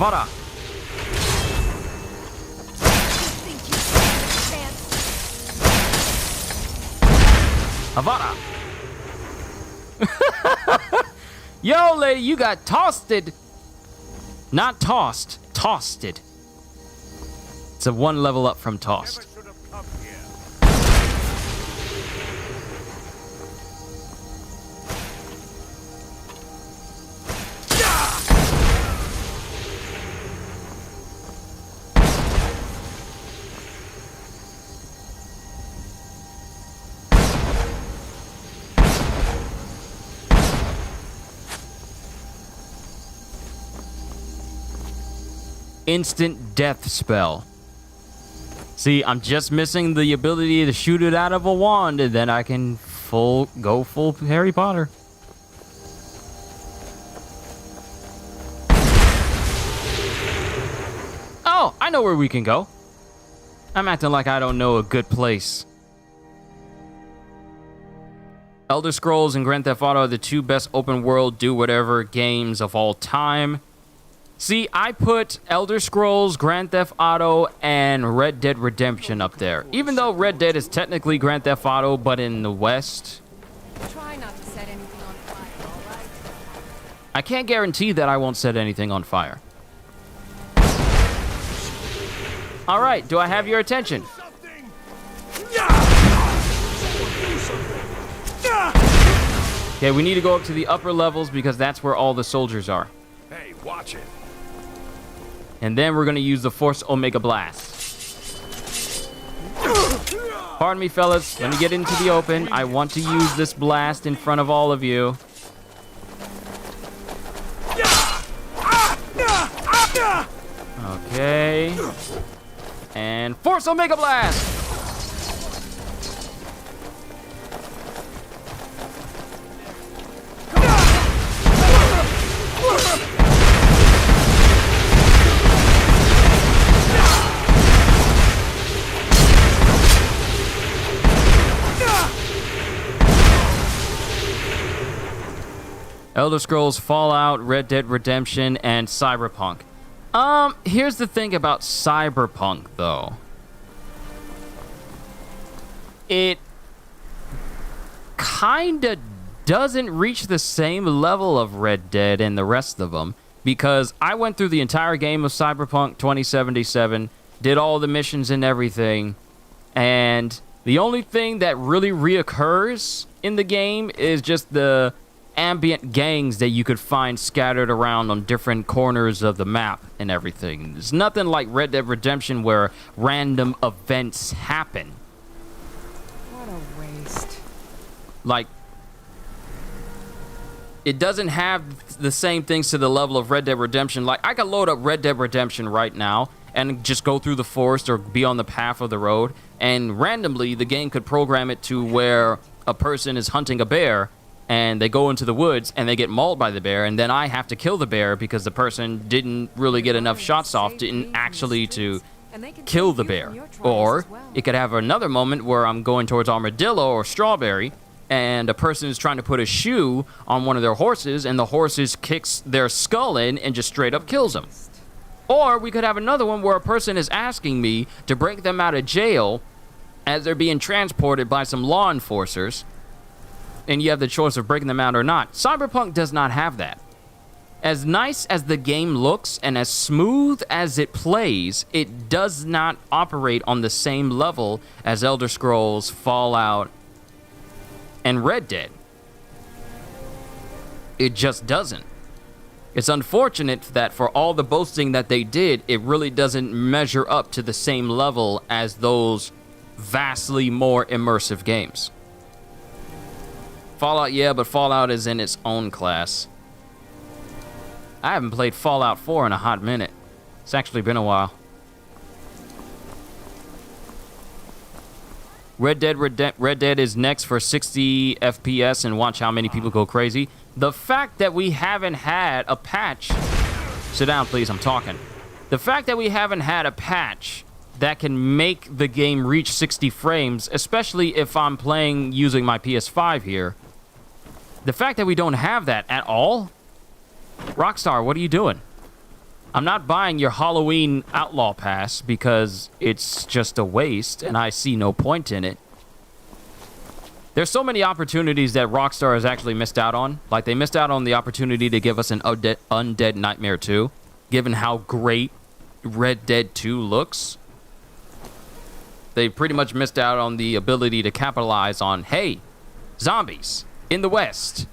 Avada. Avada. Yo, lady, you got toasted. Not tossed, toasted. It's a one level up from tossed. Instant death spell. See, I'm just missing the ability to shoot it out of a wand, and then I can go full Harry Potter. Oh, I know where we can go. I'm acting like I don't know a good place. Elder Scrolls and Grand Theft Auto are the two best open world do-whatever games of all time. See, I put Elder Scrolls, Grand Theft Auto, and Red Dead Redemption up there. Even though Red Dead is technically Grand Theft Auto, but in the West. Try not to set anything on fire, all right? I can't guarantee that I won't set anything on fire. All right, do I have your attention? Okay, we need to go up to the upper levels because that's where all the soldiers are. Hey, watch it. And then we're going to use the Force Omega Blast. Pardon me, fellas. Let me get into the open. I want to use this blast in front of all of you. Okay. And Force Omega Blast! Elder Scrolls, Fallout, Red Dead Redemption, and Cyberpunk. Here's the thing about Cyberpunk, though. it kind of doesn't reach the same level of Red Dead and the rest of them, because I went through the entire game of Cyberpunk 2077, did all the missions and everything, and the only thing that really reoccurs in the game is just the ambient gangs that you could find scattered around on different corners of the map and everything. There's nothing like Red Dead Redemption where random events happen. What a waste. Like, it doesn't have the same things to the level of Red Dead Redemption. Like, I could load up Red Dead Redemption right now and just go through the forest or be on the path of the road, and randomly the game could program it to where a person is hunting a bear and they go into the woods and they get mauled by the bear, and then I have to kill the bear because the person didn't really get enough shots off, didn't actually to kill the bear. Or it could have another moment where I'm going towards Armadillo or Strawberry, and a person is trying to put a shoe on one of their horses, and the horses kicks their skull in and just straight up kills them. Or we could have another one where a person is asking me to break them out of jail as they're being transported by some law enforcers, and you have the choice of breaking them out or not. Cyberpunk does not have that. As nice as the game looks and as smooth as it plays, it does not operate on the same level as Elder Scrolls, Fallout, and Red Dead. It just doesn't. It's unfortunate that for all the boasting that they did, it really doesn't measure up to the same level as those vastly more immersive games. Fallout, yeah, but Fallout is in its own class. I haven't played Fallout 4 in a hot minute. It's actually been a while. Red Dead is next for 60 FPS, and watch how many people go crazy. The fact that we haven't had a patch... Sit down, please, I'm talking. The fact that we haven't had a patch that can make the game reach 60 frames, especially if I'm playing using my PS5 here. The fact that we don't have that at all? Rockstar, what are you doing? I'm not buying your Halloween Outlaw Pass because it's just a waste and I see no point in it. There's so many opportunities that Rockstar has actually missed out on. Like, they missed out on the opportunity to give us an Undead Nightmare 2, given how great Red Dead 2 looks. They pretty much missed out on the ability to capitalize on, hey, zombies in the West.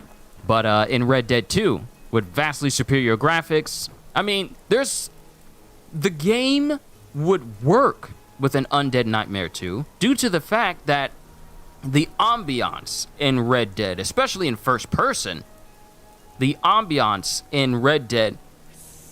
But in Red Dead 2, with vastly superior graphics, I mean, the game would work with an Undead Nightmare 2 due to the fact that the ambiance in Red Dead, especially in first person, the ambiance in Red Dead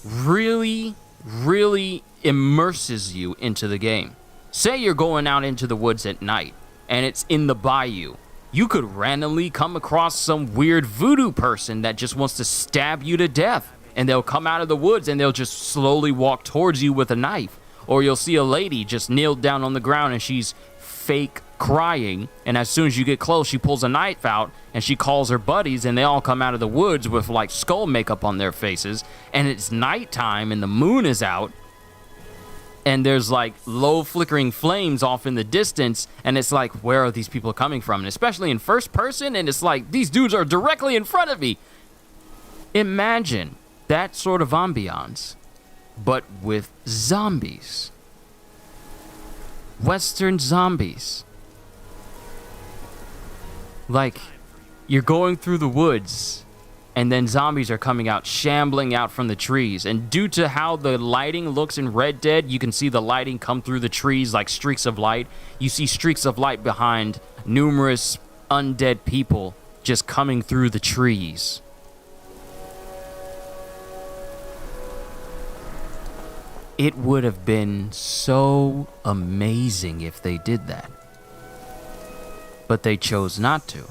really, really immerses you into the game. Say you're going out into the woods at night and it's in the bayou. You could randomly come across some weird voodoo person that just wants to stab you to death, and they'll come out of the woods and they'll just slowly walk towards you with a knife. Or you'll see a lady just kneeled down on the ground and she's fake crying, and as soon as you get close, she pulls a knife out and she calls her buddies, and they all come out of the woods with like skull makeup on their faces, and it's nighttime and the moon is out, and there's like low flickering flames off in the distance, and it's like, where are these people coming from? And especially in first person, and it's like, these dudes are directly in front of me. Imagine that sort of ambiance, but with zombies. Western zombies. Like, you're going through the woods, and then zombies are coming out, shambling out from the trees. And due to how the lighting looks in Red Dead, you can see the lighting come through the trees like streaks of light. You see streaks of light behind numerous undead people just coming through the trees. It would have been so amazing if they did that. But they chose not to.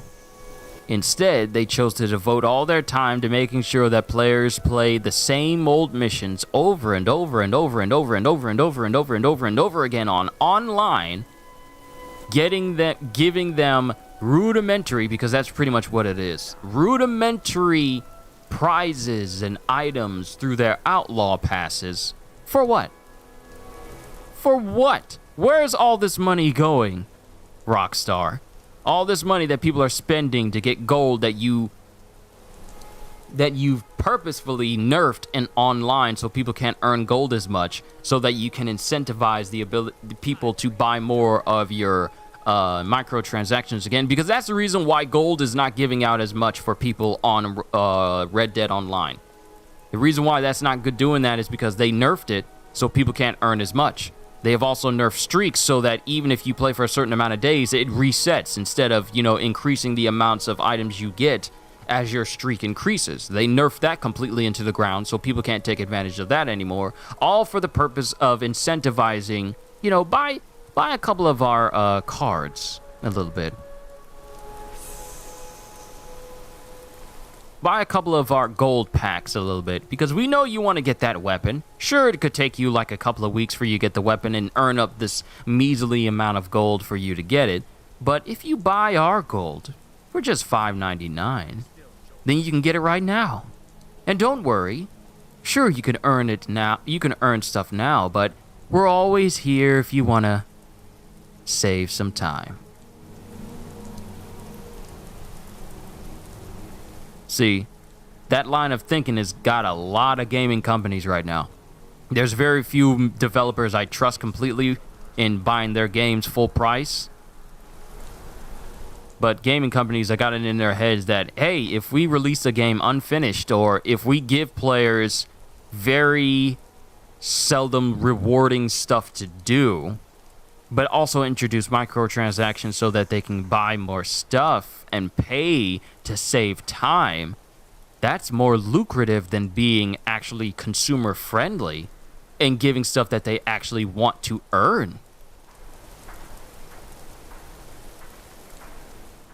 Instead, they chose to devote all their time to making sure that players play the same old missions over and over and over and over and over and over and over and over and over again on online, giving them rudimentary, because that's pretty much what it is, rudimentary prizes and items through their outlaw passes. For what? For what? Where's all this money going Rockstar. All this money that people are spending to get gold that you've purposefully nerfed in online so people can't earn gold as much, so that you can incentivize the people to buy more of your microtransactions again, because that's the reason why gold is not giving out as much for people on Red Dead Online. The reason why that's not good doing that is because they nerfed it so people can't earn as much. They have also nerfed streaks so that even if you play for a certain amount of days, it resets instead of, increasing the amounts of items you get as your streak increases. They nerfed that completely into the ground so people can't take advantage of that anymore, all for the purpose of incentivizing, buy a couple of our cards a little bit. Buy a couple of our gold packs a little bit, because we know you want to get that weapon. Sure, it could take you like a couple of weeks for you to get the weapon and earn up this measly amount of gold for you to get it, but if you buy our gold for just $5.99, then you can get it right now. And don't worry, sure, you can earn it now. You can earn stuff now, but we're always here if you want to save some time. See, that line of thinking has got a lot of gaming companies right now. There's very few developers I trust completely in buying their games full price. But gaming companies have got it in their heads that, hey, if we release a game unfinished, or if we give players very seldom rewarding stuff to do, but also introduce microtransactions so that they can buy more stuff and pay to save time, that's more lucrative than being actually consumer friendly and giving stuff that they actually want to earn.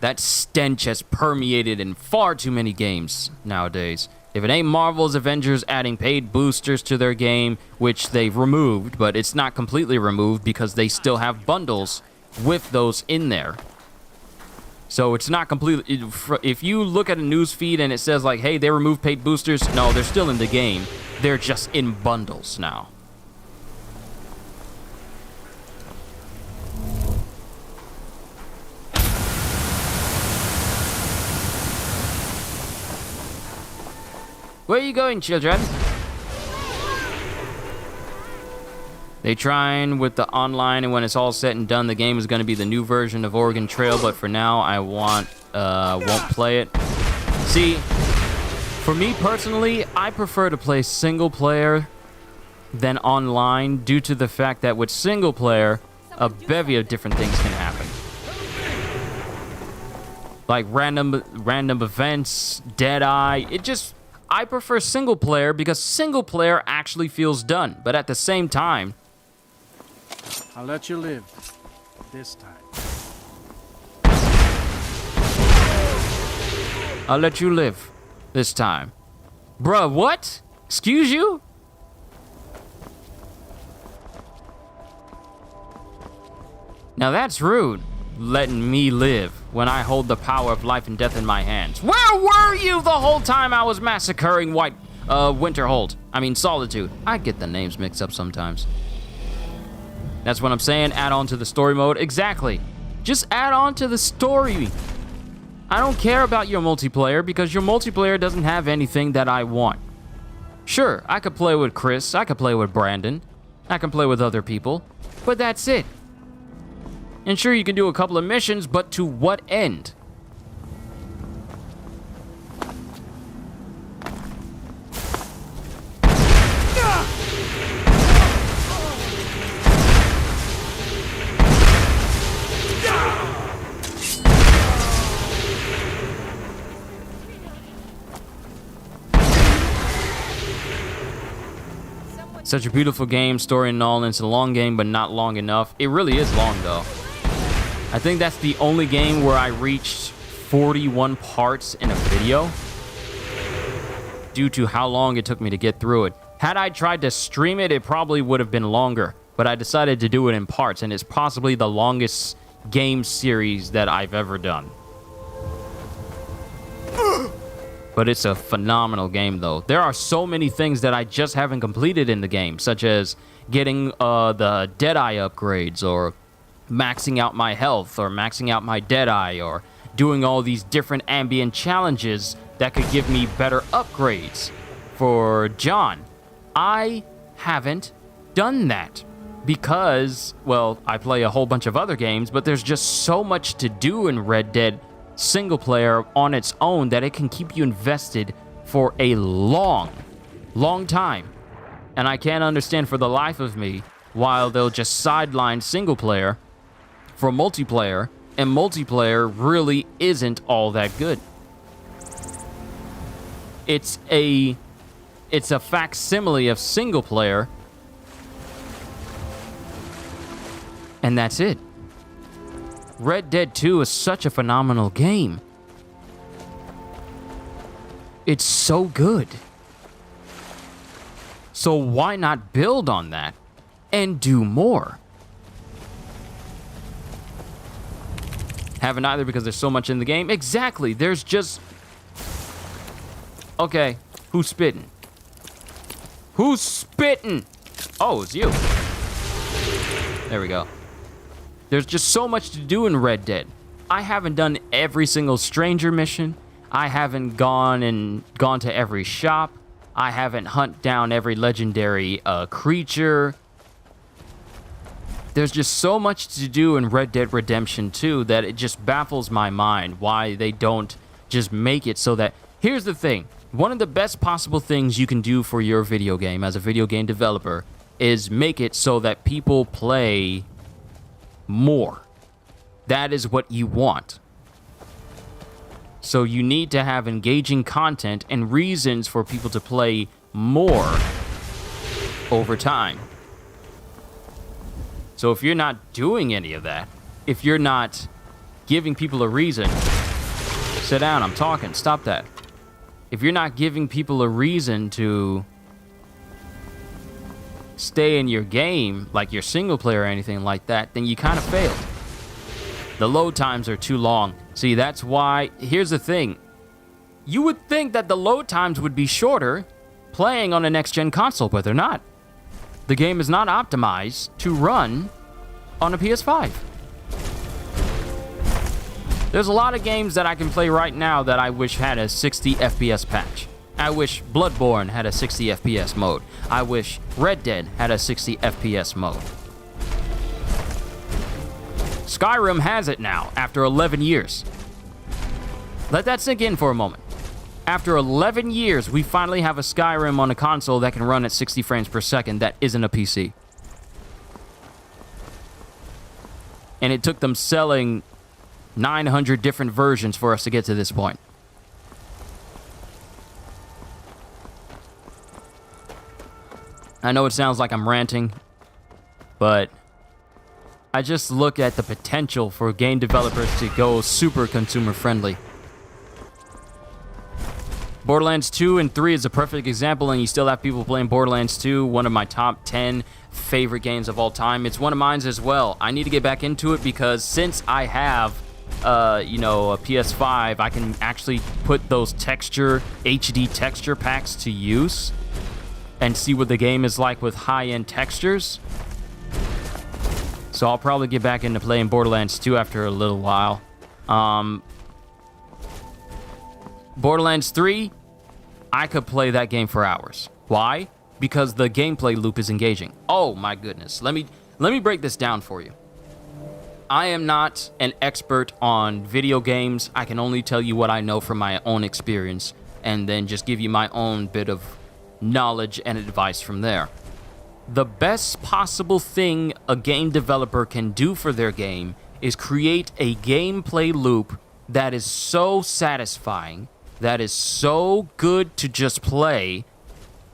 That stench has permeated in far too many games nowadays. If it ain't Marvel's Avengers adding paid boosters to their game, which they've removed, but it's not completely removed because they still have bundles with those in there. So it's not completely... If you look at a news feed and it says like, hey, they removed paid boosters, no, they're still in the game. They're just in bundles now. Where are you going, children? They trying with the online, and when it's all said and done, the game is going to be the new version of Oregon Trail, but for now, I won't play it. See, for me personally, I prefer to play single player than online, due to the fact that with single player, a bevy of different things can happen. Like random events, Deadeye, I prefer single player because single player actually feels done, but at the same time, I'll let you live this time. I'll let you live this time. Bruh, what? Excuse you? Now that's rude, letting me live when I hold the power of life and death in my hands. Where were you the whole time I was massacring Solitude? I get the names mixed up sometimes. That's what I'm saying, add on to the story mode. Exactly. Just add on to the story. I don't care about your multiplayer because your multiplayer doesn't have anything that I want. Sure, I could play with Chris, I could play with Brandon, I can play with other people, but that's it. And sure, you can do a couple of missions, but to what end? Such a beautiful game, story and all, and it's a long game, but not long enough. It really is long, though. I think that's the only game where I reached 41 parts in a video due to how long it took me to get through it. Had I tried to stream it, it probably would have been longer, but I decided to do it in parts, and it's possibly the longest game series that I've ever done. But it's a phenomenal game, though. There are so many things that I just haven't completed in the game, such as getting the Deadeye upgrades, or maxing out my health or maxing out my Deadeye or doing all these different ambient challenges that could give me better upgrades for John. I haven't done that because, well, I play a whole bunch of other games, but there's just so much to do in Red Dead single player on its own that it can keep you invested for a long time. And I can't understand for the life of me why they'll just sideline single player for multiplayer, and multiplayer really isn't all that good. It's a facsimile of single player, and that's it. Red Dead 2 is such a phenomenal game. It's so good. So why not build on that and do more? Haven't either because there's so much in the game. Exactly, there's just... Okay, who's spitting? Who's spitting? Oh, it's you. There we go. There's just so much to do in Red Dead. I haven't done every single stranger mission. I haven't gone to every shop. I haven't hunted down every legendary creature. There's just so much to do in Red Dead Redemption 2 that it just baffles my mind why they don't just make it so that... Here's the thing. One of the best possible things you can do for your video game as a video game developer is make it so that people play more. That is what you want. So you need to have engaging content and reasons for people to play more over time. So if you're not doing any of that, if you're not giving people a reason, sit down, I'm talking, stop that. If you're not giving people a reason to stay in your game, like your single player or anything like that, then you kind of failed. The load times are too long. See, that's why, here's the thing. You would think that the load times would be shorter playing on a next-gen console, but they're not. The game is not optimized to run on a PS5. There's a lot of games that I can play right now that I wish had a 60 FPS patch. I wish Bloodborne had a 60 FPS mode. I wish Red Dead had a 60 FPS mode. Skyrim has it now, after 11 years. Let that sink in for a moment. After 11 years, we finally have a Skyrim on a console that can run at 60 frames per second that isn't a PC. And it took them selling 900 different versions for us to get to this point. I know it sounds like I'm ranting, but I just look at the potential for game developers to go super consumer friendly. Borderlands 2 and 3 is a perfect example, and you still have people playing Borderlands 2, one of my top 10 favorite games of all time. It's one of mine as well. I need to get back into it because since I have, a PS5, I can actually put those HD texture packs to use and see what the game is like with high-end textures. So I'll probably get back into playing Borderlands 2 after a little while. Borderlands 3, I could play that game for hours. Why? Because the gameplay loop is engaging. Oh my goodness. Let me break this down for you. I am not an expert on video games. I can only tell you what I know from my own experience and then just give you my own bit of knowledge and advice from there. The best possible thing a game developer can do for their game is create a gameplay loop that is so satisfying, that is so good to just play,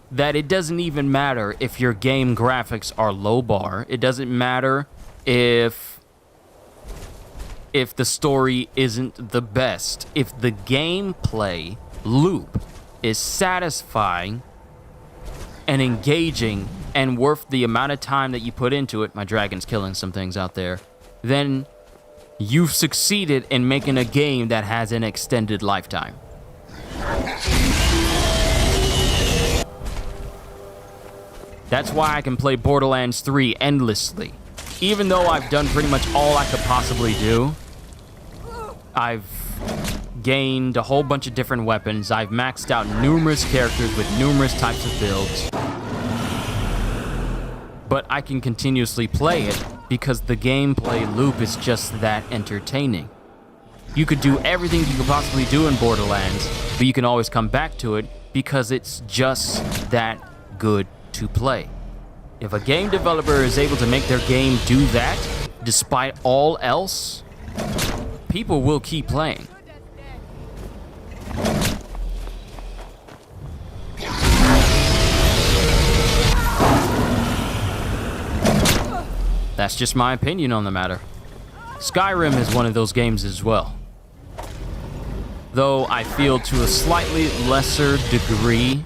that it doesn't even matter if your game graphics are low bar. It doesn't matter if the story isn't the best. If the gameplay loop is satisfying and engaging and worth the amount of time that you put into it, my dragon's killing some things out there, then you've succeeded in making a game that has an extended lifetime. That's why I can play Borderlands 3 endlessly. even though I've done pretty much all I could possibly do, I've gained a whole bunch of different weapons. I've maxed out numerous characters with numerous types of builds. But I can continuously play it because the gameplay loop is just that entertaining. You could do everything you could possibly do in Borderlands, but you can always come back to it because it's just that good to play. If a game developer is able to make their game do that, despite all else, people will keep playing. That's just my opinion on the matter. Skyrim is one of those games as well. Though I feel to a slightly lesser degree,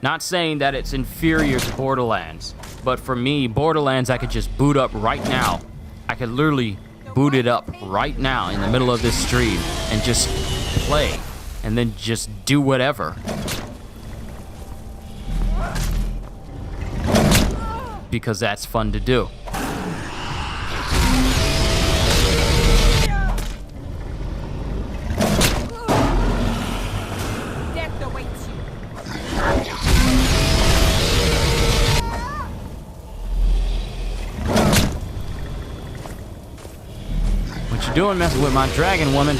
not saying that it's inferior to Borderlands, but for me, Borderlands I could just boot up right now. I could literally boot it up right now in the middle of this stream and just play and then just do whatever. Because that's fun to do. What you doing messing with my dragon, woman?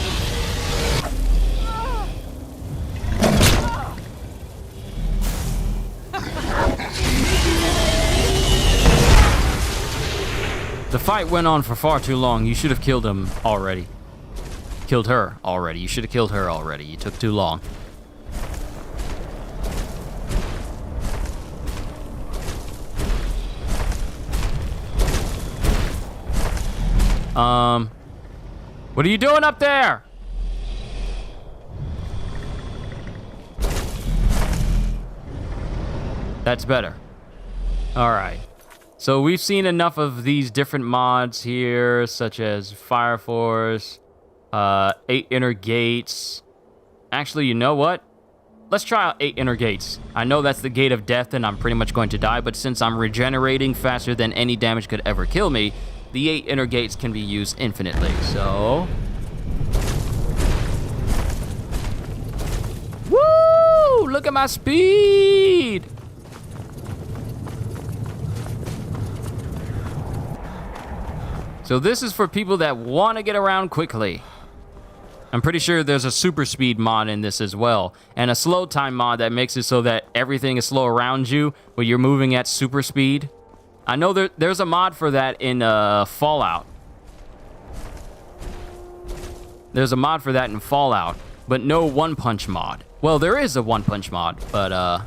The fight went on for far too long. You should have killed him already. Killed her already. You should have killed her already. You took too long. What are you doing up there? That's better. All right. So we've seen enough of these different mods here, such as Fire Force, 8 Inner Gates. Actually, you know what? Let's try out 8 Inner Gates. I know that's the Gate of Death and I'm pretty much going to die, but since I'm regenerating faster than any damage could ever kill me, the 8 Inner Gates can be used infinitely, so... Woo! Look at my speed! So this is for people that want to get around quickly. I'm pretty sure there's a super speed mod in this as well, and a slow time mod that makes it so that everything is slow around you when you're moving at super speed. I know there's a mod for that in Fallout. There's a mod for that in Fallout, but no One Punch mod. Well, there is a One Punch mod, but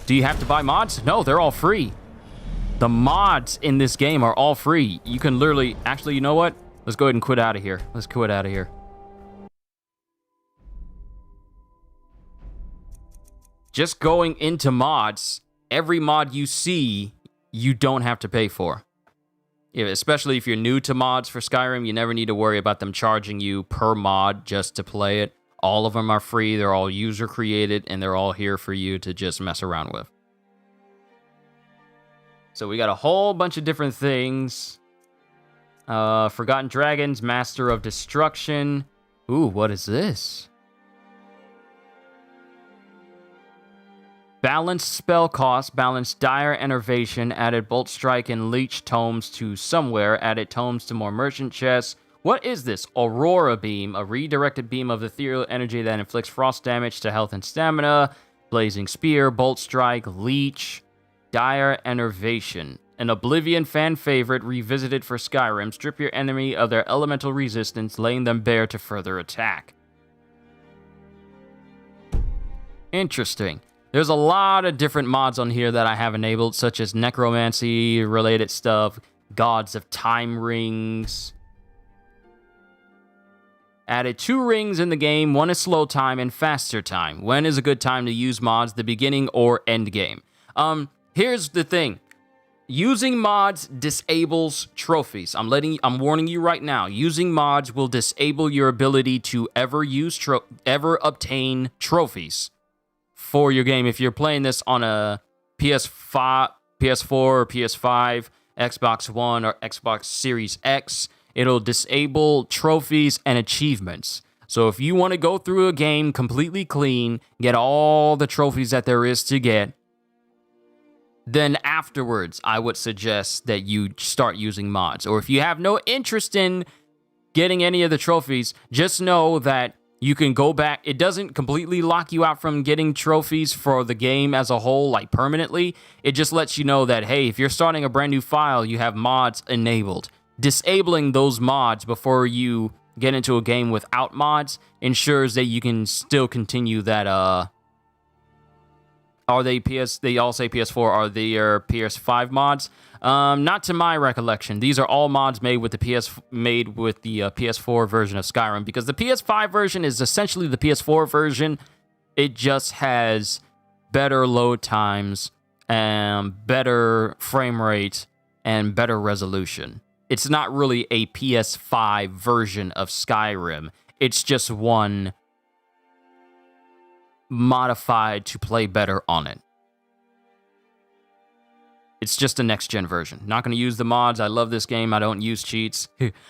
do you have to buy mods? No, they're all free. The mods in this game are all free. You can literally... Actually, you know what? Let's go ahead and quit out of here. Let's quit out of here. Just going into mods, every mod you see, you don't have to pay for. Especially if you're new to mods for Skyrim, you never need to worry about them charging you per mod just to play it. All of them are free, they're all user created, and they're all here for you to just mess around with. So we got a whole bunch of different things. Forgotten Dragons, Master of Destruction. Ooh, what is this? Balanced spell cost, balanced dire enervation, added bolt strike and leech tomes to somewhere, added tomes to more merchant chests. What is this? Aurora beam, a redirected beam of ethereal energy that inflicts frost damage to health and stamina. Blazing spear, bolt strike, leech, dire enervation. An Oblivion fan favorite revisited for Skyrim. Strip your enemy of their elemental resistance, laying them bare to further attack. Interesting. There's a lot of different mods on here that I have enabled, such as necromancy-related stuff, Gods of Time rings. Added 2 rings in the game. One is slow time and faster time. When is a good time to use mods, the beginning or end game? Here's the thing. Using mods disables trophies. I'm warning you right now. Using mods will disable your ability to ever obtain trophies for your game. If you're playing this on a PS5, PS4 or PS5, Xbox One, or Xbox Series X, it'll disable trophies and achievements. So if you want to go through a game completely clean, get all the trophies that there is to get, then afterwards, I would suggest that you start using mods. Or if you have no interest in getting any of the trophies, just know that you can go back. It doesn't completely lock you out from getting trophies for the game as a whole, like permanently. It just lets you know that, hey, if you're starting a brand new file, you have mods enabled. Disabling those mods before you get into a game without mods ensures that you can still continue that, they all say PS4, are they PS5 mods? Not to my recollection. These are all mods made with the PS4 version of Skyrim, because the PS5 version is essentially the PS4 version. It just has better load times and better frame rate and better resolution. It's not really a PS5 version of Skyrim. It's just one modified to play better on it. It's just a next-gen version. Not going to use the mods. I love this game. I don't use cheats.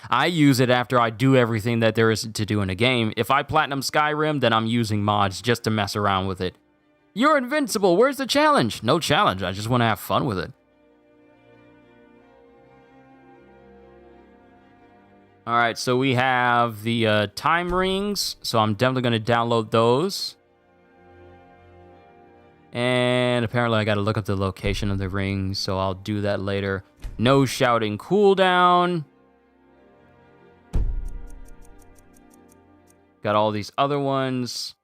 I use it after I do everything that there is to do in a game. If I platinum Skyrim, then I'm using mods just to mess around with it. You're invincible. Where's the challenge? No challenge. I just want to have fun with it. All right, so we have the time rings. So I'm definitely going to download those. And apparently I got to look up the location of the rings, so I'll do that later. No shouting cooldown. Got all these other ones.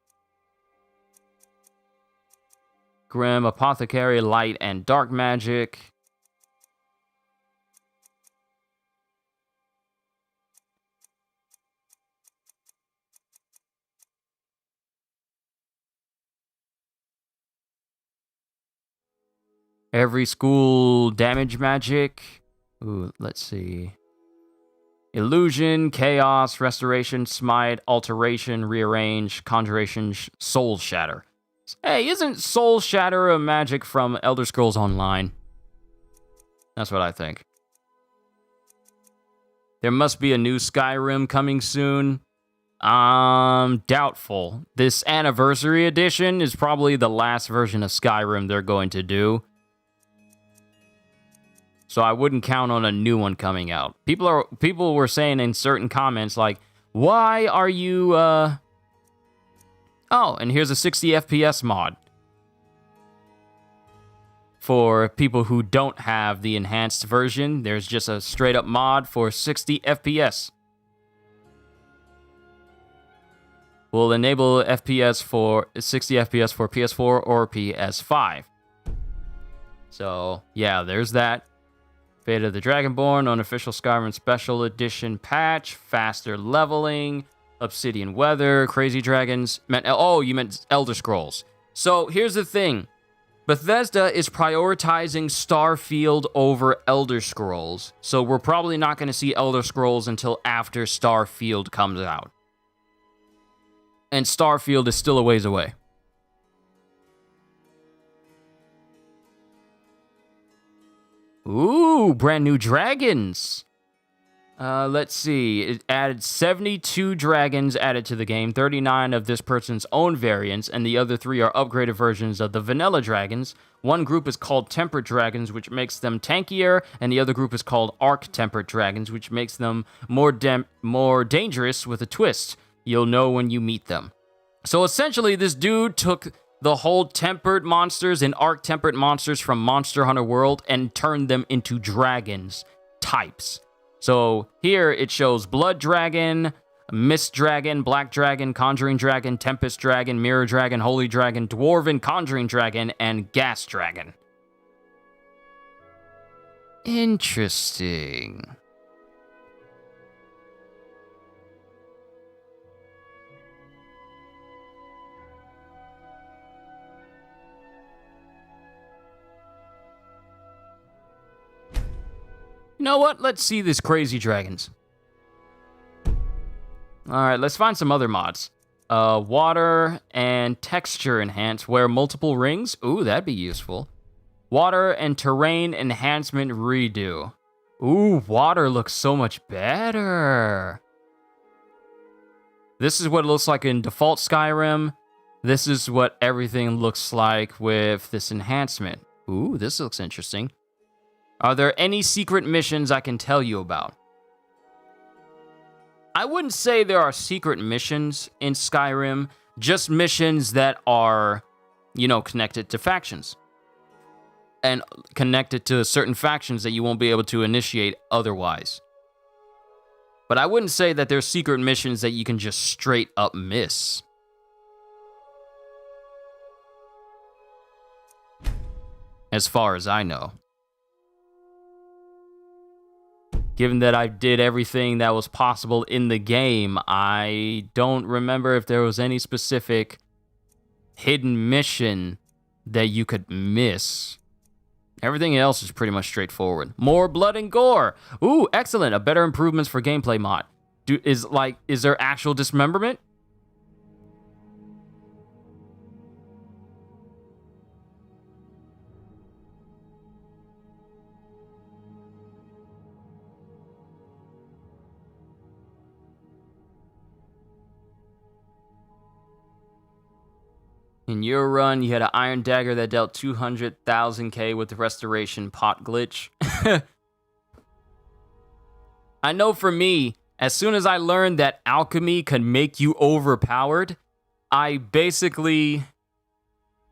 Grim, Apothecary, Light, and Dark Magic. Every school damage magic. Ooh, let's see. Illusion, Chaos, Restoration, Smite, Alteration, Rearrange, Conjuration, Soul Shatter. Hey, isn't Soul Shatter a magic from Elder Scrolls Online? That's what I think. There must be a new Skyrim coming soon. Doubtful. This Anniversary Edition is probably the last version of Skyrim they're going to do. So I wouldn't count on a new one coming out. People were saying in certain comments, like, why are you, Oh, and here's a 60 FPS mod. For people who don't have the enhanced version, there's just a straight up mod for 60 FPS. Will enable FPS for 60 FPS for PS4 or PS5. So, yeah, there's that. Fate of the Dragonborn, unofficial Skyrim Special Edition patch, faster leveling, Obsidian Weather, Crazy Dragons. Oh, you meant Elder Scrolls. So here's the thing. Bethesda is prioritizing Starfield over Elder Scrolls. So we're probably not going to see Elder Scrolls until after Starfield comes out. And Starfield is still a ways away. Ooh, brand new dragons. Let's see. It added 72 dragons added to the game, 39 of this person's own variants, and the other 3 are upgraded versions of the vanilla dragons. One group is called Tempered Dragons, which makes them tankier, and the other group is called Arc Tempered Dragons, which makes them more dangerous with a twist. You'll know when you meet them. So essentially, this dude took the whole tempered monsters and arc tempered monsters from Monster Hunter World and turned them into dragons types. So here it shows Blood Dragon, Mist Dragon, Black Dragon, Conjuring Dragon, Tempest Dragon, Mirror Dragon, Holy Dragon, Dwarven Conjuring Dragon, and Gas Dragon. Interesting. You know what? Let's see these crazy dragons. Alright, let's find some other mods. Water and texture enhance. Wear multiple rings. Ooh, that'd be useful. Water and terrain enhancement redo. Ooh, water looks so much better. This is what it looks like in default Skyrim. This is what everything looks like with this enhancement. Ooh, this looks interesting. Are there any secret missions I can tell you about? I wouldn't say there are secret missions in Skyrim, just missions that are, you know, connected to factions. And connected to certain factions that you won't be able to initiate otherwise. But I wouldn't say that there's secret missions that you can just straight up miss. As far as I know. Given that I did everything that was possible in the game, I don't remember if there was any specific hidden mission that you could miss. Everything else is pretty much straightforward. More blood and gore. Ooh, excellent. A better improvements for gameplay mod. Is there actual dismemberment? In your run, you had an iron dagger that dealt 200,000k with the restoration pot glitch. I know for me, as soon as I learned that alchemy could make you overpowered, I basically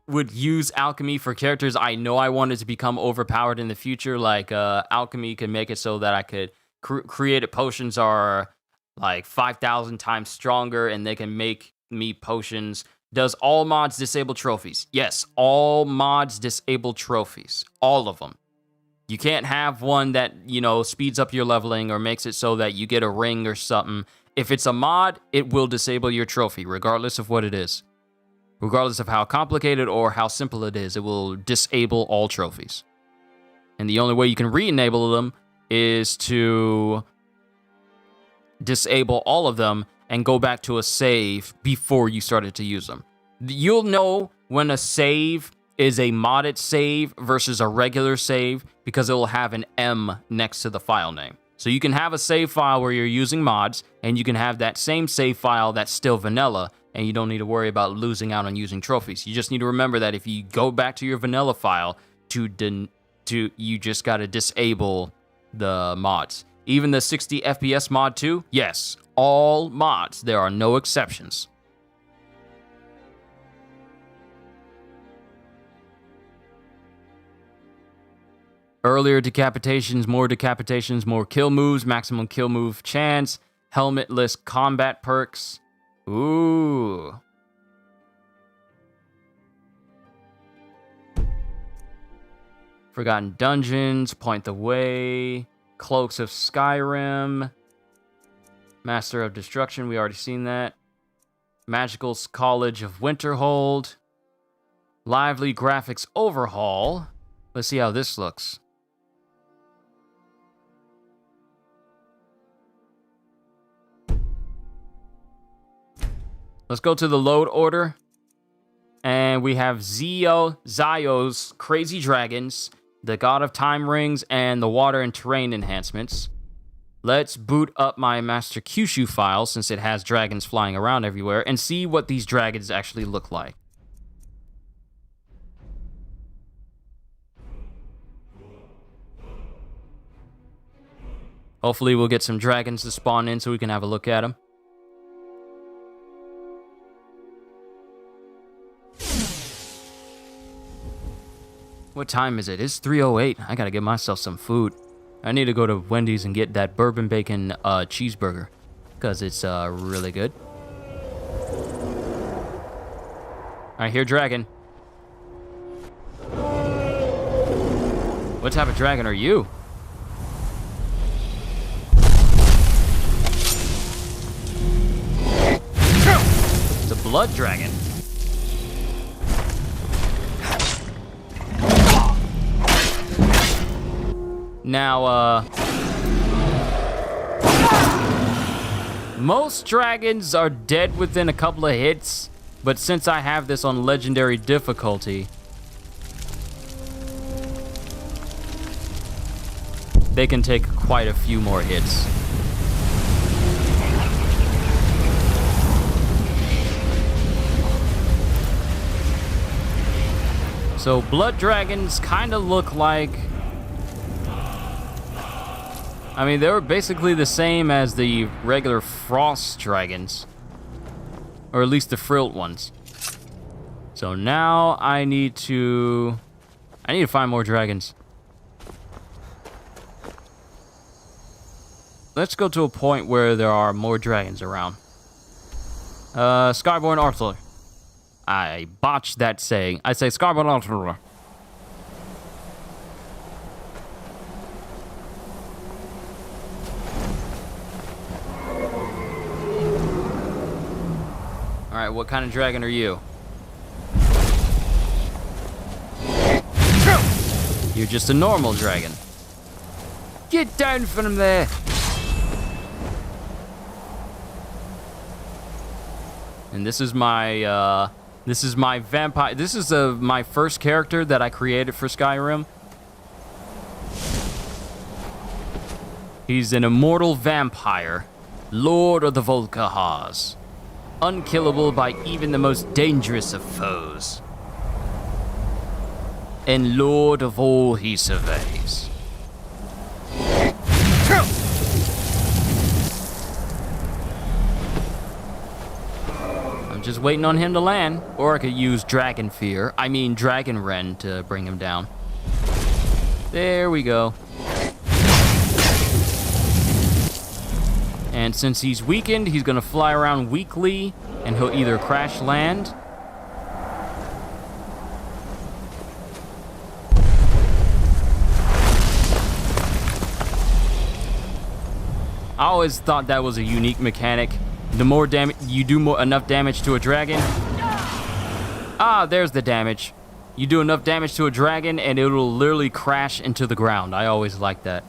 would use alchemy for characters I know I wanted to become overpowered in the future. Like, alchemy could make it so that I could create potions are like 5,000 times stronger, and they can make me potions. Does all mods disable trophies? Yes, all mods disable trophies. All of them. You can't have one that, you know, speeds up your leveling or makes it so that you get a ring or something. If it's a mod, it will disable your trophy, regardless of what it is. Regardless of how complicated or how simple it is, it will disable all trophies. And the only way you can re-enable them is to disable all of them and go back to a save before you started to use them. You'll know when a save is a modded save versus a regular save because it will have an M next to the file name. So you can have a save file where you're using mods, and you can have that same save file that's still vanilla, and you don't need to worry about losing out on using trophies. You just need to remember that if you go back to your vanilla file, you just gotta disable the mods. Even the 60 FPS mod too? Yes, all mods. There are no exceptions. Earlier decapitations, more kill moves, maximum kill move chance, helmetless combat perks. Ooh. Forgotten dungeons, point the way, cloaks of Skyrim, Master of Destruction, we already seen that. Magical College of Winterhold. Lively graphics overhaul. Let's see how this looks. Let's go to the load order. And we have Zio's Crazy Dragons, the God of Time Rings, and the Water and Terrain enhancements. Let's boot up my Master Kyushu file, since it has dragons flying around everywhere, and see what these dragons actually look like. Hopefully we'll get some dragons to spawn in so we can have a look at them. What time is it? It's 3:08. I gotta get myself some food. I need to go to Wendy's and get that bourbon bacon cheeseburger, because it's really good. I hear dragon. What type of dragon are you? It's a blood dragon. Most dragons are dead within a couple of hits, but since I have this on legendary difficulty, they can take quite a few more hits. So blood dragons kind of look like, I mean, they were basically the same as the regular frost dragons, or at least the frilled ones. So now I need to find more dragons. Let's go to a point where there are more dragons around. Skyborn Arthur. I botched that saying. I say Skyborn Arthur. Alright, what kind of dragon are you? You're just a normal dragon. Get down from there! And this is my vampire. This is my first character that I created for Skyrim. He's an immortal vampire, Lord of the Volkahars, unkillable by even the most dangerous of foes, and Lord of all he surveys. I'm just waiting on him to land, or I could use Dragon Ren to bring him down. There we go. And since he's weakened, he's gonna fly around weakly, and he'll either crash land I always thought that was a unique mechanic. The more damage you do, enough damage to a dragon. Ah, there's the damage. You do enough damage to a dragon and it'll literally crash into the ground. I always liked that.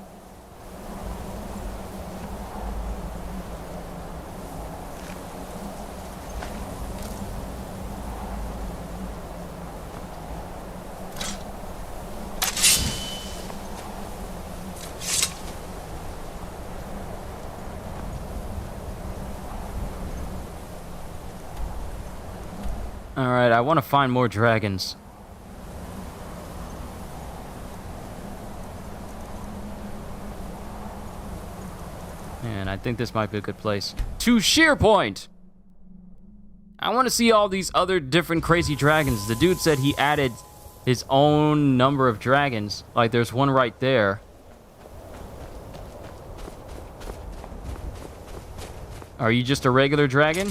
Alright, I want to find more dragons. And I think this might be a good place. To Sheer Point! I want to see all these other different crazy dragons. The dude said he added his own number of dragons. Like, there's one right there. Are you just a regular dragon?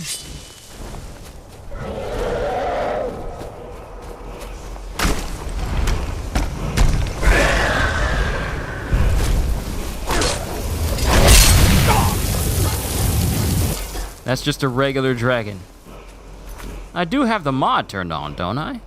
That's just a regular dragon. I do have the mod turned on, don't I?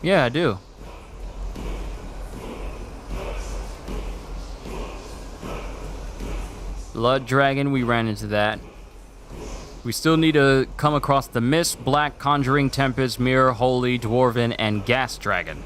Yeah, I do. Blood Dragon, we ran into that. We still need to come across the Mist, Black, Conjuring, Tempest, Mirror, Holy, Dwarven, and Gas Dragon.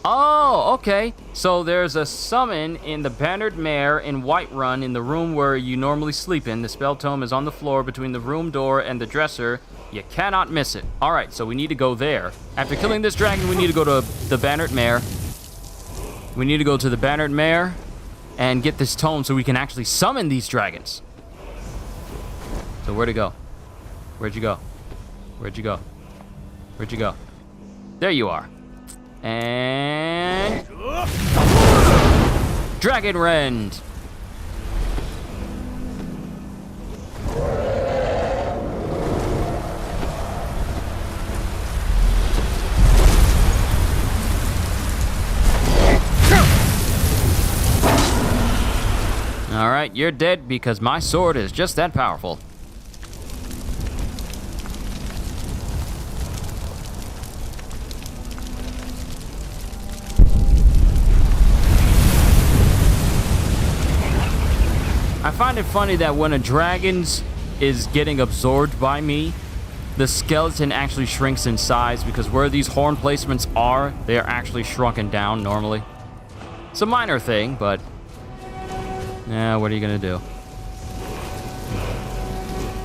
Oh, okay. So there's a summon in the Bannered Mare in Whiterun in the room where you normally sleep in. The spell tome is on the floor between the room door and the dresser. You cannot miss it. All right, so we need to go there. After killing this dragon, we need to go to the Bannered Mare. We need to go to the Bannered Mare and get this tome so we can actually summon these dragons. So where'd it go? Where'd you go? Where'd you go? Where'd you go? There you are. And Dragon Rend. Alright, you're dead because my sword is just that powerful. I find it funny that when a dragon is getting absorbed by me, the skeleton actually shrinks in size because where these horn placements are, they are actually shrunken down normally. It's a minor thing, but yeah, what are you gonna do?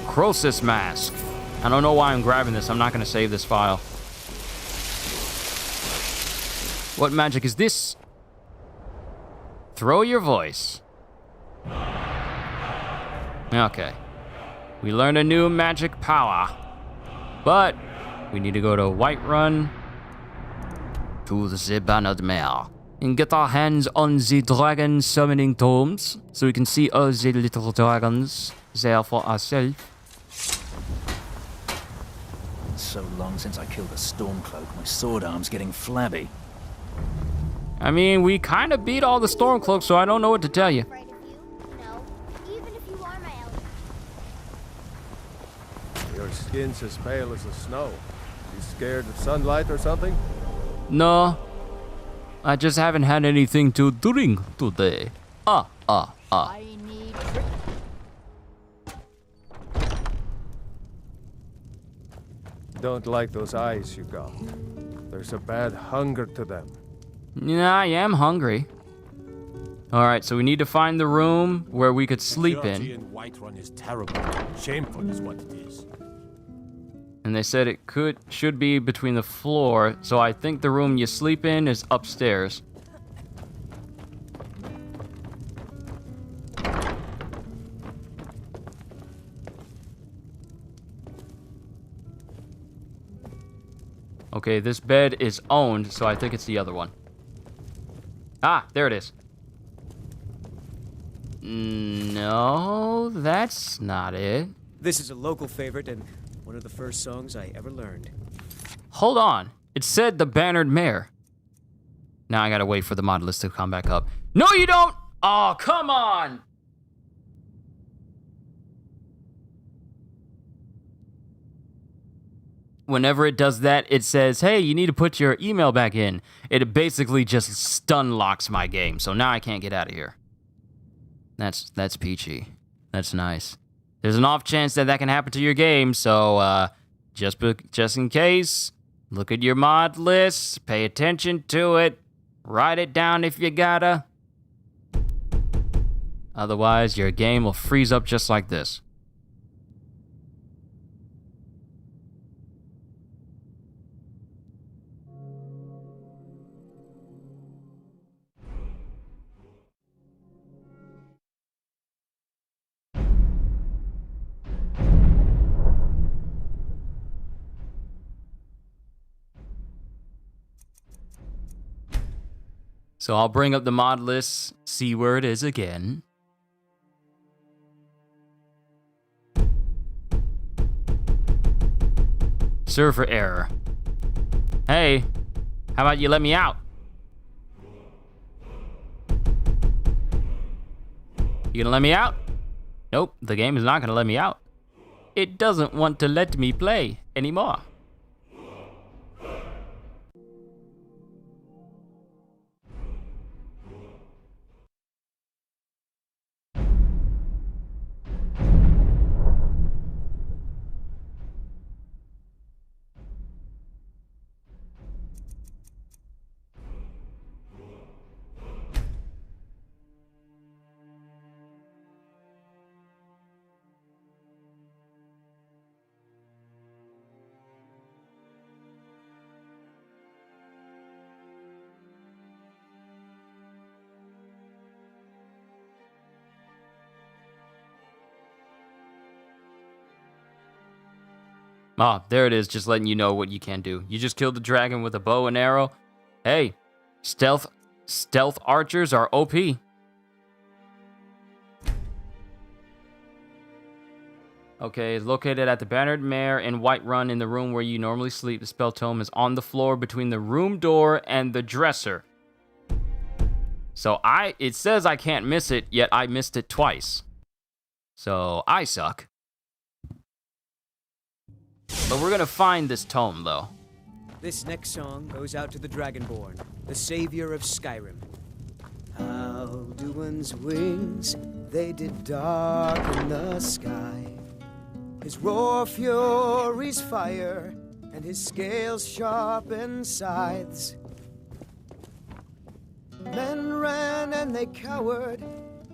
Croesus mask. I don't know why I'm grabbing this. I'm not gonna save this file. What magic is this? Throw your voice. Okay. We learned a new magic power. But we need to go to Whiterun to the Bannered Mare and get our hands on the dragon summoning tomes so we can see all the little dragons there for ourselves. So long since I killed a Stormcloak, my sword arm's getting flabby. I mean, we kind of beat all the Stormcloaks, so I don't know what to tell you. Your skin's as pale as the snow. You scared of sunlight or something? No. I just haven't had anything to drink today. I need Don't like those eyes you got. There's a bad hunger to them. Yeah, I am hungry. Alright, so we need to find the room where we could sleep Security in. Whiterun is terrible. Shameful is what it is. And they said it should be between the floor, so I think the room you sleep in is upstairs. Okay, this bed is owned, so I think it's the other one. Ah, there it is. No, that's not it. This is a local favorite and one of the first songs I ever learned. Hold on. It said the Bannered Mare. Now I gotta wait for the mod list to come back up. No, you don't! Oh, come on! Whenever it does that, it says, hey, you need to put your email back in. It basically just stun locks my game, so now I can't get out of here. That's peachy. That's nice. There's an off chance that can happen to your game, so just in case, look at your mod list, pay attention to it, write it down if you gotta. Otherwise, your game will freeze up just like this. So I'll bring up the mod list, see where it is again. Server error. Hey, how about you let me out? You gonna let me out? Nope, the game is not gonna let me out. It doesn't want to let me play anymore. Ah, there it is, just letting you know what you can do. You just killed the dragon with a bow and arrow. Hey, stealth archers are OP. Okay, located at the Bannered Mare in Whiterun in the room where you normally sleep. The spell tome is on the floor between the room door and the dresser. So it says I can't miss it, yet I missed it twice. So I suck. But we're gonna find this tome, though. This next song goes out to the Dragonborn, the savior of Skyrim. Alduin's wings, they did darken the sky. His roar furies fire, and his scales sharpened scythes. Men ran and they cowered,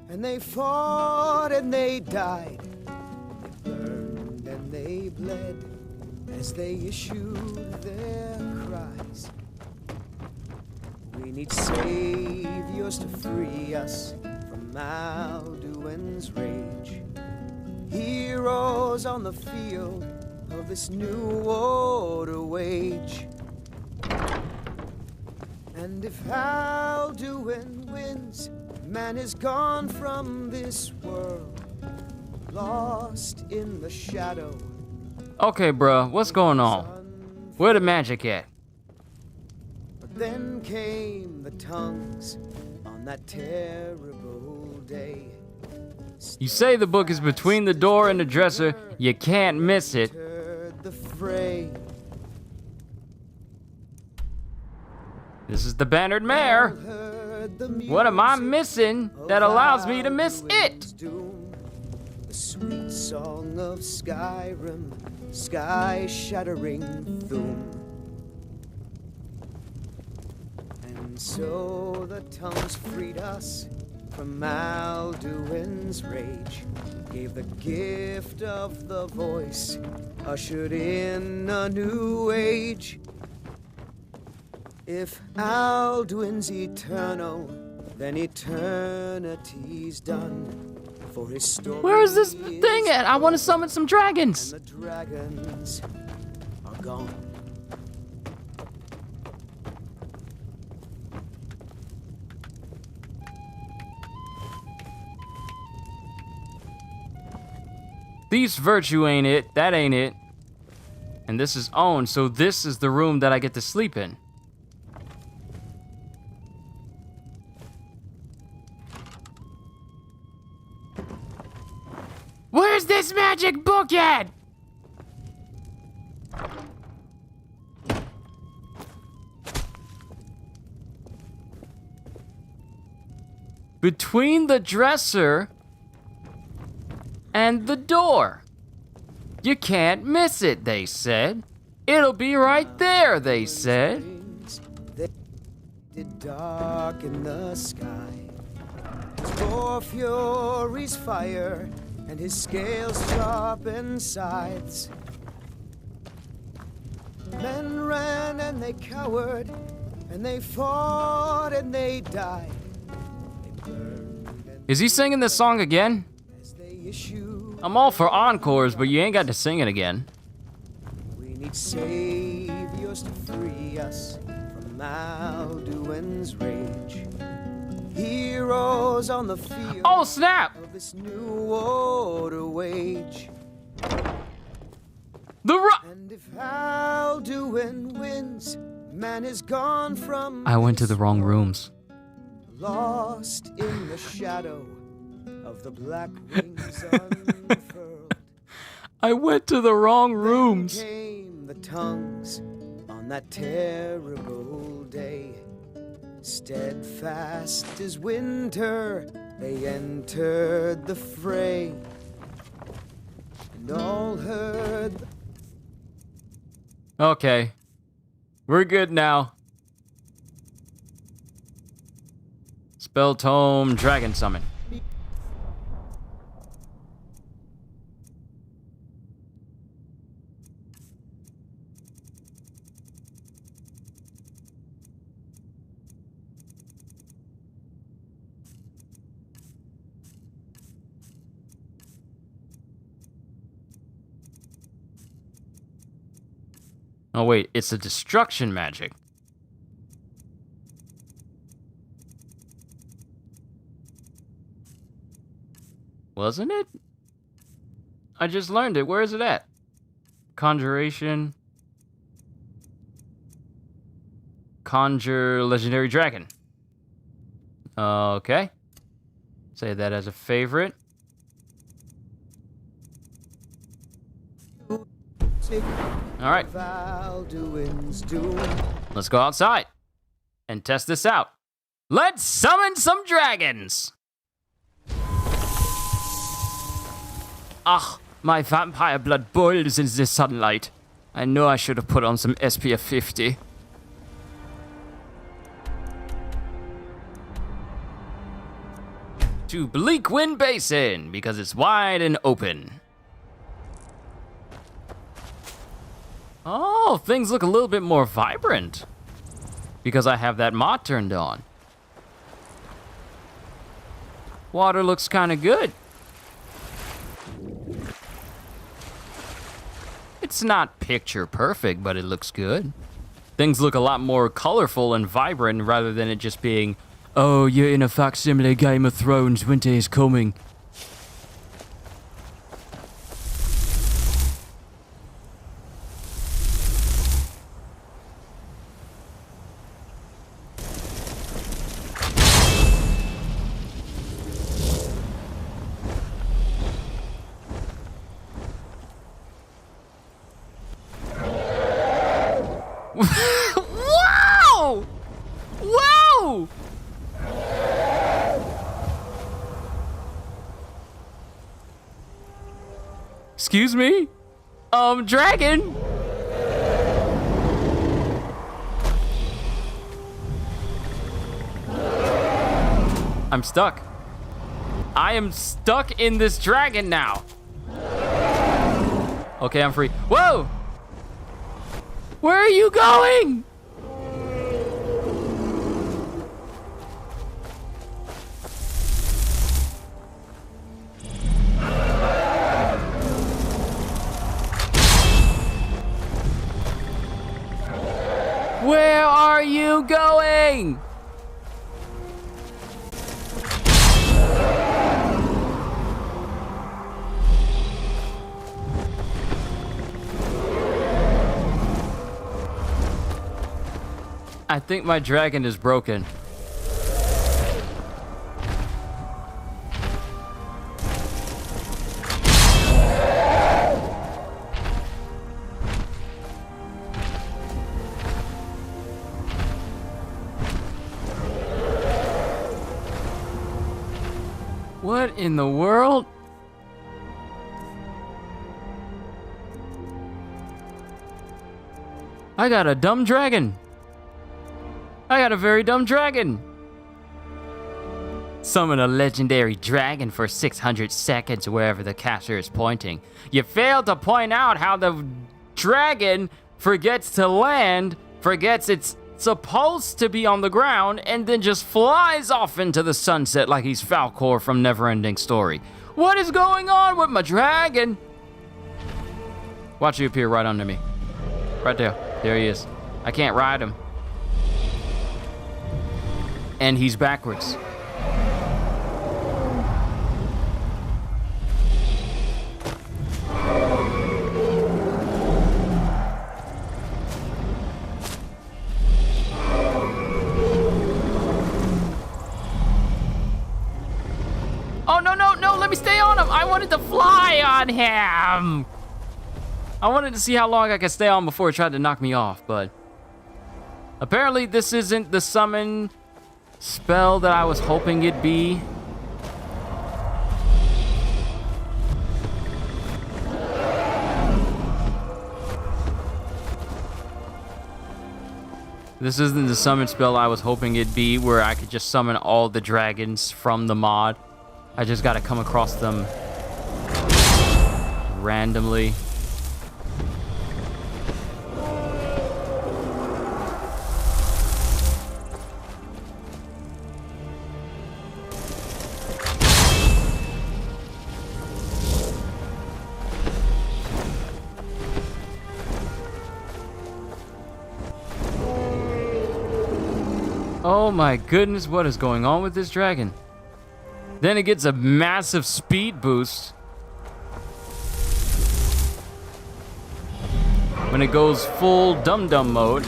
and they fought and they died. They burned and they bled as they issued their cries. We need saviors to free us from Alduin's rage. Heroes on the field of this new war to wage. And if Alduin wins, man is gone from this world, lost in the shadow. Okay, bruh, what's going on? Where the magic at? But then came the tongues on that terrible day. You say the book is between the door and the dresser. You can't miss it. The fray. This is the Bannered Mare. What am I missing that allows me to miss it? The sweet song of Skyrim, sky-shattering doom. And so the tongues freed us from Alduin's rage, gave the gift of the voice, ushered in a new age. If Alduin's eternal, then eternity's done. For his story. Where is this thing at? I want to summon some dragons. And the dragons are gone. Thief's Virtue ain't it. That ain't it. And this is owned, so this is the room that I get to sleep in. Where's this magic book at? Between the dresser and the door. You can't miss it, they said. It'll be right there, they said. They did darken the sky. His roar furies fire, and his scales sharpened scythes. Men ran and they cowered, and they fought and they died. They burned and Is he singing this song again? as they issued. I'm all for encores, but you ain't got to sing it again. We need saviors to free us from Alduin's rage. Heroes on the field. Oh, snap! Of this new war to wage. And if Alduin wins, man is gone from. I went to the wrong rooms. Lost in the shadow of the black wings unfurled. I went to the wrong rooms. Then came the tongues on that terrible day. Steadfast as winter, they entered the fray, and all heard. Okay. We're good now. Spell tome, dragon summon. Oh wait, it's a destruction magic. Wasn't it? I just learned it. Where is it at? Conjuration. Conjure legendary dragon. Okay. Say that as a favorite. Alright. Let's go outside and test this out. Let's summon some dragons! Ah, my vampire blood boils in the sunlight. I know I should have put on some SPF 50. To Bleak Wind Basin, because it's wide and open. Oh, things look a little bit more vibrant. Because I have that mod turned on. Water looks kind of good. It's not picture perfect, but it looks good. Things look a lot more colorful and vibrant rather than it just being, oh, you're in a facsimile Game of Thrones, winter is coming. Wow! Wow! Excuse me? Dragon? I'm stuck. I am stuck in this dragon now. Okay, I'm free. Whoa! Where are you going? Where are you going? I think my dragon is broken. What in the world? I got a dumb dragon. I got a very dumb dragon. Summon a legendary dragon for 600 seconds wherever the caster is pointing. You failed to point out how the dragon forgets to land, forgets it's supposed to be on the ground, and then just flies off into the sunset like he's Falcor from Neverending Story. What is going on with my dragon? Watch you appear right under me. Right there. There he is. I can't ride him. And he's backwards. Oh, no, let me stay on him. I wanted to fly on him. I wanted to see how long I could stay on before it tried to knock me off, but apparently this isn't the summon spell that I was hoping it'd be. This isn't the summon spell I was hoping it'd be, where I could just summon all the dragons from the mod. I just gotta come across them randomly. Oh my goodness, what is going on with this dragon? Then it gets a massive speed boost when it goes full dum-dum mode.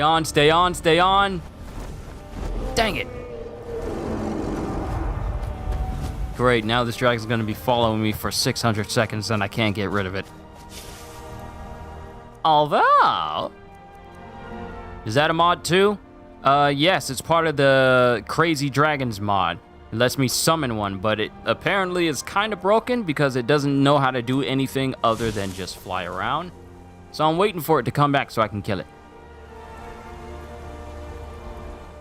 on, stay on, stay on. Dang it. Great, now this dragon's gonna be following me for 600 seconds and I can't get rid of it. Although... Is that a mod too? Yes, it's part of the Crazy Dragons mod. It lets me summon one, but it apparently is kind of broken because it doesn't know how to do anything other than just fly around. So I'm waiting for it to come back so I can kill it.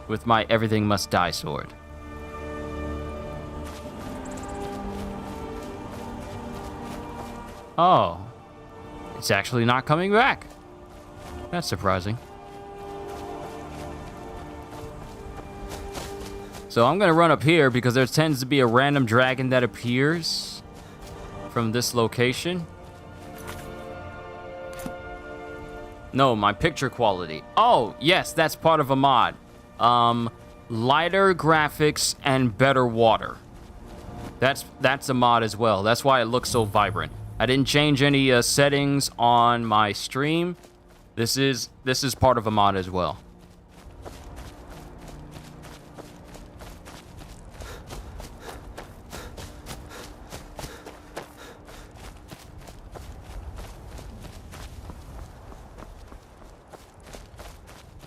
With my everything must die sword. Oh. It's actually not coming back. That's surprising. So I'm gonna run up here because there tends to be a random dragon that appears from this location. No, my picture quality. Oh, yes, that's part of a mod. Lighter graphics and better water. That's a mod as well. That's why it looks so vibrant. I didn't change any settings on my stream. This is part of a mod as well.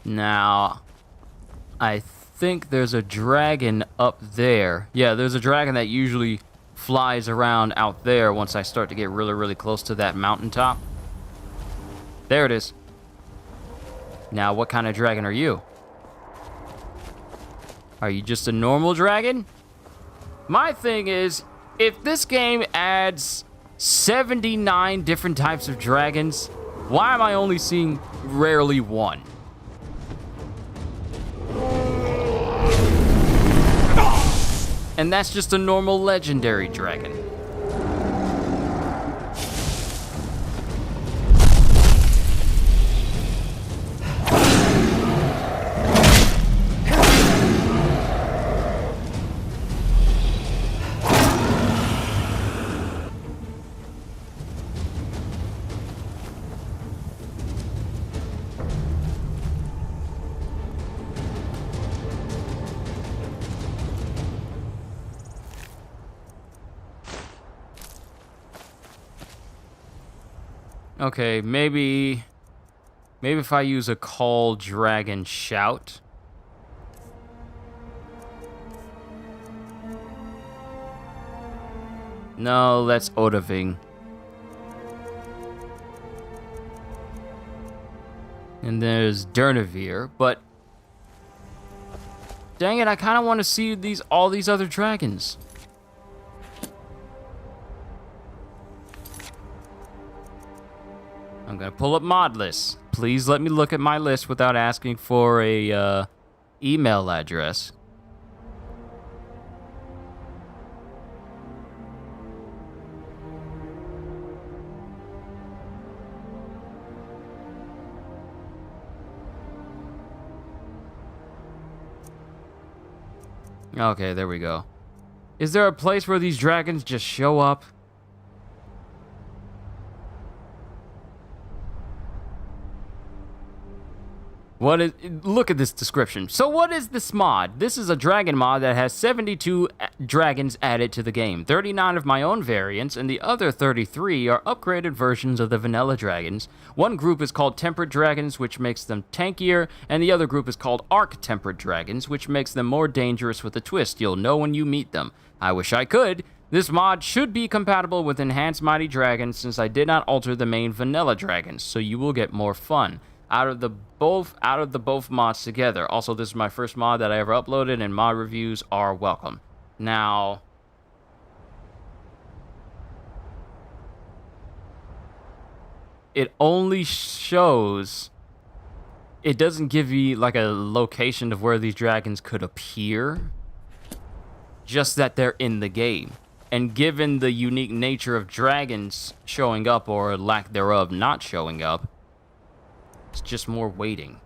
Now, I think there's a dragon up there. Yeah, there's a dragon that usually flies around out there once I start to get really, really close to that mountaintop. There it is. Now, what kind of dragon are you? Are you just a normal dragon? My thing is, if this game adds 79 different types of dragons, why am I only seeing rarely one? And that's just a normal legendary dragon. Okay, maybe if I use a call dragon shout. No, that's Odaving. And there's Durnavir, but dang it, I kind of want to see all these other dragons. I'm gonna pull up mod lists. Please let me look at my list without asking for a email address. Okay, there we go. Is there a place where these dragons just show up? Look at this description. So what is this mod? This is a dragon mod that has 72 dragons added to the game. 39 of my own variants, and the other 33 are upgraded versions of the vanilla dragons. One group is called Tempered Dragons, which makes them tankier, and the other group is called Arc Tempered Dragons, which makes them more dangerous with a twist. You'll know when you meet them. I wish I could. This mod should be compatible with Enhanced Mighty Dragons since I did not alter the main vanilla dragons, so you will get more fun out of the both mods together. Also, this is my first mod that I ever uploaded, and mod reviews are welcome. Now, it only shows, it doesn't give you like a location of where these dragons could appear, just that they're in the game. And given the unique nature of dragons showing up or lack thereof not showing up, it's just more waiting.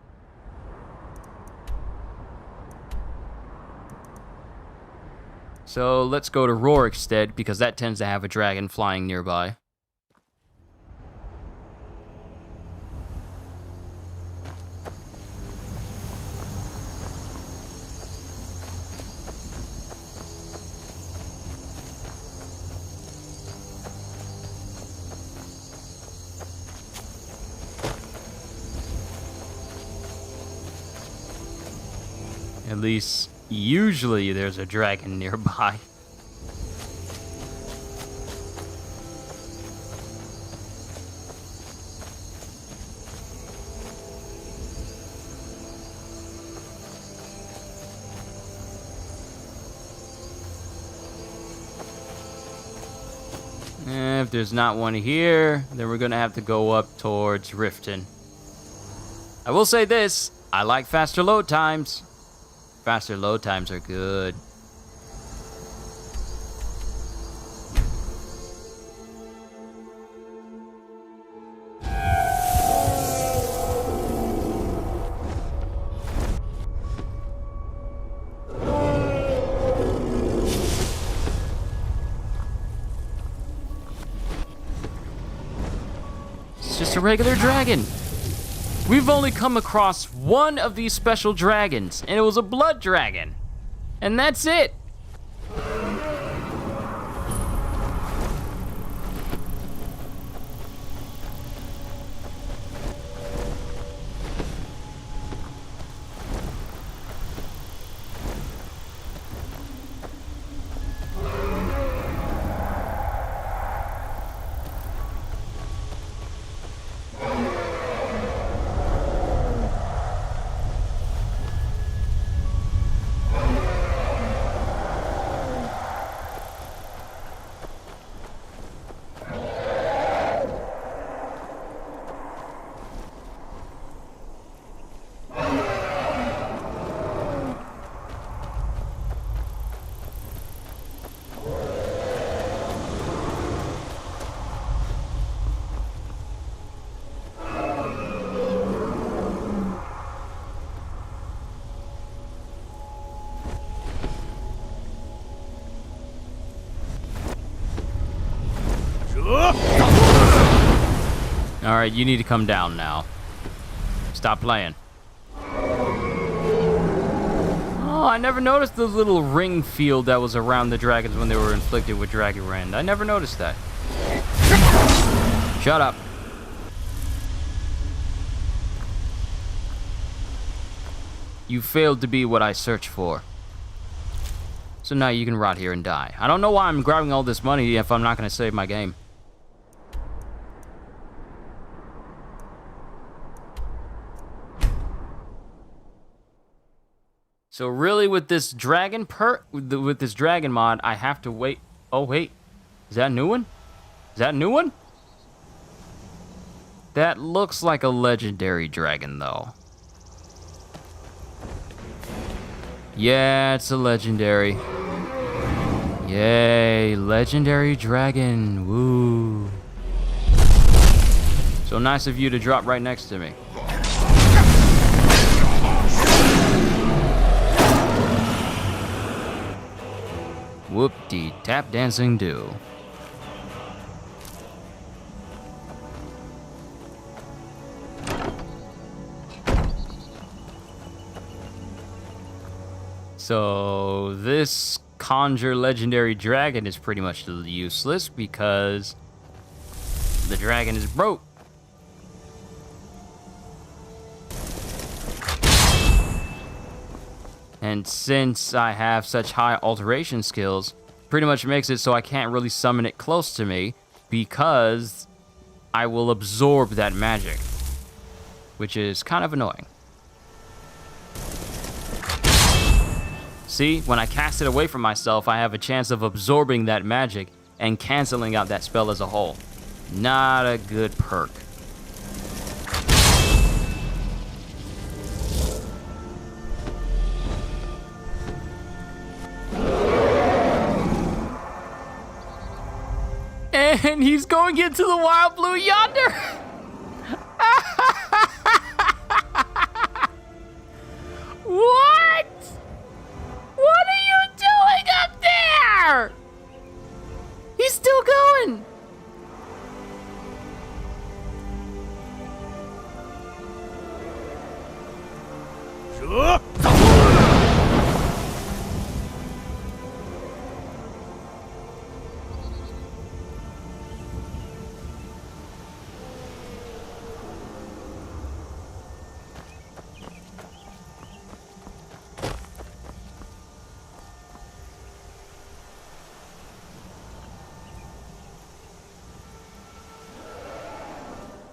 So let's go to Rorikstead because that tends to have a dragon flying nearby. At least, usually there's a dragon nearby. If there's not one here, then we're gonna have to go up towards Riften. I will say this, I like faster load times. Faster load times are good. It's just a regular dragon. We've only come across one of these special dragons, and it was a blood dragon. And that's it. All right, you need to come down now. Stop playing. Oh, I never noticed the little ring field that was around the dragons when they were inflicted with Dragon Rend. I never noticed that. Shut up. You failed to be what I searched for. So now you can rot here and die. I don't know why I'm grabbing all this money if I'm not going to save my game. So really, with this dragon with this dragon mod, I have to wait. Oh wait, is that a new one? Is that a new one? That looks like a legendary dragon, though. Yeah, it's a legendary. Yay, legendary dragon. Woo. So nice of you to drop right next to me. Whoop-de-tap dancing do. So this conjure legendary dragon is pretty much useless because the dragon is broke. And since I have such high alteration skills, pretty much makes it so I can't really summon it close to me because I will absorb that magic, which is kind of annoying. See, when I cast it away from myself, I have a chance of absorbing that magic and canceling out that spell as a whole. Not a good perk. And he's going into the wild blue yonder. What? What are you doing up there? He's still going.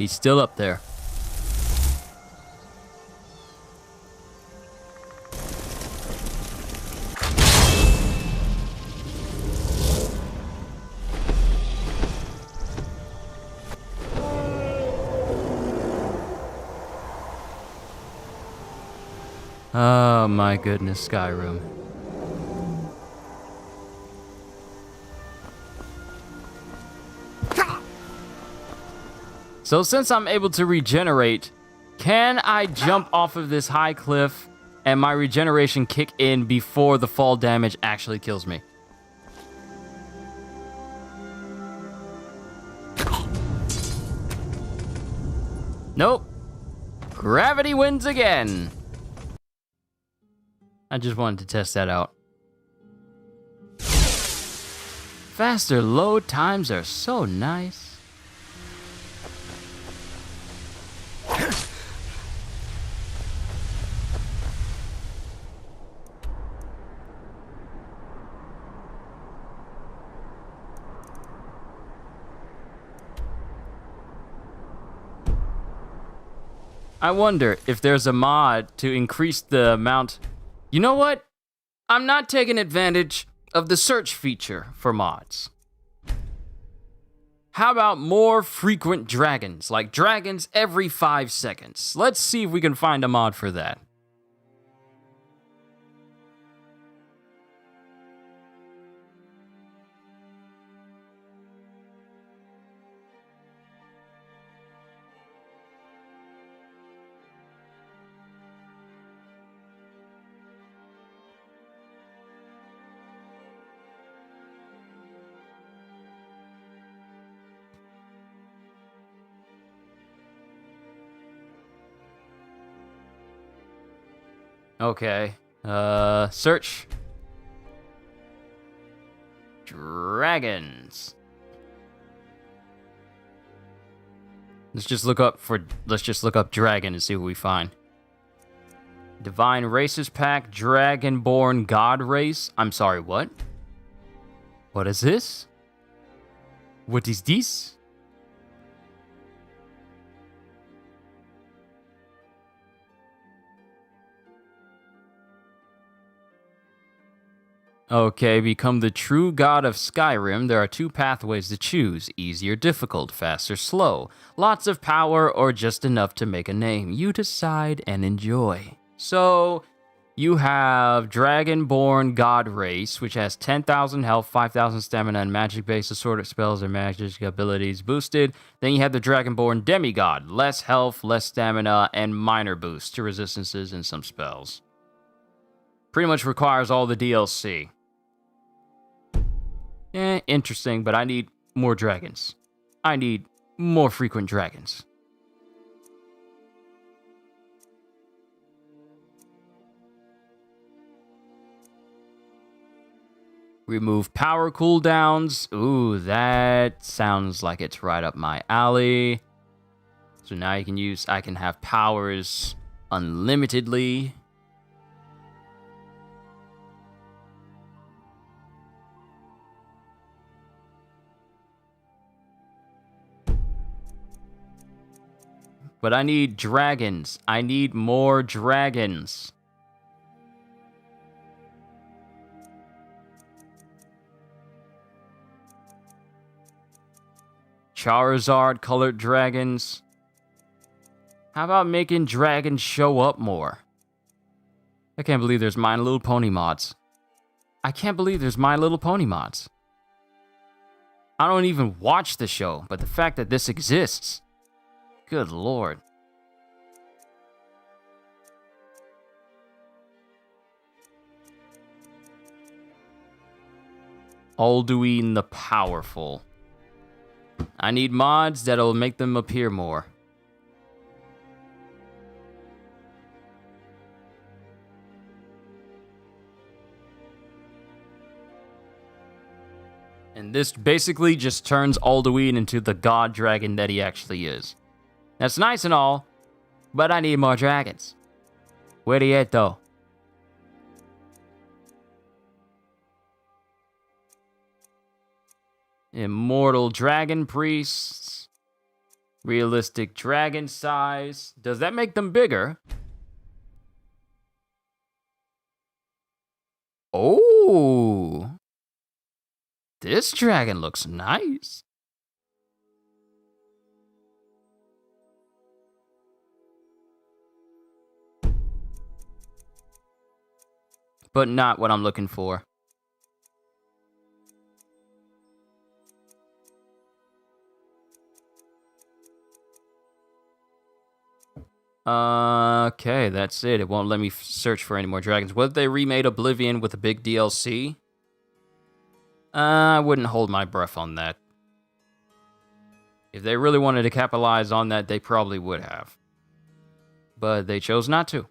He's still up there. Oh my goodness, Skyrim. So since I'm able to regenerate, can I jump off of this high cliff and my regeneration kick in before the fall damage actually kills me? Nope. Gravity wins again. I just wanted to test that out. Faster load times are so nice. I wonder if there's a mod to increase the amount. You know what? I'm not taking advantage of the search feature for mods. How about more frequent dragons, like dragons every 5 seconds? Let's see if we can find a mod for that. Okay, search. Dragons. Let's just look up dragon and see what we find. Divine Races Pack, Dragonborn God Race. I'm sorry, what? What is this? What is this? Okay, become the true god of Skyrim. There are 2 pathways to choose. Easy or difficult, fast or slow. Lots of power or just enough to make a name. You decide and enjoy. So, you have Dragonborn God Race, which has 10,000 health, 5,000 stamina, and magic-based assorted spells and magic abilities boosted. Then you have the Dragonborn Demigod. Less health, less stamina, and minor boosts to resistances and some spells. Pretty much requires all the DLC. Interesting, but I need more dragons. I need more frequent dragons. Remove power cooldowns. Ooh, that sounds like it's right up my alley. So now I can have powers unlimitedly. But I need dragons. I need more dragons. Charizard colored dragons. How about making dragons show up more? I can't believe there's My Little Pony mods. I can't believe there's My Little Pony mods. I don't even watch the show, but the fact that this exists. Good lord. Alduin the Powerful. I need mods that'll make them appear more. And this basically just turns Alduin into the god dragon that he actually is. That's nice and all, but I need more dragons. Where they at, though? Immortal dragon priests. Realistic dragon size. Does that make them bigger? Oh. This dragon looks nice. But not what I'm looking for. Okay, that's it. It won't let me search for any more dragons. What if they remade Oblivion with a big DLC? I wouldn't hold my breath on that. If they really wanted to capitalize on that, they probably would have. But they chose not to.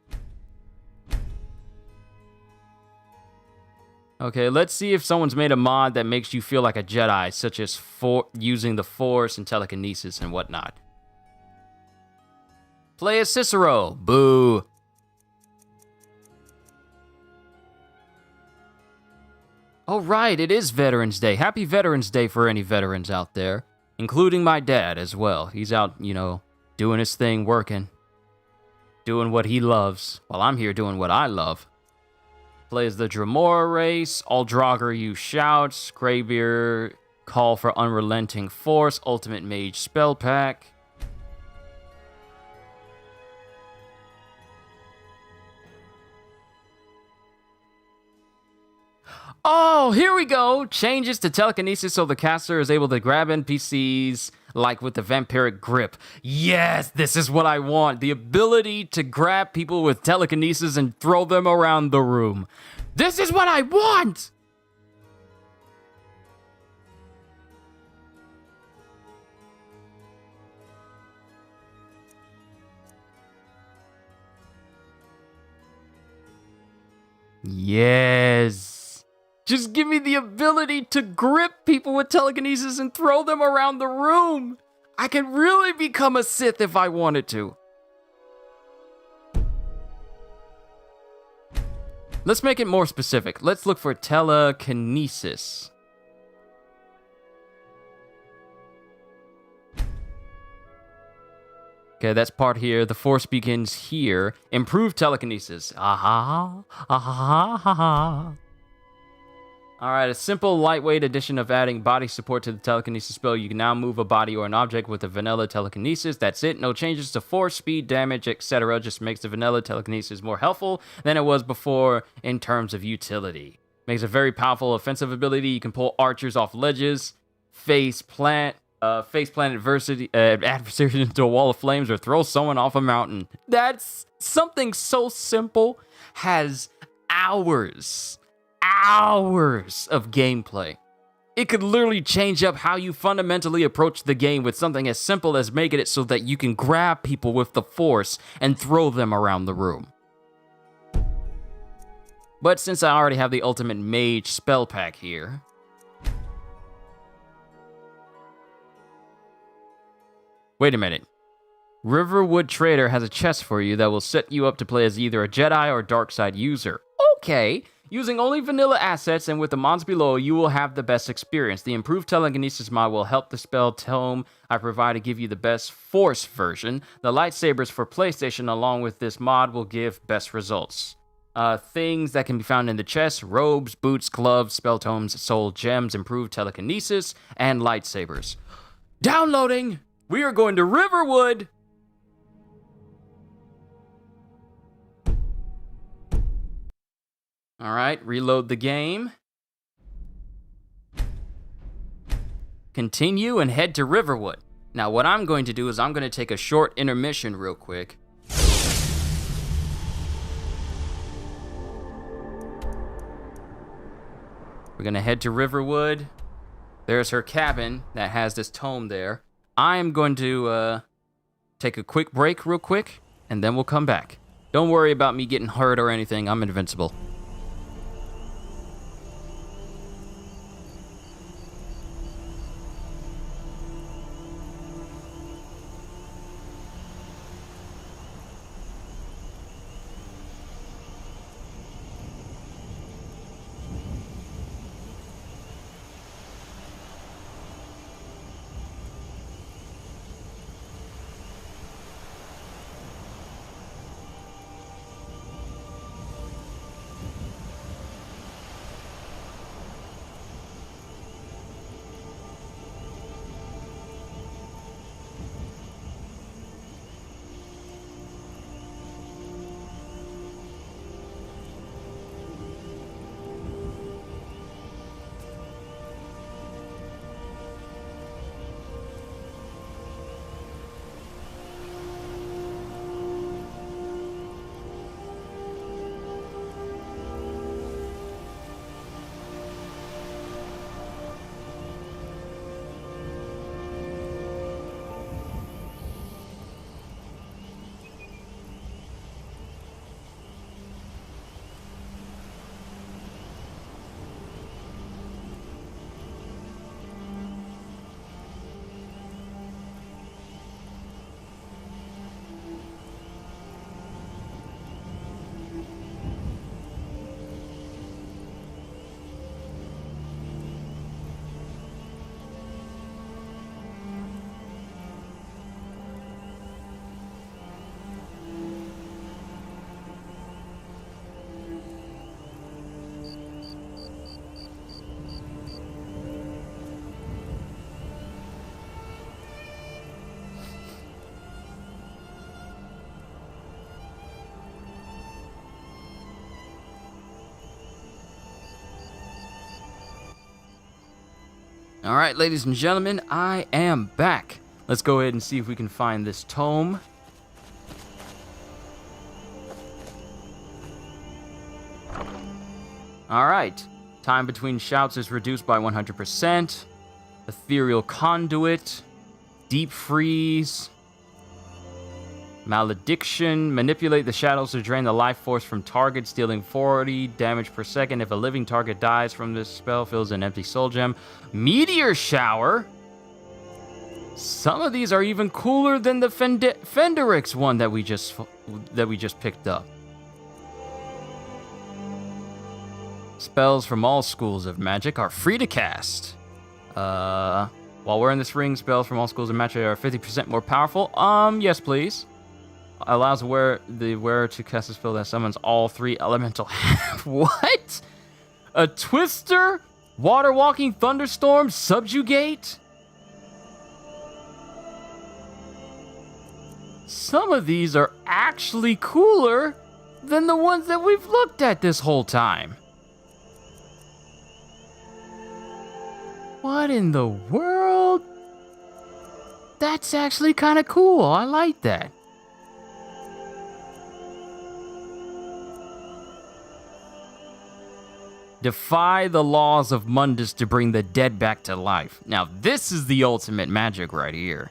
Okay, let's see if someone's made a mod that makes you feel like a Jedi, such as using the Force and telekinesis and whatnot. Play as Cicero. Boo. Oh, right, it is Veterans Day. Happy Veterans Day for any veterans out there, including my dad as well. He's out, you know, doing his thing, working, doing what he loves, while I'm here doing what I love. Plays the Dremora race. All Draugr use shouts. Greybeard call for unrelenting force. Ultimate mage spell pack. Oh, here we go. Changes to telekinesis so the caster is able to grab NPCs like with the vampiric grip. Yes, this is what I want. The ability to grab people with telekinesis and throw them around the room. This is what I want! Yes. Just give me the ability to grip people with telekinesis and throw them around the room. I can really become a Sith if I wanted to. Let's make it more specific. Let's look for telekinesis. Okay, that's part here. The Force begins here. Improved telekinesis. Aha. Aha. Aha. Alright, a simple, lightweight addition of adding body support to the telekinesis spell. You can now move a body or an object with a vanilla telekinesis. That's it. No changes to force, speed, damage, etc. Just makes the vanilla telekinesis more helpful than it was before in terms of utility. Makes a very powerful offensive ability. You can pull archers off ledges, face plant adversity, adversaries into a wall of flames, or throw someone off a mountain. That's something so simple, has hours of gameplay. It could literally change up how you fundamentally approach the game with something as simple as making it so that you can grab people with the Force and throw them around the room. But since I already have the Ultimate Mage spell pack here, wait a minute. Riverwood Trader has a chest for you that will set you up to play as either a Jedi or dark side user. Okay. Using only vanilla assets and with the mods below, you will have the best experience. The improved telekinesis mod will help the spell tome I provide to give you the best Force version. The lightsabers for PlayStation along with this mod will give best results. Things that can be found in the chest: robes, boots, gloves, spell tomes, soul gems, improved telekinesis, and lightsabers. Downloading! We are going to Riverwood! Alright, reload the game. Continue and head to Riverwood. Now what I'm going to do is I'm going to take a short intermission real quick. We're going to head to Riverwood. There's her cabin that has this tome there. I'm going to take a quick break real quick, and then we'll come back. Don't worry about me getting hurt or anything. I'm invincible. All right, ladies and gentlemen, I am back. Let's go ahead and see if we can find this tome. All right. Time between shouts is reduced by 100%. Ethereal conduit. Deep freeze. Malediction. Manipulate the shadows to drain the life force from targets, dealing 40 damage per second. If a living target dies from this spell, fills an empty soul gem. Meteor shower. Some of these are even cooler than the Fenderix one that we just picked up. Spells from all schools of magic are free to cast. While wearing this ring, spells from all schools of magic are 50% more powerful. Yes, please. Allows the wearer to cast a spell that summons all 3 elemental. What? A twister? Water walking thunderstorm? Subjugate? Some of these are actually cooler than the ones that we've looked at this whole time. What in the world? That's actually kind of cool. I like that. Defy the laws of Mundus to bring the dead back to life. Now, this is the ultimate magic right here.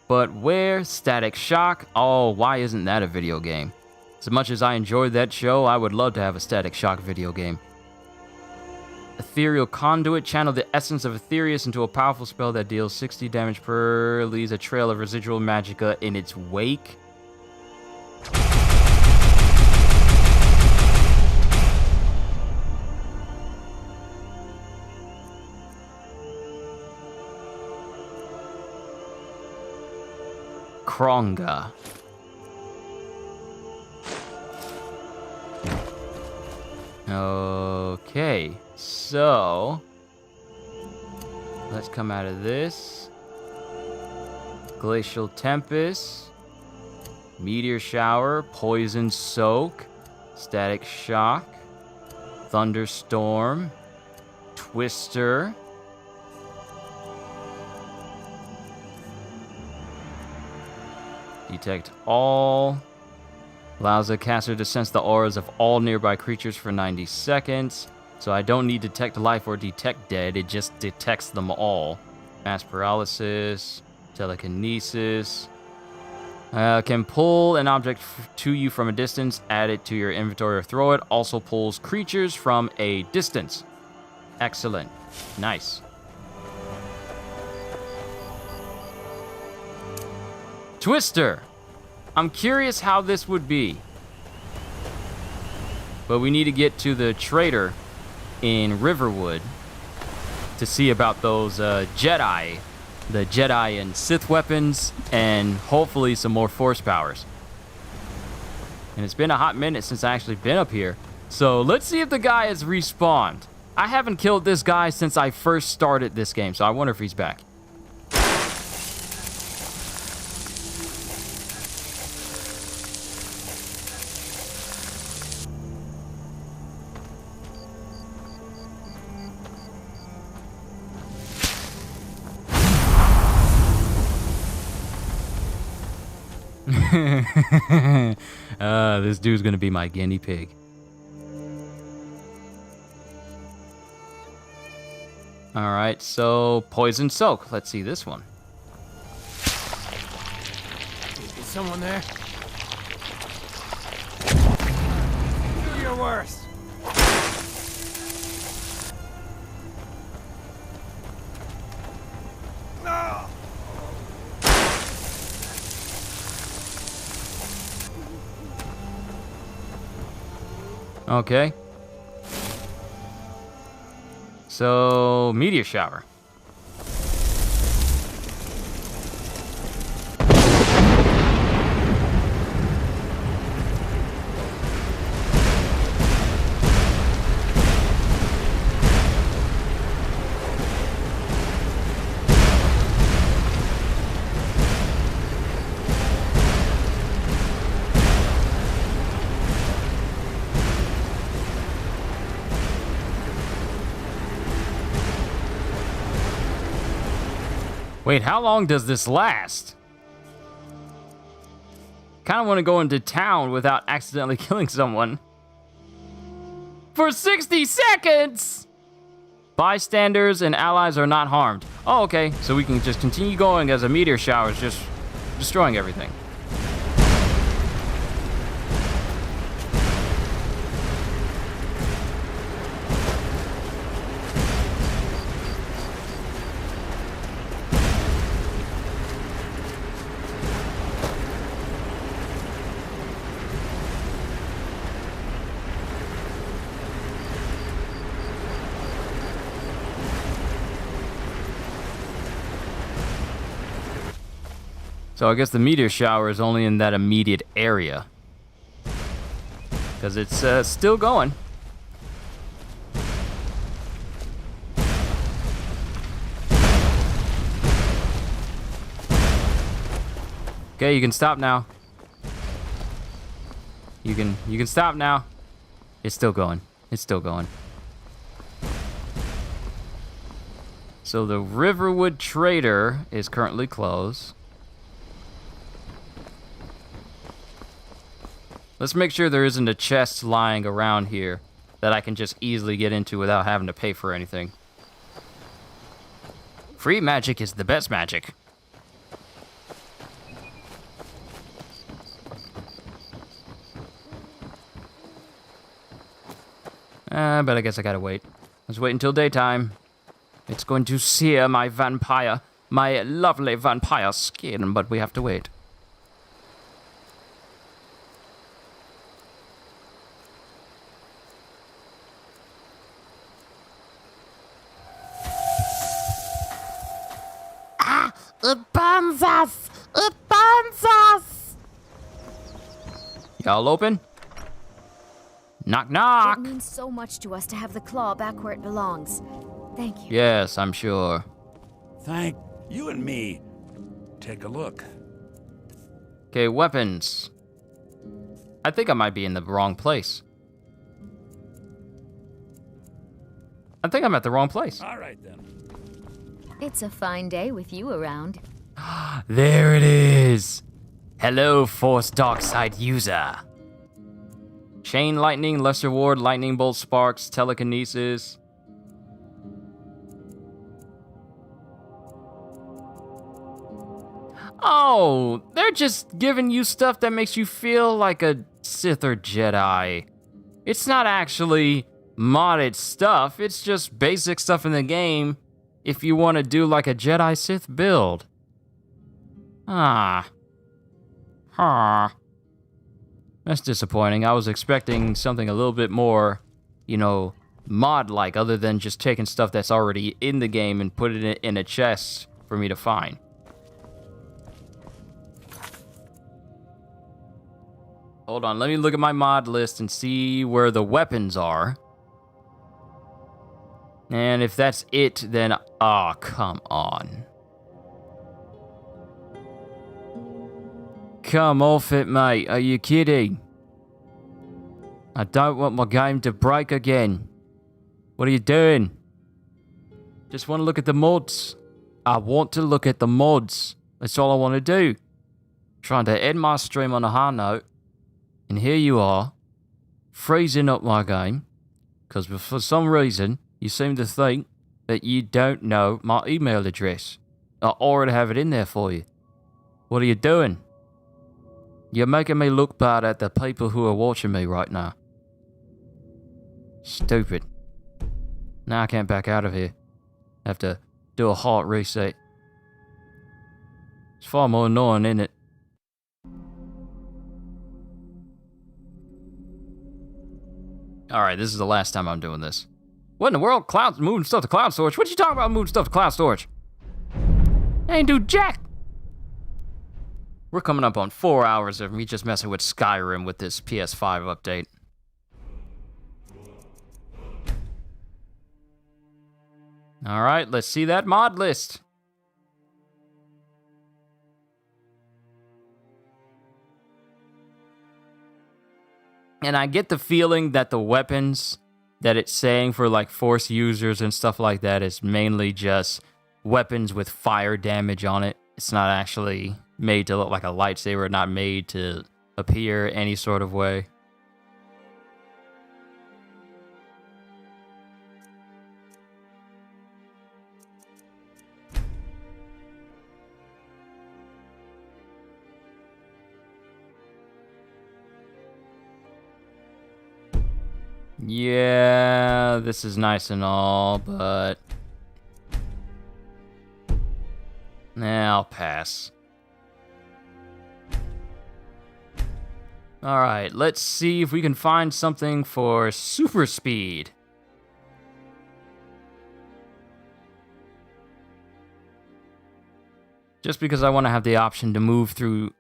But where? Static Shock? Oh, why isn't that a video game? As much as I enjoyed that show, I would love to have a Static Shock video game. Ethereal Conduit. Channel the essence of Aetherius into a powerful spell that deals 60 damage per, leaves a trail of residual magicka in its wake. Kronga. Okay, so let's come out of this. Glacial Tempest, Meteor Shower, Poison Soak, Static Shock, Thunderstorm, Twister, Detect All. Allows the caster to sense the auras of all nearby creatures for 90 seconds. So I don't need Detect Life or Detect Dead. It just detects them all. Mass Paralysis. Telekinesis. Can pull an object to you from a distance. Add it to your inventory or throw it. Also pulls creatures from a distance. Excellent. Nice. Twister. I'm curious how this would be. But we need to get to the trader in Riverwood to see about those Jedi. The Jedi and Sith weapons, and hopefully some more Force powers. And it's been a hot minute since I actually been up here. So let's see if the guy has respawned. I haven't killed this guy since I first started this game, so I wonder if he's back. This dude's gonna be my guinea pig. Alright, so Poison Soak. Let's see this one. Is someone there? Do your worst. No! Okay. So, Meteor Shower. Wait, how long does this last? Kind of want to go into town without accidentally killing someone. For 60 seconds! Bystanders and allies are not harmed. Oh, okay. So we can just continue going as a meteor shower is just destroying everything. So I guess the meteor shower is only in that immediate area. Because it's still going. Okay, you can stop now. You can stop now. It's still going. It's still going. So the Riverwood Trader is currently closed. Let's make sure there isn't a chest lying around here that I can just easily get into without having to pay for anything. Free magic is the best magic. But I guess I gotta wait. Let's wait until daytime. It's going to sear my lovely vampire skin, but we have to wait. It burns us! It burns us! Y'all open? Knock, knock! It means so much to us to have the claw back where it belongs. Thank you. Yes, I'm sure. Thank you and me. Take a look. Okay, weapons. I think I might be in the wrong place. I think I'm at the wrong place. All right, then. It's a fine day with you around. There it is. Hello, Force Darkside user. Chain Lightning, Lesser Ward, Lightning Bolt Sparks, Telekinesis. Oh, they're just giving you stuff that makes you feel like a Sith or Jedi. It's not actually modded stuff, it's just basic stuff in the game if you want to do like a Jedi Sith build. Ah. That's disappointing. I was expecting something a little bit more, you know, mod-like, other than just taking stuff that's already in the game and putting it in a chest for me to find. Hold on, let me look at my mod list and see where the weapons are. And if that's it, then... Aw, come on. Come off it, mate. Are you kidding? I don't want my game to break again. What are you doing? Just want to look at the mods. I want to look at the mods. That's all I want to do. Trying to end my stream on a high note. And here you are, freezing up my game. Because for some reason, you seem to think that you don't know my email address. I already have it in there for you. What are you doing? You're making me look bad at the people who are watching me right now. Stupid. Now I can't back out of here. I have to do a hard reset. It's far more annoying, isn't it? Alright, this is the last time I'm doing this. What in the world? Cloud, moving stuff to cloud storage? What you talking about moving stuff to cloud storage? I ain't do jack! We're coming up on 4 hours of me just messing with Skyrim with this PS5 update. Alright, let's see that mod list. And I get the feeling that the weapons that it's saying for like Force users and stuff like that is mainly just weapons with fire damage on it. It's not actually made to look like a lightsaber, not made to appear any sort of way. Yeah, this is nice and all, but nah, I'll pass. Alright, let's see if we can find something for super speed. Just because I want to have the option to move through...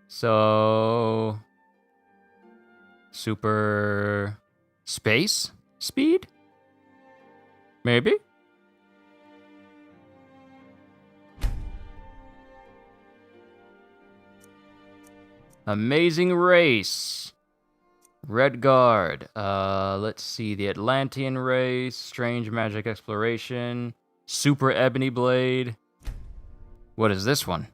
So... Super... Space? Speed? Maybe? Amazing race. Red Guard. Let's see. The Atlantean race. Strange magic exploration. Super Ebony Blade. What is this one?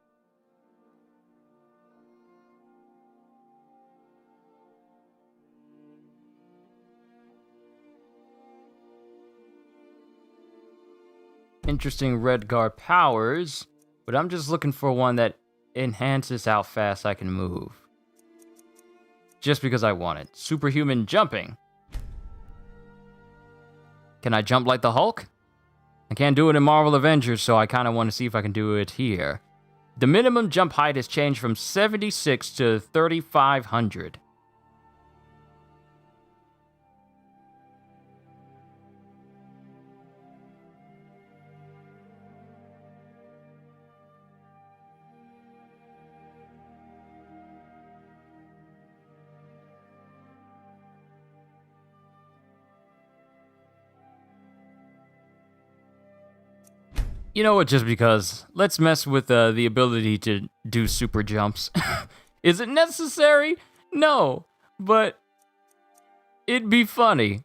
Interesting Red Guard powers, but I'm just looking for one that enhances how fast I can move. Just because I want it. Superhuman jumping. Can I jump like the Hulk? I can't do it in Marvel Avengers, so I kind of want to see if I can do it here. The minimum jump height has changed from 76 to 3,500. You know what, just because. Let's mess with the ability to do super jumps. Is it necessary? No, but it'd be funny.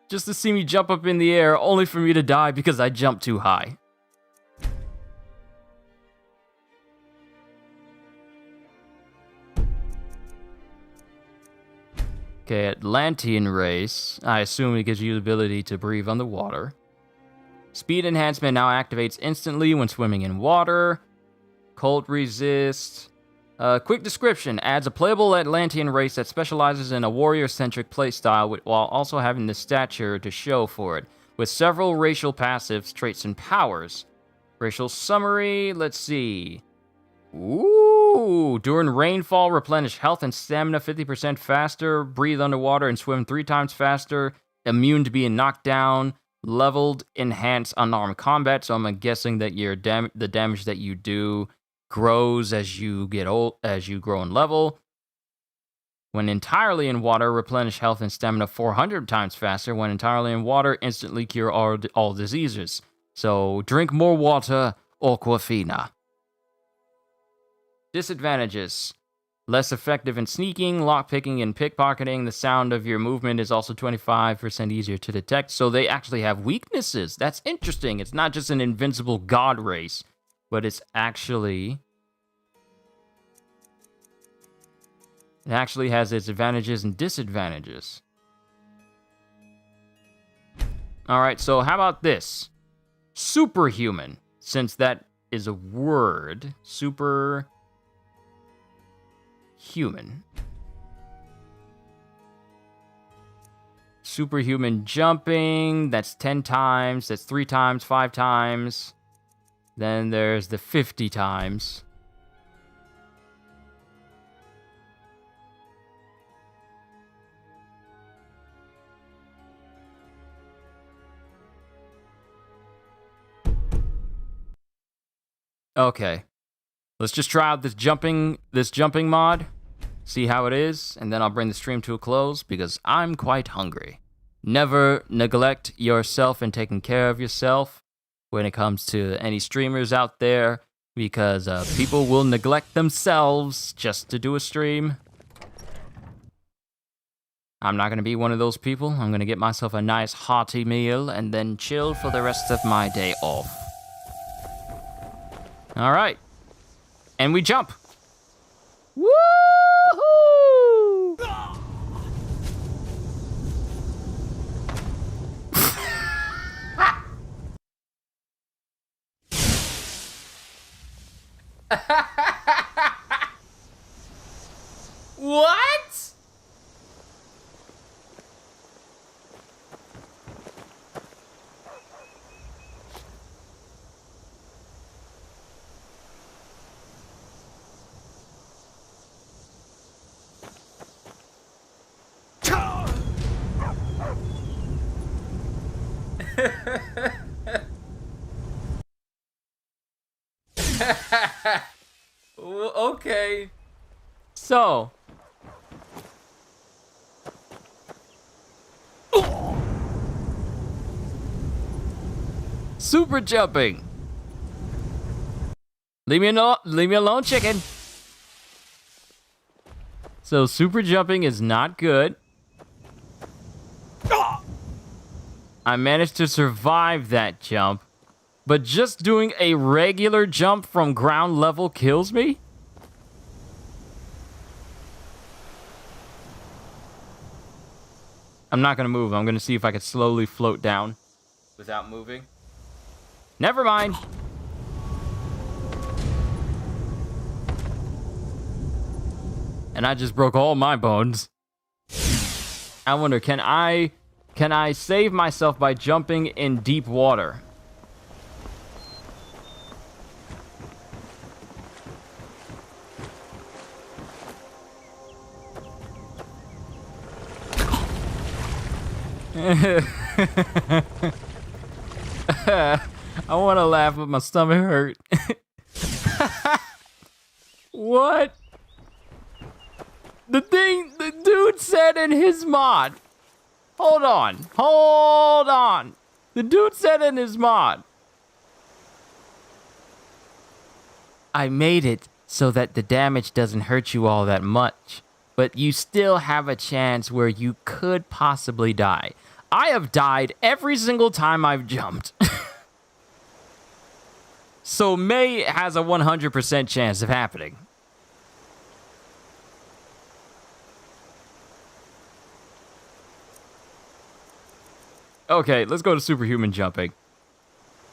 Just to see me jump up in the air, only for me to die because I jumped too high. Okay, Atlantean race. I assume it gives you the ability to breathe underwater. Speed enhancement now activates instantly when swimming in water. Cold resist. Quick description. Adds a playable Atlantean race that specializes in a warrior-centric playstyle while also having the stature to show for it, with several racial passives, traits, and powers. Racial summary, let's see. Ooh! During rainfall, replenish health and stamina 50% faster, breathe underwater and swim 3 times faster, immune to being knocked down, leveled, enhanced unarmed combat, so I'm guessing that the damage that you do grows as you get old, as you grow in level. When entirely in water, replenish health and stamina 400 times faster. When entirely in water, instantly cure all diseases. So drink more water, Aquafina. Disadvantages. Less effective in sneaking, lockpicking, and pickpocketing. The sound of your movement is also 25% easier to detect, so they actually have weaknesses. That's interesting. It's not just an invincible god race, but it's actually... It actually has its advantages and disadvantages. Alright, so how about this? Superhuman, since that is a word. Superhuman. Superhuman jumping, that's 10 times, that's 3 times, 5 times. Then there's the 50 times. Okay. Let's just try out this jumping mod. See how it is, and then I'll bring the stream to a close because I'm quite hungry. Never neglect yourself and taking care of yourself when it comes to any streamers out there, because people will neglect themselves just to do a stream. I'm not going to be one of those people. I'm going to get myself a nice hearty meal and then chill for the rest of my day off. All right. And we jump. Woohoo! What? Okay. So. Super jumping. Leave me alone, chicken. So super jumping is not good. I managed to survive that jump, but just doing a regular jump from ground level kills me? I'm not gonna move. I'm gonna see if I can slowly float down without moving. Never mind. And I just broke all my bones. I wonder, can I save myself by jumping in deep water? I want to laugh, but my stomach hurt. What? The dude said in his mod. Hold on. The dude said in his mod, I made it so that the damage doesn't hurt you all that much, but you still have a chance where you could possibly die. I have died every single time I've jumped. So May has a 100% chance of happening. Okay, let's go to superhuman jumping.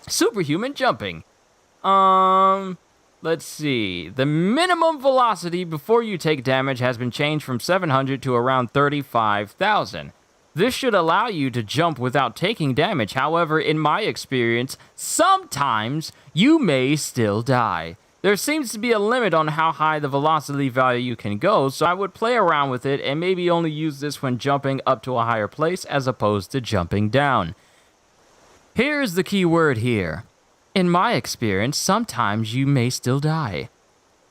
Superhuman jumping. Let's see. The minimum velocity before you take damage has been changed from 700 to around 35,000. This should allow you to jump without taking damage. However, in my experience, sometimes you may still die. There seems to be a limit on how high the velocity value you can go, so I would play around with it and maybe only use this when jumping up to a higher place as opposed to jumping down. Here's the key word here. In my experience, sometimes you may still die.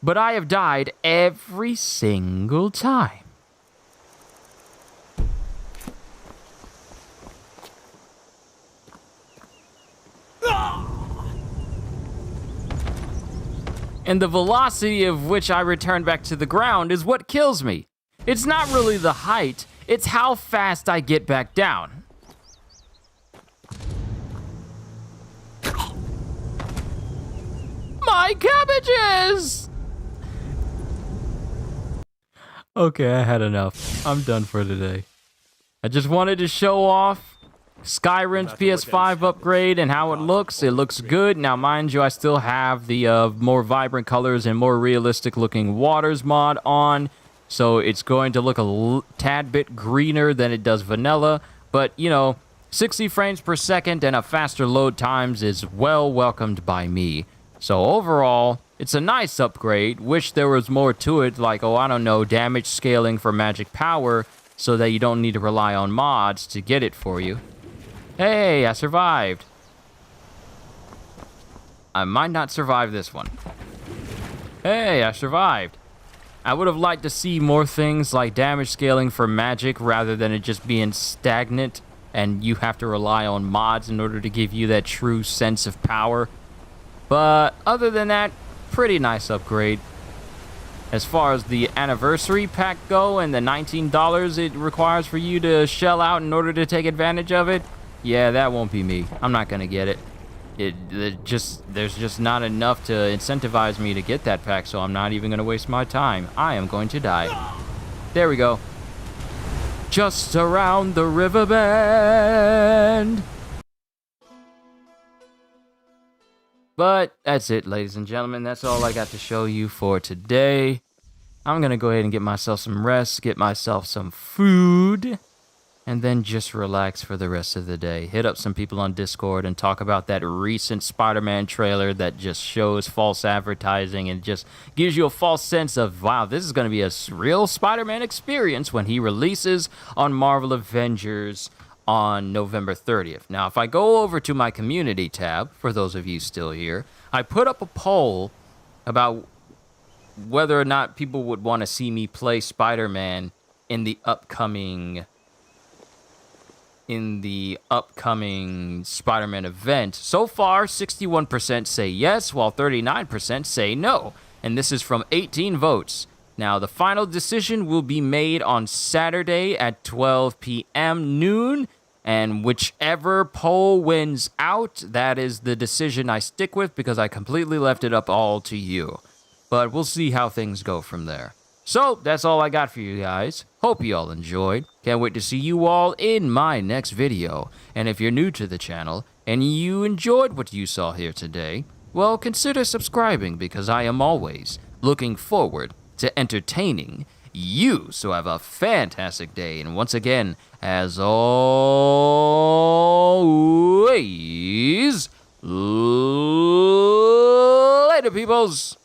But I have died every single time. And the velocity of which I return back to the ground is what kills me. It's not really the height, it's how fast I get back down. My cabbages! Okay, I had enough. I'm done for today. I just wanted to show off Skyrim's PS5 upgrade and how it looks. It looks good. Now, mind you, I still have the more vibrant colors and more realistic looking waters mod on. So it's going to look a tad bit greener than it does vanilla. But, you know, 60 frames per second and a faster load times is well welcomed by me. So overall, it's a nice upgrade. Wish there was more to it, like, oh, I don't know, damage scaling for magic power so that you don't need to rely on mods to get it for you. Hey, I survived. I might not survive this one. Hey, I survived. I would have liked to see more things like damage scaling for magic rather than it just being stagnant and you have to rely on mods in order to give you that true sense of power. But other than that, pretty nice upgrade. As far as the anniversary pack go and the $19 it requires for you to shell out in order to take advantage of it, yeah, that won't be me. I'm not gonna get it. There's just not enough to incentivize me to get that pack, so I'm not even gonna waste my time. I am going to die. There we go. Just around the river bend. But that's it, ladies and gentlemen. That's all I got to show you for today. I'm going to go ahead and get myself some rest, get myself some food, and then just relax for the rest of the day. Hit up some people on Discord and talk about that recent Spider-Man trailer that just shows false advertising and just gives you a false sense of, wow, this is going to be a real Spider-Man experience when he releases on Marvel Avengers on November 30th. Now, if I go over to my community tab, for those of you still here, I put up a poll about whether or not people would want to see me play Spider-Man in the upcoming Spider-Man event. So far, 61% say yes, while 39% say no. And this is from 18 votes. Now, the final decision will be made on Saturday at 12 p.m. noon. And whichever poll wins out, that is the decision I stick with because I completely left it up all to you. But we'll see how things go from there. So, that's all I got for you guys. Hope you all enjoyed. Can't wait to see you all in my next video. And if you're new to the channel and you enjoyed what you saw here today, well, consider subscribing because I am always looking forward to entertaining you. So have a fantastic day. And once again, as always, later, peoples.